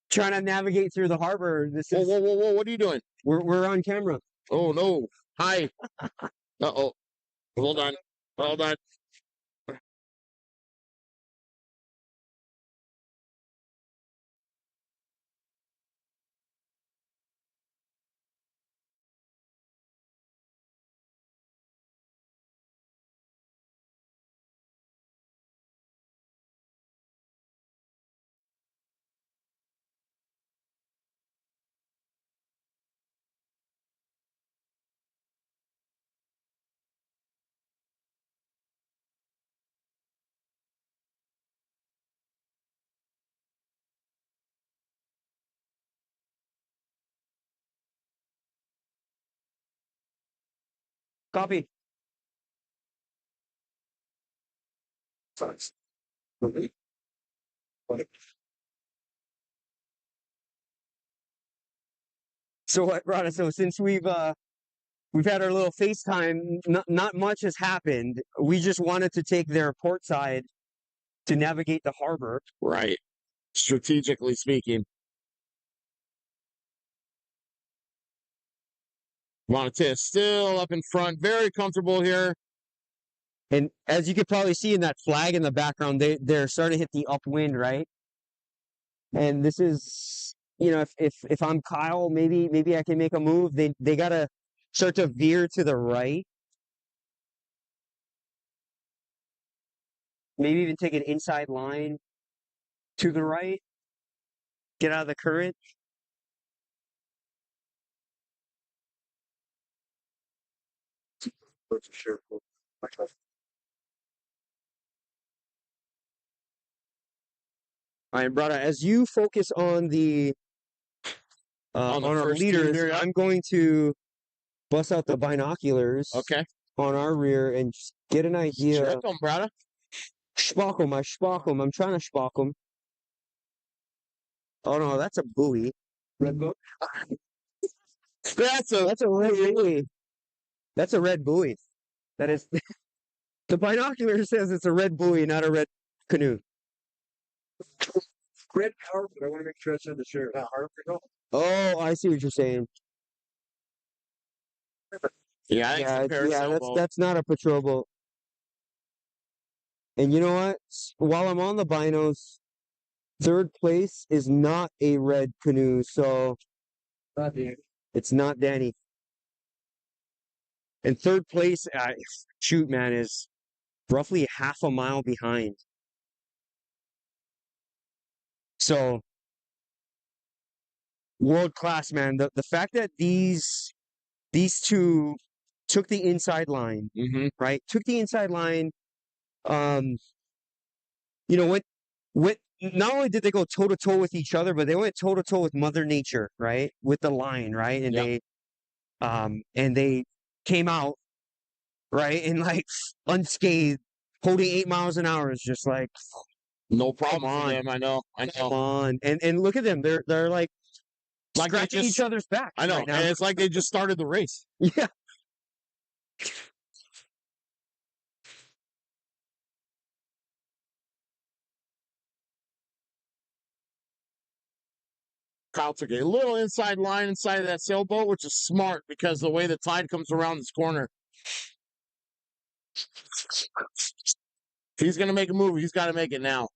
trying to navigate through the harbor. Whoa, what are you doing? We're on camera. Oh no. Hi. Uh-oh. Hold on. Copy. So what, brother? So since we've had our little FaceTime, not much has happened. We just wanted to take their port side to navigate the harbor. Right. Strategically speaking. Monte is still up in front, very comfortable here. And as you could probably see in that flag in the background, they're starting to hit the upwind, right? And this is, if I'm Kyle, maybe I can make a move. They gotta start to veer to the right. Maybe even take an inside line to the right. Get out of the current. All right, brother, as you focus on the on our first team leaders, here, yeah. I'm going to bust out the binoculars Okay. on our rear and just get an idea. Check them, brother. Spock 'em, I spock 'em. I'm trying to spock 'em. Oh no, that's a buoy. Red book. That's a red buoy. That's a red buoy. That is the binocular says it's a red buoy, not a red canoe. Red Harbor. I want to make sure I said the share. Not Harbor. No. Oh, I see what you're saying. Yeah, That's not a patrol boat. And you know what? While I'm on the binos, third place is not a red canoe, so Not the. it's not Danny. And third place, shoot, man, is roughly half a mile behind. So, world class, man. The fact that these two took the inside line, right? Took the inside line. What? Not only did they go toe to toe with each other, but they went toe to toe with Mother Nature, right? With the line, right? And they came out, right, and like unscathed, holding 8 miles an hour is just like no problem for them. I know. come on. And look at them. They're like scratching each other's back. I know. Right now. And it's like they just started the race. Yeah. Kyle took a little inside line inside of that sailboat, which is smart because the way the tide comes around this corner. If he's going to make a move, he's got to make it now.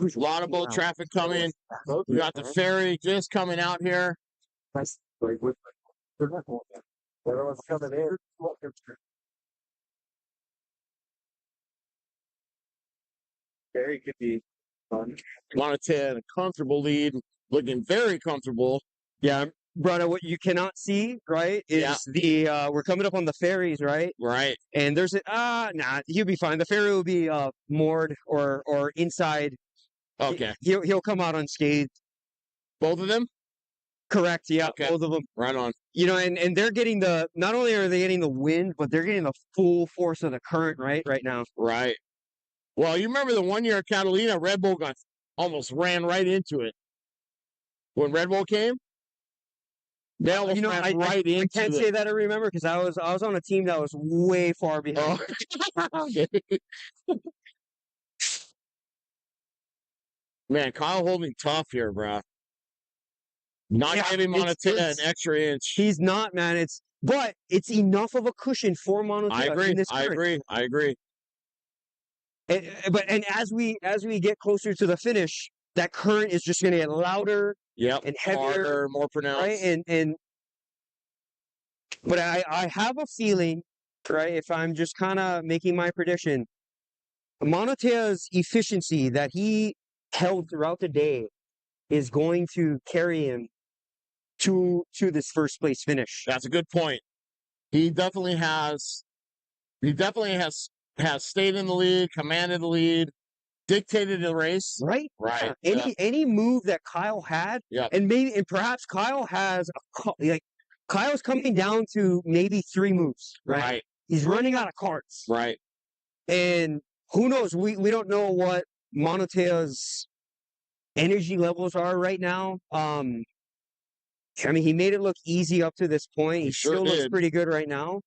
A lot of boat traffic coming. We got the ferry just coming out here. That's like with everyone's coming in. Very could be fun. Monte, a comfortable lead, looking very comfortable. Yeah, brother, what you cannot see, right, is we're coming up on the ferries, right? Right. And there's he'll be fine. The ferry will be moored or inside. Okay. He'll come out unscathed. Both of them? Correct, yeah, Okay. both of them. Right on. You know, and they're getting not only are they getting the wind, but they're getting the full force of the current right now. Right. Well, you remember the 1 year at Catalina, Red Bull almost ran right into it. When Red Bull came, they almost ran right into it. I can't say that I remember because I was on a team that was way far behind. Oh. Man, Kyle holding tough here, bro. Not giving Monte an extra inch. He's not, man. But it's enough of a cushion for Monte. I agree. I agree. And as we get closer to the finish, that current is just going to get louder, and heavier, harder, more pronounced. Right, but I have a feeling, right? If I'm just kind of making my prediction, Monate's efficiency that he held throughout the day is going to carry him to this first place finish. That's a good point. He definitely has. He definitely has stayed in the lead, commanded the lead, dictated the race. Right. Right. Any move that Kyle had, and perhaps Kyle has Kyle's coming down to maybe 3 moves. Right. He's running out of carts. Right. And who knows? We don't know what Monate's energy levels are right now. I mean, he made it look easy up to this point. He still looks pretty good right now.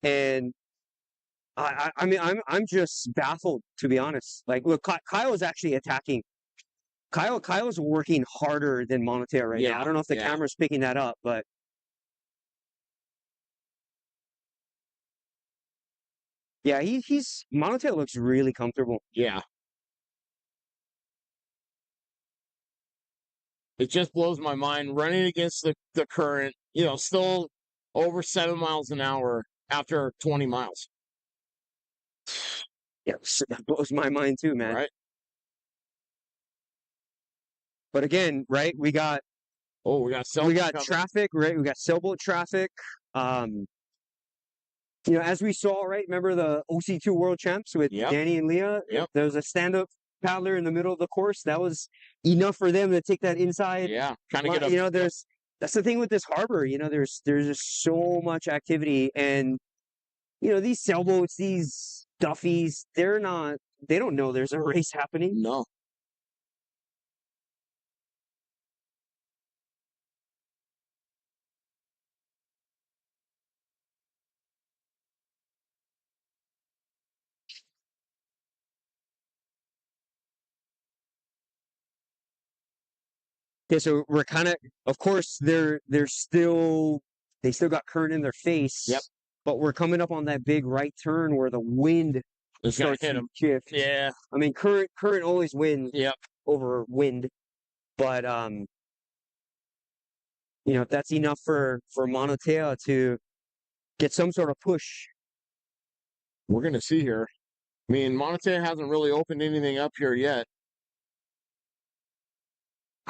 And I mean, I'm just baffled, to be honest. Like, look, Kyle is actually attacking. Kyle's working harder than Monte right now. I don't know if the camera's picking that up, but yeah, Monte looks really comfortable. Yeah. It just blows my mind running against the current, still over 7 miles an hour after 20 miles. Yeah, that blows my mind too, man. Right. But again, right, we got traffic, right? We got sailboat traffic. As we saw, right? Remember the OC2 World Champs with Danny and Leah? Yep. There was a stand-up paddler in the middle of the course. That was enough for them to take that inside. Yeah, kind of get that's the thing with this harbor. There's just so much activity, and these sailboats, these Duffies, they don't know there's a race happening. No. Okay, so we're of course, they still got current in their face. Yep. But we're coming up on that big right turn where the wind starts to shift. Yeah. I mean, current always wins. Yep. Over wind, but if that's enough for Monatea to get some sort of push, we're gonna see here. I mean, Monatea hasn't really opened anything up here yet.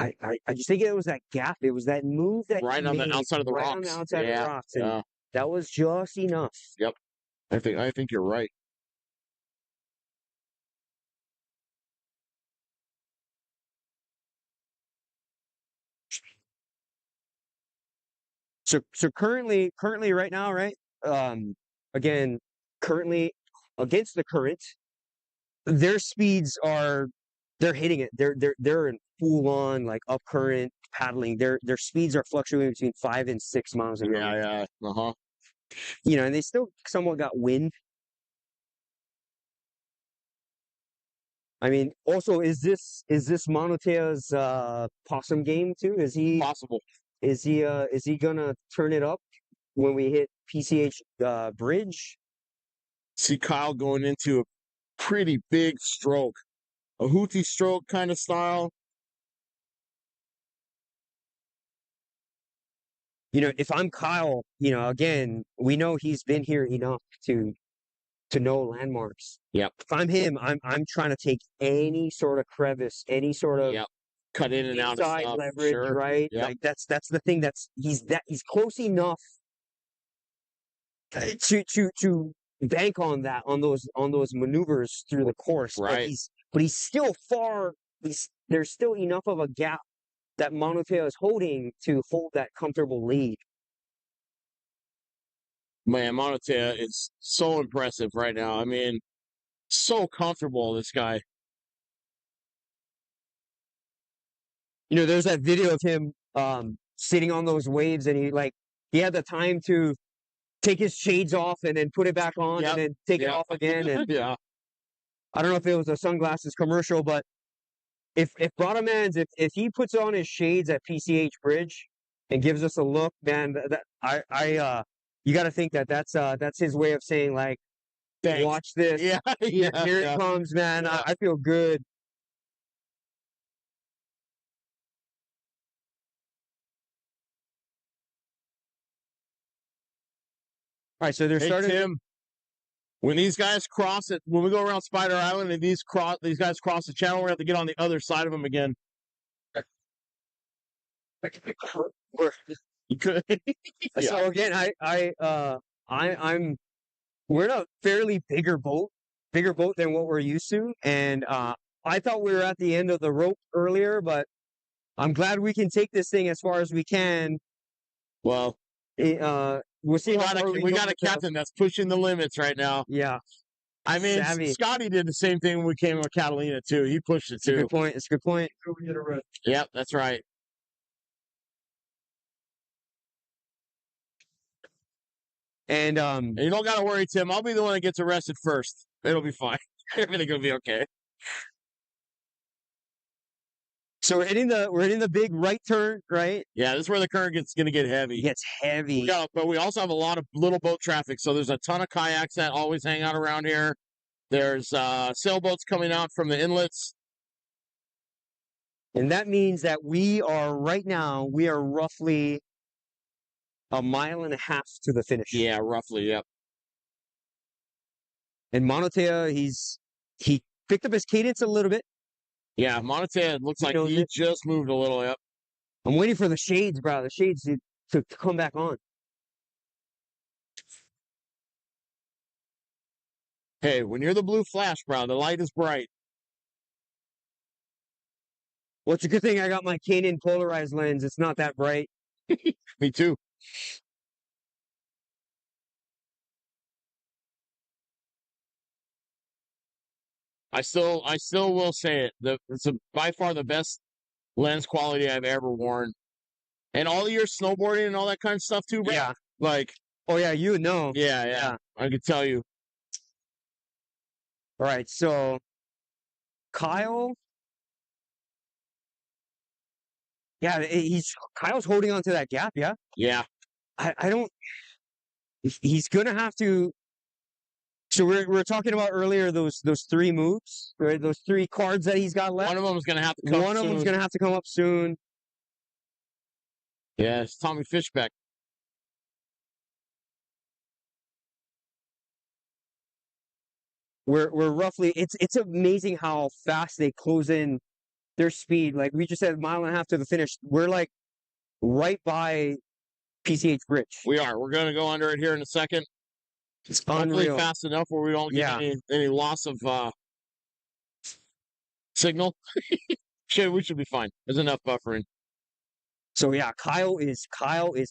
I just think it was that gap. It was that move that right on the outside of the rocks. On the outside of the rocks, and that was just enough. Yep, I think you're right. So currently right now, right? Again, currently against the current, their speeds they're hitting it. They're in full on like up current paddling. Their speeds are fluctuating between 5 and 6 miles an hour. Yeah. And they still somewhat got wind. I mean, also, is this Monatea's possum game too? Is he possible? Is he gonna turn it up when we hit PCH bridge? See Kyle going into pretty big stroke. A hootie stroke kind of style. You know, if I'm Kyle, you know, again, we know he's been here enough to know landmarks. Yep. If I'm him, I'm trying to take any sort of crevice, any sort of Yep. Cut in and out of inside stuff. leverage, Sure. right? Yep. Like that's the thing he's close enough to bank on that on those maneuvers through the course. Right. But he's still far. There's still enough of a gap that Monotail is holding to hold that comfortable lead. Man, Monotea is so impressive right now. I mean, so comfortable, this guy. You know, there's that video of him sitting on those waves, and he had the time to take his shades off and then put it back on and then take it off again. And yeah. I don't know if it was a sunglasses commercial, but if Braddahs, if he puts on his shades at PCH Bridge and gives us a look, man, you got to think that's his way of saying, like, Thanks. watch this. Yeah. Here it comes, man. Yeah. I feel good. All right, so they're starting. Tim, when these guys cross it, when we go around Spider Island and these guys cross the channel, we're gonna have to get on the other side of them again. You could. So again, we're in a fairly bigger boat than what we're used to, and I thought we were at the end of the rope earlier, but I'm glad we can take this thing as far as we can. Well, we'll see. We got a captain that's pushing the limits right now. Yeah. I mean, Savvy. Scotty did the same thing when we came with Catalina too. He pushed it too. Good point. It's a good point. Yep, that's right. And you don't gotta worry, Tim. I'll be the one that gets arrested first. It'll be fine. Everything will be okay. So we're hitting the big right turn, right? Yeah, this is where the current gonna get heavy. It gets heavy. Yeah, but we also have a lot of little boat traffic. So there's a ton of kayaks that always hang out around here. There's sailboats coming out from the inlets. And that means that we are roughly a mile and a half to the finish. Yeah, roughly, yep. And Monotea, he picked up his cadence a little bit. Yeah, Monotea looks like he just moved a little, yep. I'm waiting for the shades, bro. The shades to come back on. Hey, when you're the blue flash, bro, the light is bright. Well, it's a good thing I got my Canon polarized lens. It's not that bright. Me too. I still will say it. It's by far the best lens quality I've ever worn. And all your snowboarding and all that kind of stuff too, bro. Yeah. Like, oh yeah, you would know. Yeah. I could tell you. All right, so Kyle. Yeah, Kyle's holding on to that gap, yeah? Yeah. I don't. He's gonna have to. So we're talking about earlier those three moves, right? Those three cards that he's got left. One of them is gonna have to come. One of them's gonna have to come up soon. Yeah, it's Tommy Fishbeck. We're roughly. It's amazing how fast they close in their speed. Like we just said, a mile and a half to the finish. We're like right by PCH Bridge. We are. We're gonna go under it here in a second. It's hopefully unreal. fast enough where we don't get any loss of signal. We should be fine. There's enough buffering. So yeah, Kyle is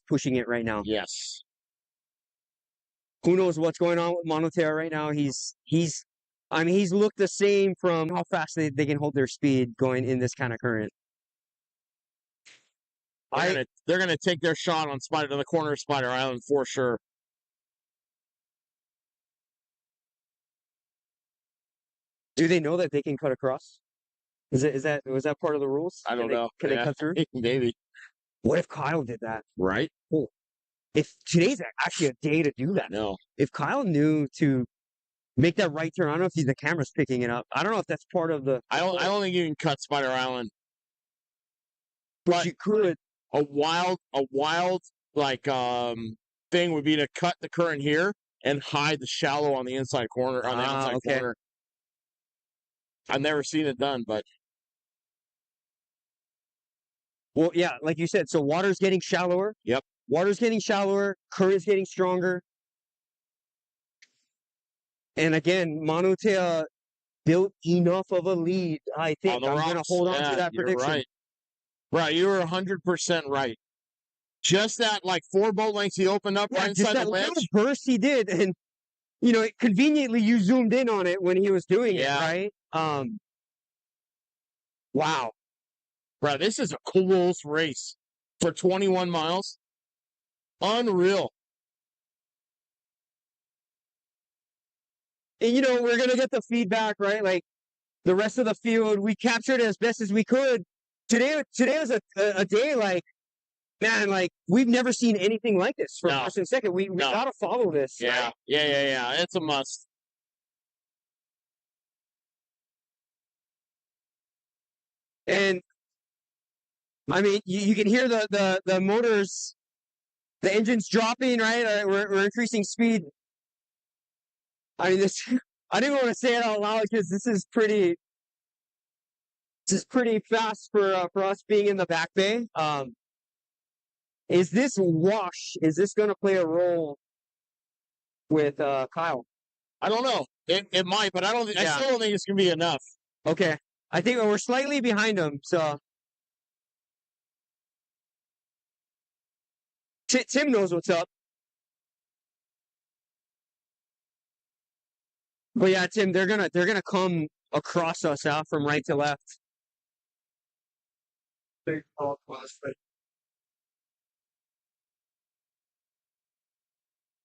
pushing it right now. Yes. Who knows what's going on with Monotea right now? He's looked the same from how fast they can hold their speed going in this kind of current. They're gonna take their shot on the corner of Spider Island for sure. Do they know that they can cut across? Was that part of the rules? I don't know. Can they cut through? Maybe. What if Kyle did that? Right? Oh, if today's actually a day to do that. No. If Kyle knew to make that right turn. I don't know if the camera's picking it up. I don't know if that's part of the. I don't think you can cut Spider Island. But you could. A wild like thing would be to cut the current here and hide the shallow on the inside corner on the outside corner. I've never seen it done, but well, yeah, like you said, so water's getting shallower. Yep. Water's getting shallower, current's getting stronger. And again, Manotea built enough of a lead, I think. I'm going to hold on to that prediction. Right. Right, you were 100% right. Just that, like, 4 boat lengths he opened up right inside the ledge. Little burst he did, and, you know, conveniently you zoomed in on it when he was doing it, right? Wow. Bro, this is a close race for 21 miles. Unreal. And, you know, we're going to get the feedback, right? Like, the rest of the field, we captured it as best as we could. Today was a day, like, man, like, we've never seen anything like this for first and second. We got to follow this. Yeah, right? yeah. It's a must. And, I mean, you can hear the motors, the engine's dropping, right? We're increasing speed. I mean, I didn't want to say it out loud because this is pretty fast for us being in the back bay. Is this going to play a role with Kyle? I don't know. It might, but I still don't think it's going to be enough. Okay. I think we're slightly behind him, so. Tim knows what's up. But yeah, Tim, they're gonna come across us out from right to left. We're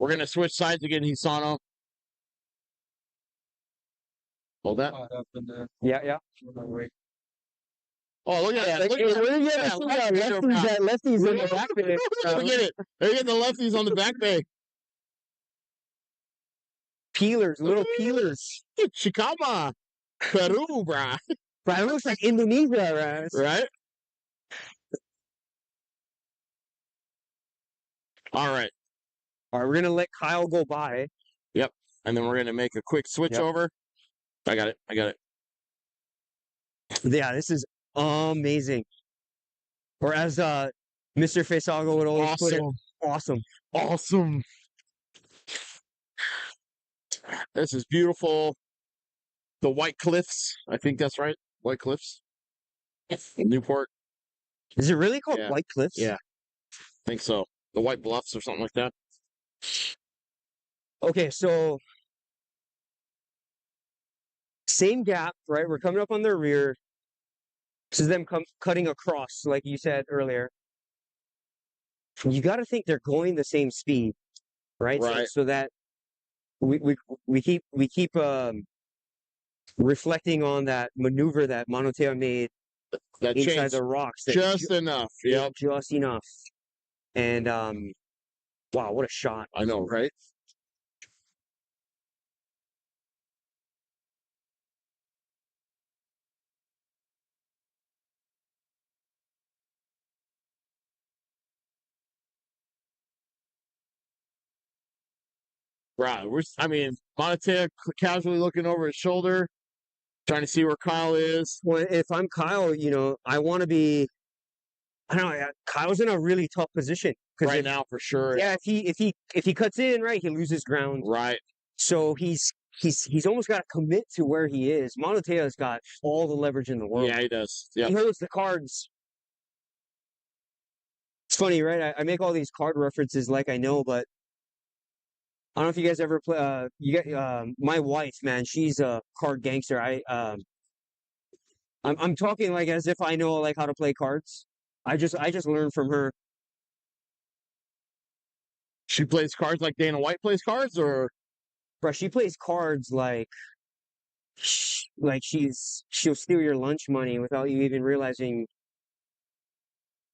gonna switch sides again, Hisano. Hold that. Yeah. Oh, look at that. Lefties in the back bay. Look at it. They're getting the lefties on the back bay. Peelers, little peelers. Chicama. Peru, brah. But it looks like Indonesia, right? All right. We're going to let Kyle go by. Yep. And then we're going to make a quick switch over. I got it. Yeah, this is amazing. Or as Mr. Fasago would always put it, awesome. This is beautiful. The White Cliffs. I think that's right. White Cliffs. Newport. Is it really called White Cliffs? Yeah. I think so. The White Bluffs or something like that. Okay, so same gap, right? We're coming up on their rear. This is them cutting across, like you said earlier. You got to think they're going the same speed, right? Right. So that we keep reflecting on that maneuver that Manotea made that inside changed the rocks. Just enough. Yeah. Just enough. And wow, what a shot. I know, right? Right. Manotea casually looking over his shoulder, trying to see where Kyle is. Well, if I'm Kyle, you know, I want to be. I don't know. Kyle's in a really tough position right now, for sure. Yeah, if he cuts in, right, he loses ground. Right. So he's almost got to commit to where he is. Manotea's got all the leverage in the world. Yeah, he does. Yeah. He holds the cards. It's funny, right? I make all these card references like I know, but I don't know if you guys ever play. My wife, man, she's a card gangster. I'm talking like as if I know like how to play cards. I just learned from her. She plays cards like Dana White plays cards, or bro, she plays cards like she'll steal your lunch money without you even realizing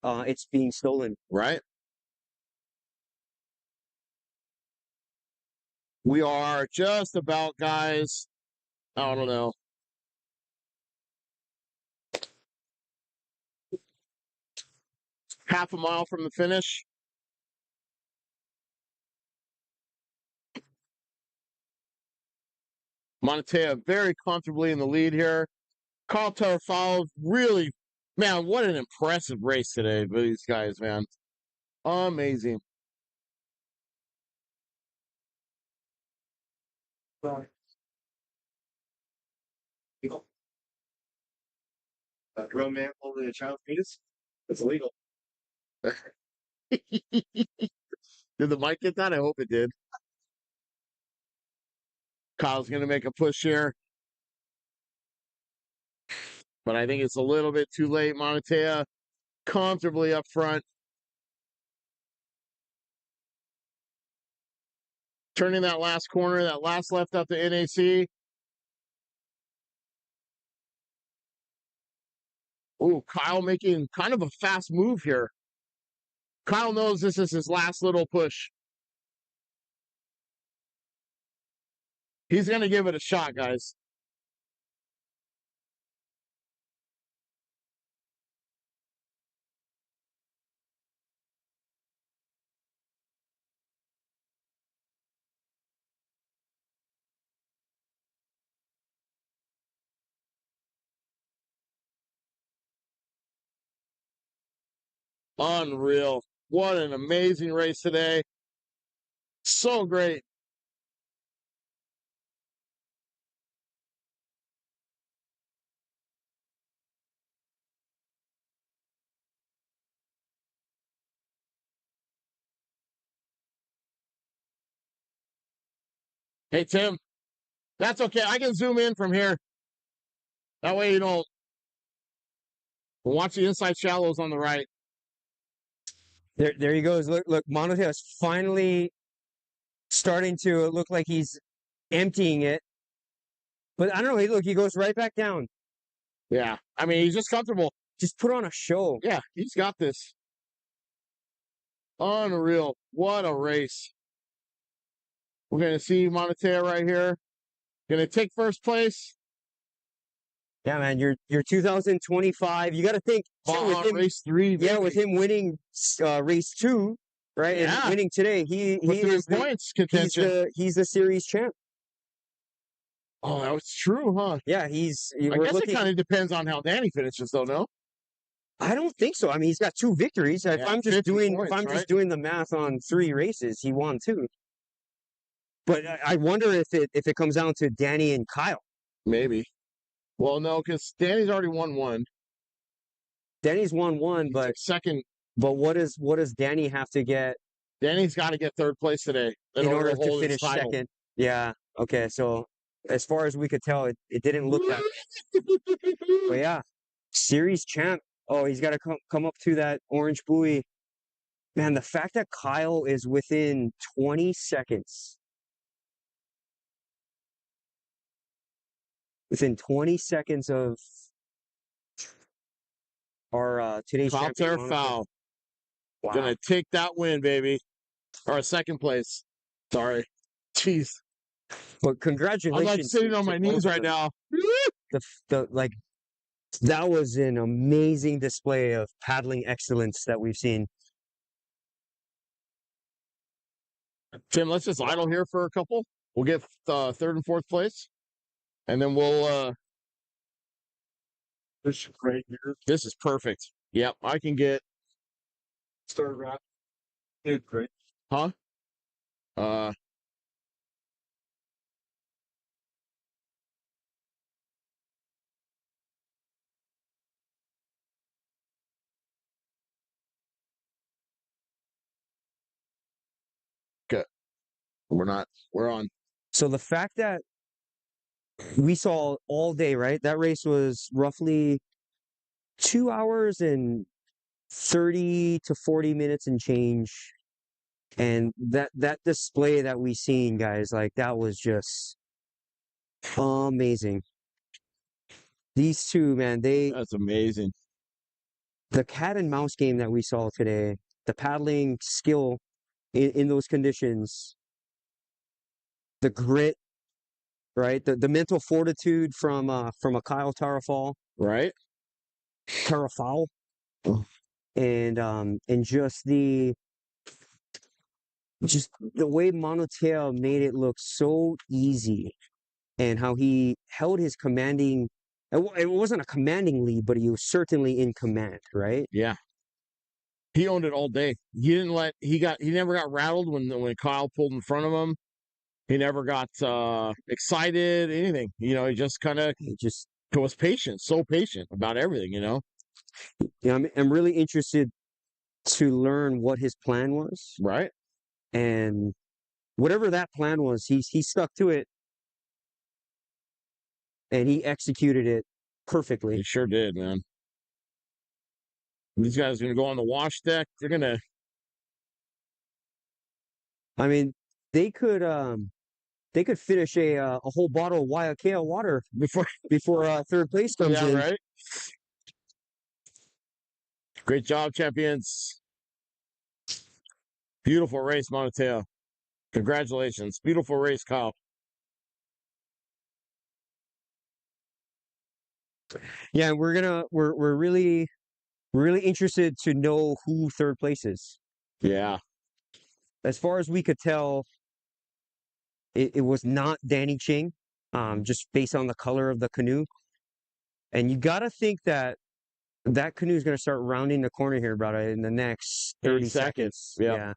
it's being stolen. Right. We are just about, guys, I don't know. Half a mile from the finish. Monatea very comfortably in the lead here. Carl Terrafalo, really, man, what an impressive race today for these guys, man. Amazing. A grown man holding a child's penis? It's illegal. Did the mic get that? I hope it did. Kyle's going to make a push here. But I think it's a little bit too late. Monatea comfortably up front. Turning that last corner, that last left up to NAC. Ooh, Kyle making kind of a fast move here. Kyle knows this is his last little push. He's going to give it a shot, guys. Unreal. What an amazing race today. So great. Hey, Tim, that's okay. I can zoom in from here. That way you don't watch the inside shallows on the right. There he goes. Look, Monatea is finally starting to look like he's emptying it. But I don't know. Look, he goes right back down. Yeah. I mean, he's just comfortable. Just put on a show. Yeah, he's got this. Unreal. What a race. We're going to see Monatea right here. Going to take first place. Yeah, man. You're 2025. You got to think with him, race 3. yeah, baby. with him winning race 2, right, Yeah. and winning today, he is the, points contention. he's the series champ. Oh, that was true, huh? Yeah, I guess it kind of depends on how Danny finishes, though. No. I don't think so. I mean, he's got 2 victories. If I'm just 50 doing points, if I'm right? just doing the math on 3 races, he won 2. But I wonder if it comes down to Danny and Kyle. Maybe. Well, no, because Danny's already won 1. Danny's won 1, but second. But what does Danny have to get Danny's got to get third place today in order to hold his finish title. second? Yeah. Okay. So as far as we could tell, it didn't look that. But yeah, series champ. Oh, he's got to come up to that orange buoy. Man, the fact that Kyle is within 20 seconds. Within 20 seconds of our today's Kyle champion. Terrafalo. Wow. Gonna take that win, baby. Or second place. Sorry. Jeez. But congratulations. I'm like sitting on my knees right now. That was an amazing display of paddling excellence that we've seen. Tim, let's just idle here for a couple. We'll get third and fourth place. And then we'll This is great here. this is perfect. Yep, I can get Start wrap. Dude, great. uh good. We're on. So the fact that we saw all day, right? That race was roughly 2 hours and 30 to 40 minutes and change. And that display that we seen, guys, like that was just amazing. These two, man, That's amazing. the cat and mouse game that we saw today, the paddling skill in those conditions, the grit, right? The mental fortitude from a Kyle Tarafal, Right? and just the way Monoteo made it look so easy, and how he held his commanding. It wasn't a commanding lead, but he was certainly in command, right? Yeah. He owned it all day. He never got rattled when Kyle pulled in front of him. He never got excited, anything. He just kind of He just, was patient, so patient about everything, I'm really interested to learn what his plan was, Right? and whatever that plan was, he stuck to it, and he executed it perfectly. He sure did, man. These guys are going to go on the wash deck. They're going to... I mean, they could finish a whole bottle of Waiakea water before third place comes in. Right? Great job, champions. Beautiful race, Monoteo. Congratulations. Beautiful race, Kyle. Yeah, we're really interested to know who third place is. Yeah. As far as we could tell, it was not Danny Ching, just based on the color of the canoe. And you got to think that canoe is going to start rounding the corner here, brother, in the next 30 seconds. Yeah.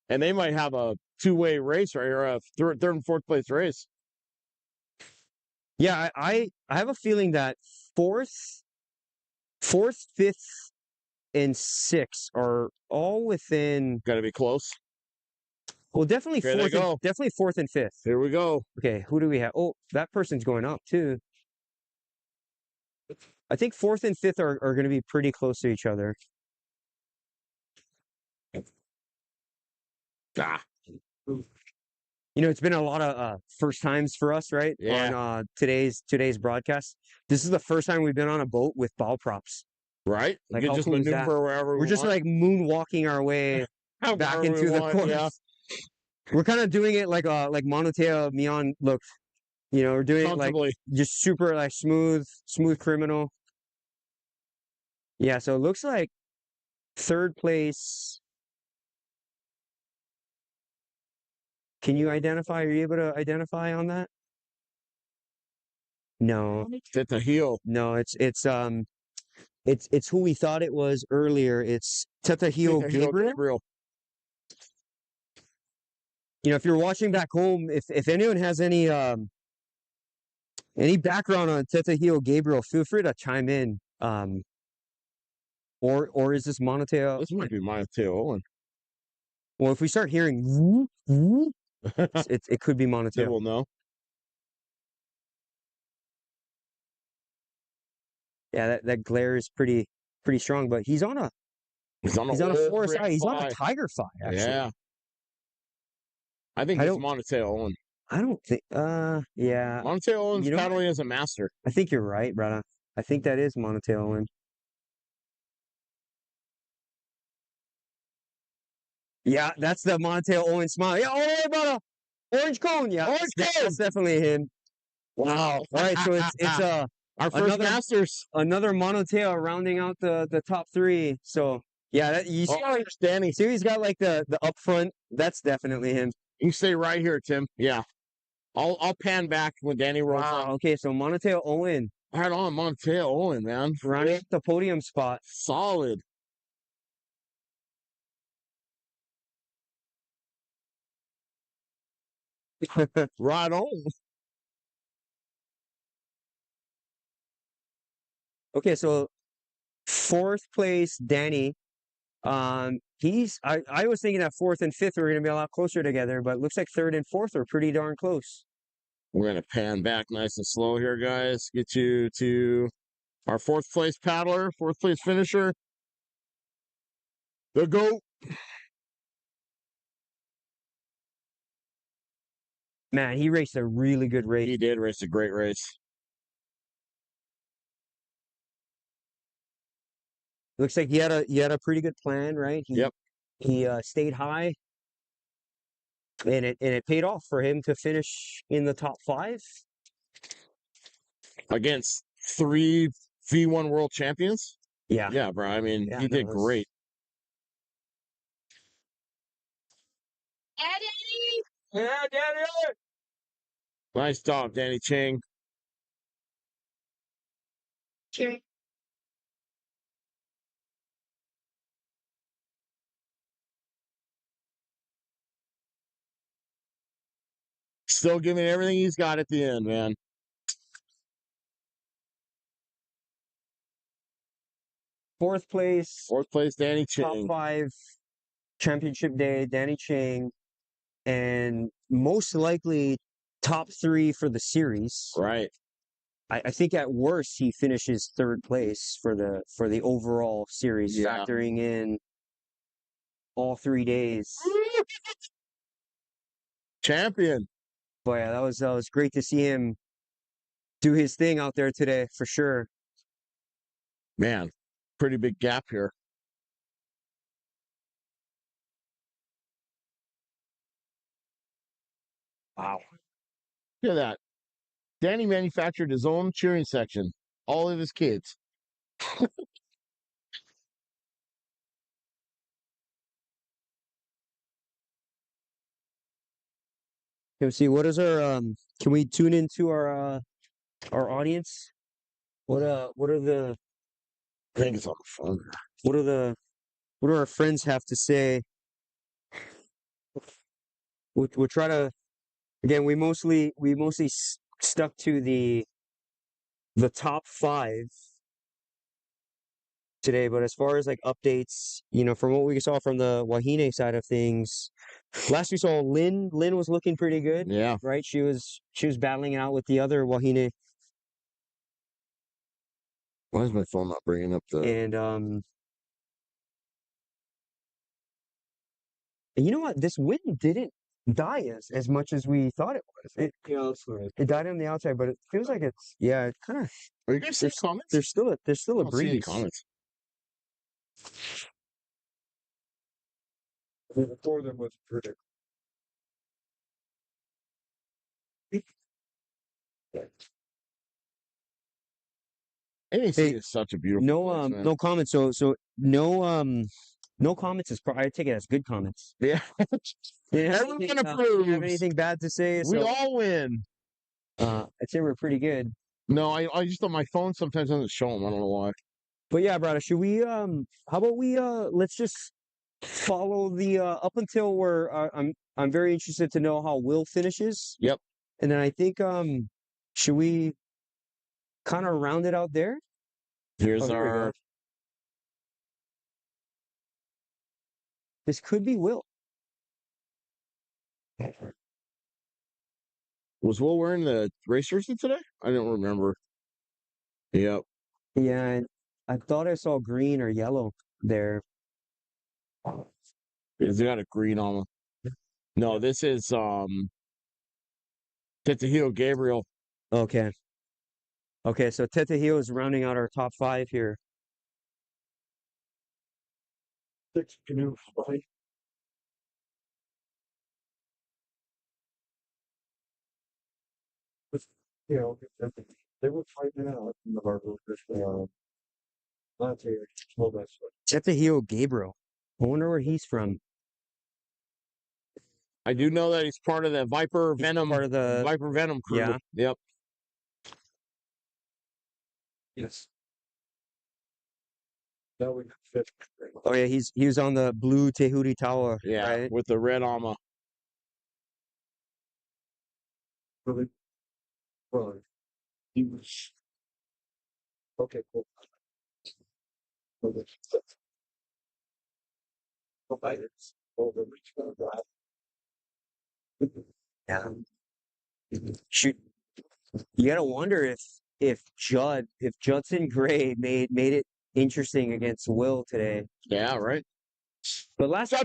And they might have a two-way race right here, a third and fourth place race. Yeah, I have a feeling that fourth, fifth, and sixth are all within. Got to be close. Well, definitely Here they go. definitely fourth and fifth. Here we go. Okay, who do we have? Oh, that person's going up too. I think fourth and fifth are going to be pretty close to each other. It's been a lot of first times for us, right? Yeah. On today's broadcast. This is the first time we've been on a boat with bow props. Right? Like, you how can just cool is that? maneuver wherever We're just like moonwalking our way back into the corner. Yeah. We're kind of doing it like Monoteo Mion look. We're doing it like just super like smooth criminal. Yeah, so it looks like third place. Can you identify? Are you able to identify on that? No. At the heel. No, it's who we thought it was earlier. It's Tetahio Gabriel. If you're watching back home, if anyone has any background on Tetahio Gabriel, feel free to chime in. Or is this Monoteo? This might be Monoteo Owen. Well, if we start hearing woo, woo, it could be Monoteo. We'll know. Yeah, that glare is pretty strong, but he's on a forest eye. He's on a tiger fly, actually. Yeah. I think it's Monoteo Owen. I don't think yeah. Monoteo Owen's paddling as a master. I think you're right, brother. I think that is Monoteo Owen. Yeah, that's the Monoteo Owen smile. Yeah, oh, brother. Orange cone, yeah. Orange cone. That's definitely him. Wow. All right, so it's our first Masters. Another Monoteo rounding out the top three. So yeah, you see how Danny. See, he's got like the up front. That's definitely him. You can stay right here, Tim. Yeah, I'll pan back when Danny rolls on. Okay, so Monoteo Owen. Right on, Monoteo Owen, man. Running the podium spot. Solid. Right on. Okay, so fourth place, Danny. I was thinking that fourth and fifth were going to be a lot closer together, but it looks like third and fourth are pretty darn close. We're going to pan back nice and slow here, guys. Get you to our fourth place paddler, fourth place finisher. The GOAT. Man, he raced a really good race. He did race a great race. Looks like he had a pretty good plan, right? He stayed high. and it paid off for him to finish in the top 5 against 3 V1 world champions. Yeah, Yeah, bro. I mean, yeah, he no, did it was- great. Eddie! Yeah, Daniel. Nice job, Danny Ching. Cheers. Still giving everything he's got at the end, man. Fourth place, Fourth place, Danny top Ching. 5 championship day, Danny Ching, and most likely top 3 for the series. Right. I think at worst he finishes 3rd place for the overall series, Yeah. factoring in all 3 days. Champion. But yeah, that was great to see him do his thing out there today for sure. Man, pretty big gap here. Wow. Look at that. Danny manufactured his own cheering section. All of his kids. Can we see what is our can we tune into our audience? What are the I think it's on the phone. what are the what do our friends have to say? We'll try to again. We mostly stuck to the top 5 today, but as far as like updates, from what we saw from the Wahine side of things, last we saw Lynn was looking pretty good, Yeah. right? She was battling it out with the other Wahine, Why is my phone not bringing up the... and you know what? This wind didn't die as much as we thought it was. It died on the outside, but it feels like it's it kind of. Are you guys seeing comments? There's still a I don't see any breeze. comments. Before there was verdict. NAC Hey, is such a beautiful No place, man. no comments. So no comments is I take it as good comments. Yeah. Everyone Everyone have approves. anything bad to say? We So all win. I'd say we're pretty good. No, I just on my phone sometimes doesn't show them. I don't know why. But yeah, brother, should we how about we let's just follow the up until where I'm very interested to know how Will finishes. Yep. And then I think should we kind of round it out there? Here's Here we go. our... This could be Will. Was Will wearing the race jersey today? I don't remember. Yep. Yeah, I thought I saw green or yellow there. He's got a green on him. No, this is Tetsuhiro Gabriel. Okay. Okay, so Tetehio is rounding out our top 5 here. 6 canoe fight. You know, they were fighting out in the harbor with Latte told us. Tetehio Gabriel. I wonder where he's from. I do know that he's part of the Viper Venom Part of the Viper Venom crew. Yeah. Yep. Yes. Now we fit. Oh yeah, he was on the blue Tehuri Tower. Yeah. Right? With the red armor. Really? Well, he was. Okay, cool. Okay. Providers over which one drive. Yeah. Shoot. You gotta wonder if Judson Gray made it interesting against Will today. Yeah, right. But last time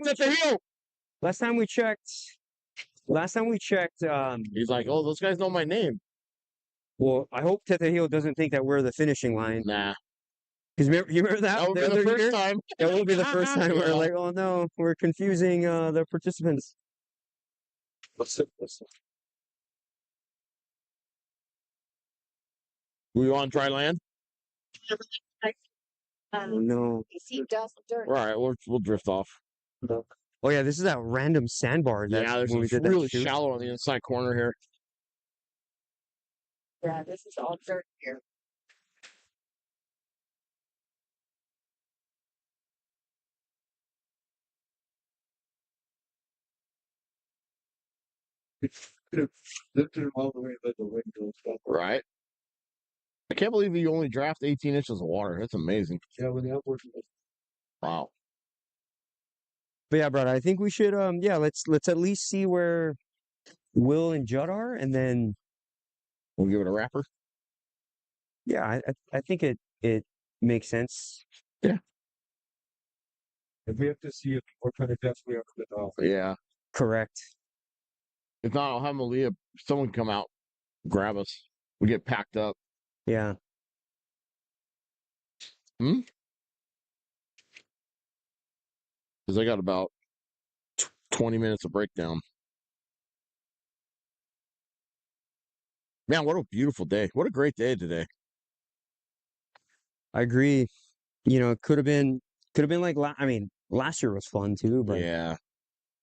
we checked, He's like, oh, those guys know my name. well, I hope Tetehio doesn't think that we're the finishing line. Nah. Because you remember that? That would the be the other first year? time. That will be the first time we're Yeah. like, oh no, we're confusing the participants. What's it? We on dry land? Oh, no. You see dust, dirt. All right, we'll drift off. No. Oh yeah, this is that random sandbar. That's Yeah, there's when we it's did that really shoot. shallow on the inside corner here. Yeah, this is all dirt here. Lifted him all the way to the window. Right. I can't believe you only draft 18 inches of water. That's amazing. Yeah, when the upward. Wow. But yeah, brother, I think we should yeah, let's at least see where Will and Judd are, and then We'll give it a wrapper. yeah, I think it makes sense. And we have to see if what kind of depth we have to get off. Yeah. Correct. If not, I'll have Malia, someone come out, grab us. We get packed up. Yeah. Because I got about 20 minutes of breakdown. Man, what a beautiful day. What a great day today. I agree. You know, it could have been like I mean, last year was fun too, but Yeah.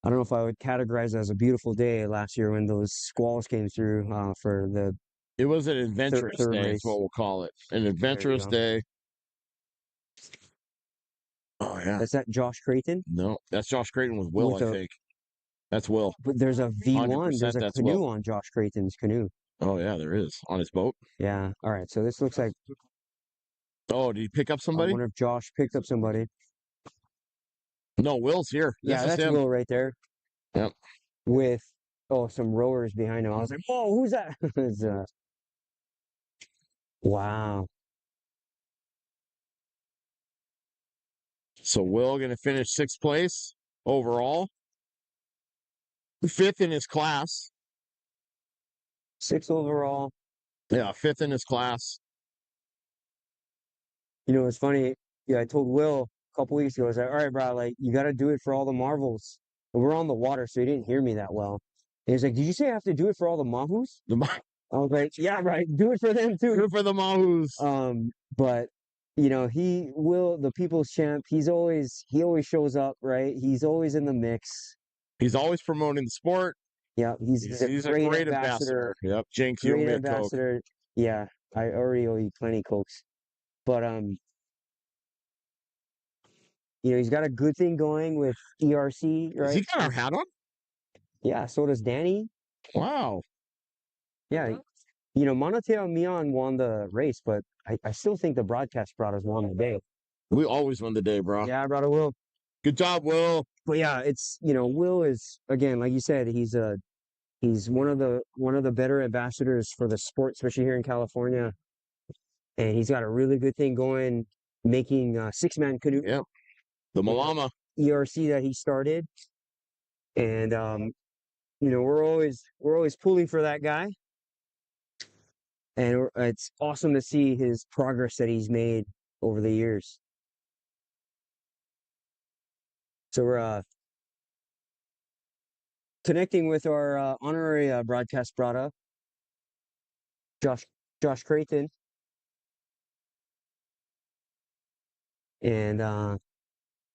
I don't know if I would categorize it as a beautiful day last year when those squalls came through for the It was an adventurous third day, is race. what we'll call it. An adventurous go. day. Oh, yeah. That's that Josh Creighton. No, that's Josh Creighton with Will, With I a- think. That's Will. But there's a V1. There's 100% a that's canoe Will. on Josh Creighton's canoe. Oh, yeah, there is. On his boat. Yeah. All right. So this looks like Oh, did he pick up I somebody? wonder if Josh picked up somebody. No, Will's here. Yeah, This is that's him. Will right there. Yep. With some rowers behind him. I was like, whoa, who's that? It's, wow. So Will going to finish 6th place overall. 5th in his class. 6 overall. Yeah, 5th in his class. You know, it's funny. Yeah, I told Will a couple weeks ago, I was like, all right, bro, like, you got to do it for all the marvels. And we're on the water, so he didn't hear me that well. And he's like, did you say I have to do it for all the mahus? I was like, yeah, right. Do it for them too. Good for the Mahoos. But you know, he will the people's champ. He always shows up, right? He's always in the mix. He's always promoting the sport. Yeah, he's a great ambassador. Yep, Jinx, you owe Great me a Coke. ambassador. Yeah, I already owe you plenty Cokes. But you know, he's got a good thing going with ERC, Has right? he got our hat on? Yeah, so does Danny. Wow. Yeah, you know, Monoteo Mion won the race, but I still think the Broadcast Braddahs won the day. We always win the day, bro. Yeah, brother Will. Good job, Will. But yeah, it's you know, Will is again, like you said, he's one of the better ambassadors for the sport, especially here in California. And he's got a really good thing going, making 6-man canoe. Yep. The Malama. ERC that he started. And you know, we're always pulling for that guy. And it's awesome to see his progress that he's made over the years. So we're connecting with our honorary broadcast Brada, Josh Creighton. And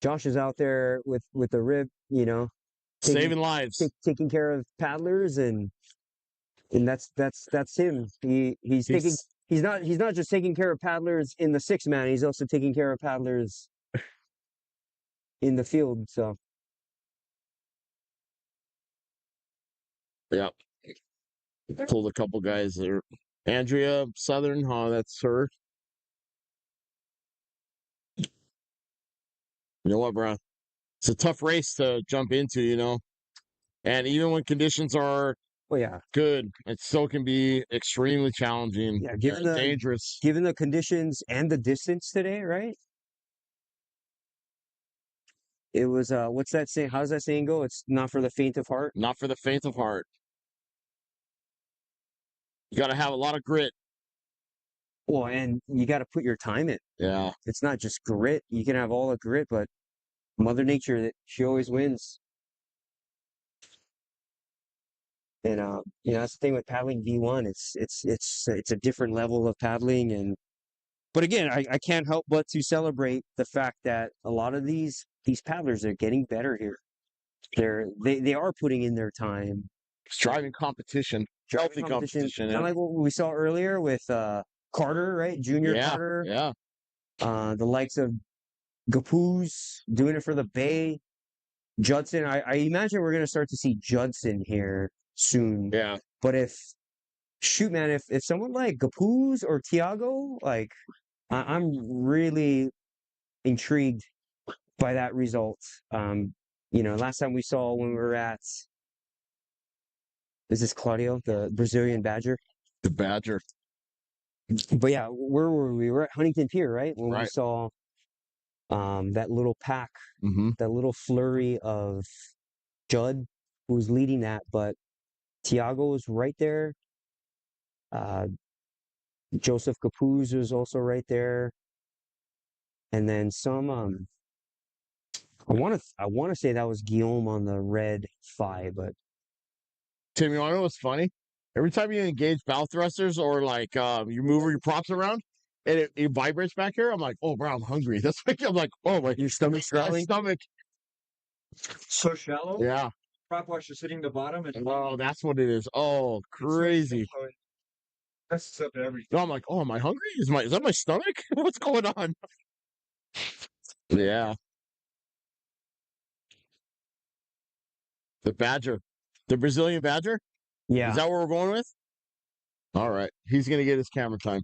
Josh is out there with the rib, you know, Saving lives. taking care of paddlers, and that's him. He's not just taking care of paddlers in the 6-man. He's also taking care of paddlers in the field. So Yep. Pulled a couple guys there. Andrea Southern, that's her. You know what, bro? It's a tough race to jump into, you know. And even when conditions are well, yeah, good, it still can be extremely challenging. Yeah, Dangerous. given the conditions and the distance today, right? It was what's that saying? How does that saying go? It's not for the faint of heart. Not for the faint of heart. You got to have a lot of grit. Well, and you got to put your time in. Yeah. It's not just grit. You can have all the grit, but Mother Nature, she always wins. And that's the thing with paddling V1. It's a different level of paddling, and but again, I can't help but to celebrate the fact that a lot of these paddlers are getting better here. They are putting in their time. It's driving competition, healthy competition. Kind of like what we saw earlier with Carter, right? Junior Yeah, Carter. yeah. The likes of Gapoos doing it for the Bay. Judson, I imagine we're going to start to see Judson here soon. Yeah. But shoot, man, if someone like Gapoos or Tiago, like, I'm really intrigued by that result. Last time we saw when we were at, is this Claudio, the Brazilian Badger? The Badger. But yeah, where were we? We were at Huntington Pier, right? When we Right. saw that little pack, Mm-hmm. that little flurry of Judd, who was leading that, but Tiago was right there. Joseph Capuz was also right there. And then some I want to say that was Guillaume on the red 5, but Tim, you want to know what's funny? Every time you engage bow thrusters or like you move your props around and it vibrates back here, I'm like, oh, bro, I'm hungry. That's like, I'm like, oh, my your stomach's my growling. stomach. So shallow. Yeah. Prop wash is hitting the bottom, and Oh, that's what it is. Oh, crazy. Messes up everything. No, I'm like, oh, am I hungry? Is that my stomach? What's going on? Yeah. The Badger. The Brazilian Badger? Yeah. Is that what we're going with? All right. He's going to get his camera time.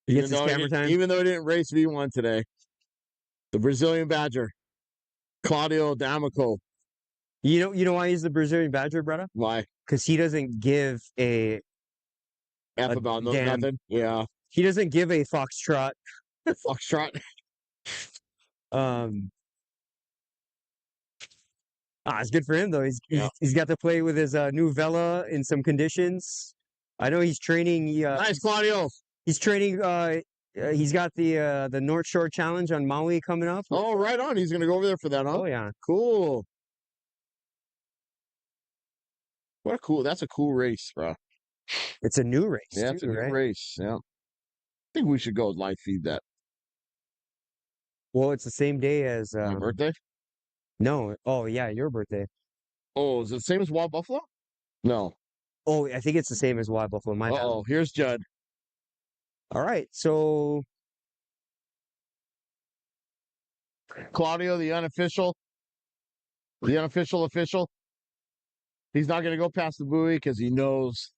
He gets his camera time. Even though he didn't race V1 today. The Brazilian Badger. Claudio D'Amico. You know why he's the Brazilian Badger, brother? Why? Because he doesn't give a F about nothing. Yeah. He doesn't give a foxtrot. Foxtrot. It's good for him though. He's got to play with his new Vela in some conditions. I know he's training. Nice, Claudio. He's training. He's got the North Shore Challenge on Maui coming up. Oh, right on. He's gonna go over there for that, huh? Oh yeah, cool. That's a cool race, bro. It's a new race. Yeah, it's a new race. Yeah. I think we should go live feed that. Well, it's the same day as My birthday? No. Oh yeah, your birthday. Oh, is it the same as Wild Buffalo? No. Oh, I think it's the same as Wild Buffalo. My bad. Oh, here's Judd. All right, so Claudio, the unofficial official. He's not going to go past the buoy because he knows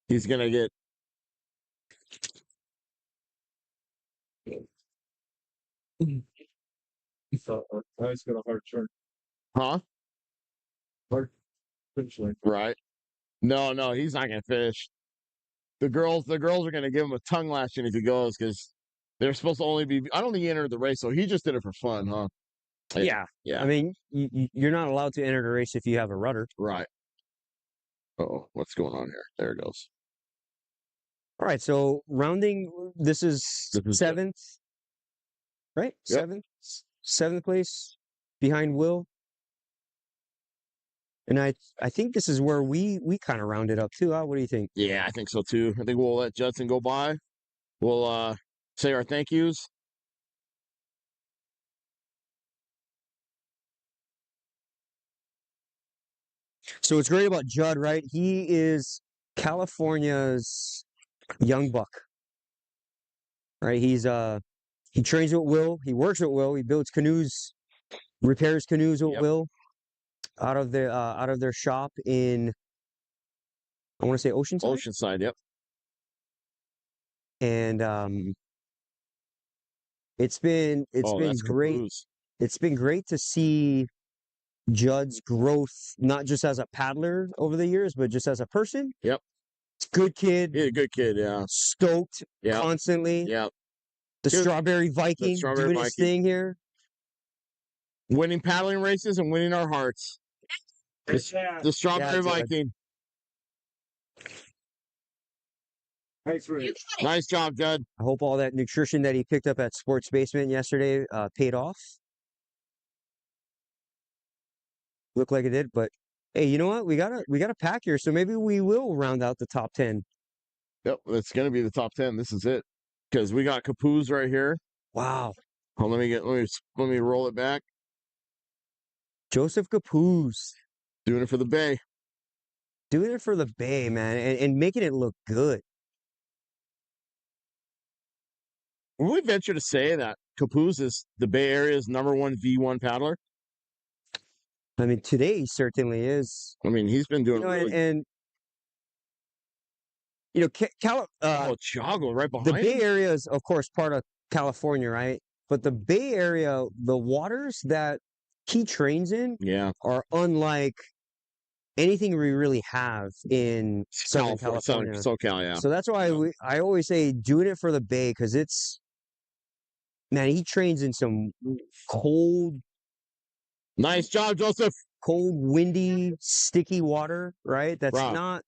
he's going to get. So he's got a hard turn. Huh? Hard finish line. Right. No, he's not going to finish. The girls are going to give him a tongue lashing if he goes because they're supposed to only be. I don't think he entered the race, so he just did it for fun, huh? yeah. I mean, you're not allowed to enter the race if you have a rudder. Right. Oh, what's going on here? There it goes. All right, so rounding. This is seventh, right? Yep. Seventh place behind Will. And I think this is where we kind of rounded up too. Huh? What do you think? Yeah, I think so too. I think we'll let Judson go by. We'll say our thank yous. So what's great about Judd, right? He is California's young buck. Right? He trains with Will. He works with Will. He builds canoes, repairs canoes with Will out of their shop in, I want to say Oceanside. Oceanside, yep. And it's been great. Caboose. It's been great to see Judd's growth, not just as a paddler over the years, but just as a person. Yep. It's a good kid. He's a good kid, yeah. Stoked constantly. Yeah. The Strawberry Viking doing his thing here. Winning paddling races and winning our hearts. The Strawberry Viking. Thanks, Rick. Nice job, Judd. I hope all that nutrition that he picked up at Sports Basement yesterday paid off. Looked like it did, but Hey, you know what? We got a pack here, so maybe we will round out the top 10. Yep, it's gonna be the top 10. This is it. Because we got Capoos right here. Wow. Oh, let me roll it back. Joseph Capoos Doing it for the Bay. doing it for the Bay, man, and making it look good. Would we venture to say that Capoos is the Bay Area's #1 V1 paddler? I mean, today he certainly is. I mean, he's been doing really And you know, Chiago right the behind Bay him. Area is, of course, part of California, right? But the Bay Area, the waters that he trains in Yeah, are unlike anything we really have in Southern California. SoCal, yeah. So that's why I always say doing it for the Bay, because it's, man, he trains in some cold, Nice job, Joseph. windy, sticky water, right? That's Wow. not.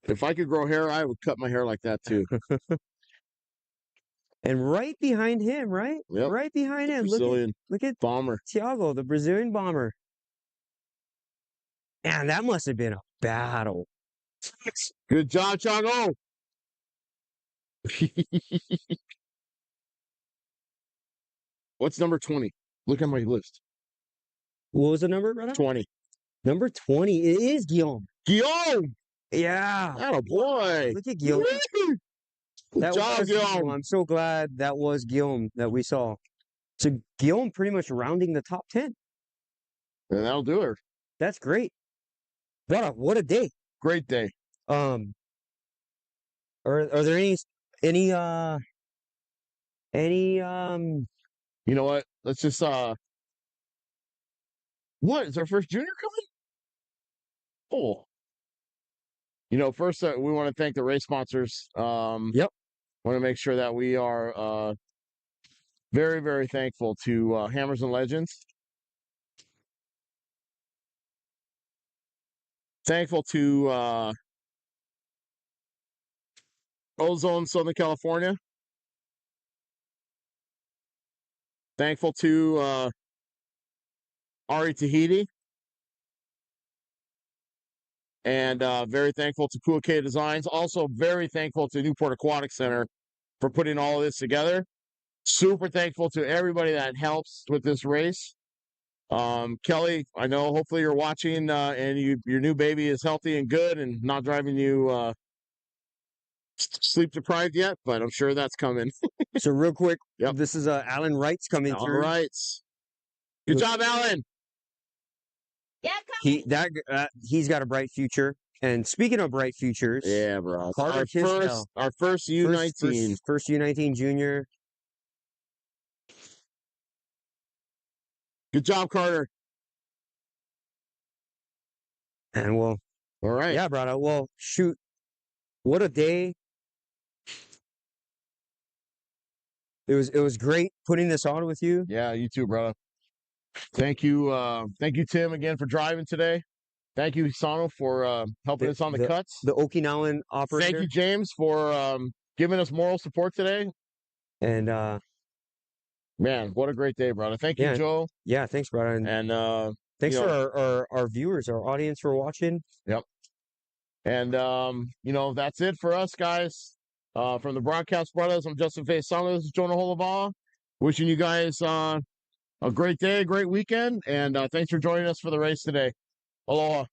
If I could grow hair, I would cut my hair like that too. And right behind him, right? Yep. Right behind him. Brazilian Look at bomber. Thiago, the Brazilian bomber. Man, that must have been a battle. Good job, Thiago. What's number 20? Look at my list. What was the number, brother? 20. Number 20. It is Guillaume. Guillaume! Yeah. Oh boy. Look at Guillaume. Good That job, was Guillaume. I'm so glad that was Guillaume that we saw. So Guillaume pretty much rounding the top 10. And that'll do it. That's great. What a day. Great day. Are there any You know what? Let's just what is our first junior coming? Oh. You know, first we want to thank the race sponsors. Yep. Want to make sure that we are very, very thankful to Hammers and Legends. Thankful to Ozone, Southern California. Thankful to Ari Tahiti. And very thankful to Puake Designs. Also very thankful to Newport Aquatic Center for putting all of this together. Super thankful to everybody that helps with this race. Kelly, I know hopefully you're watching and your new baby is healthy and good and not driving you sleep deprived yet, but I'm sure that's coming. So real quick, Yep. This is Alan Wright's coming All through. right. Good job, Alan. Yeah, He's got a bright future. And speaking of bright futures, Yeah, bro. Carter Tisdale. Our first U19. First U19 junior. Good job, Carter. And well, All right. yeah, brother. Well, shoot. What a day. It was great putting this on with you. Yeah, you too, brother. Thank you, Tim, again for driving today. Thank you, Sano, for helping us on the cuts. The Okinawan operator. Thank you, James, for giving us moral support today. And man, what a great day, brother. Thank you, Joe. Yeah, thanks, brother. And thanks you know, for our viewers, our audience for watching. Yep. And you know, that's it for us, guys. From the Broadcast Braddahs, I'm Justin Faisano. This is Jonah Holava'a. Wishing you guys a great day, great weekend, and thanks for joining us for the race today. Aloha.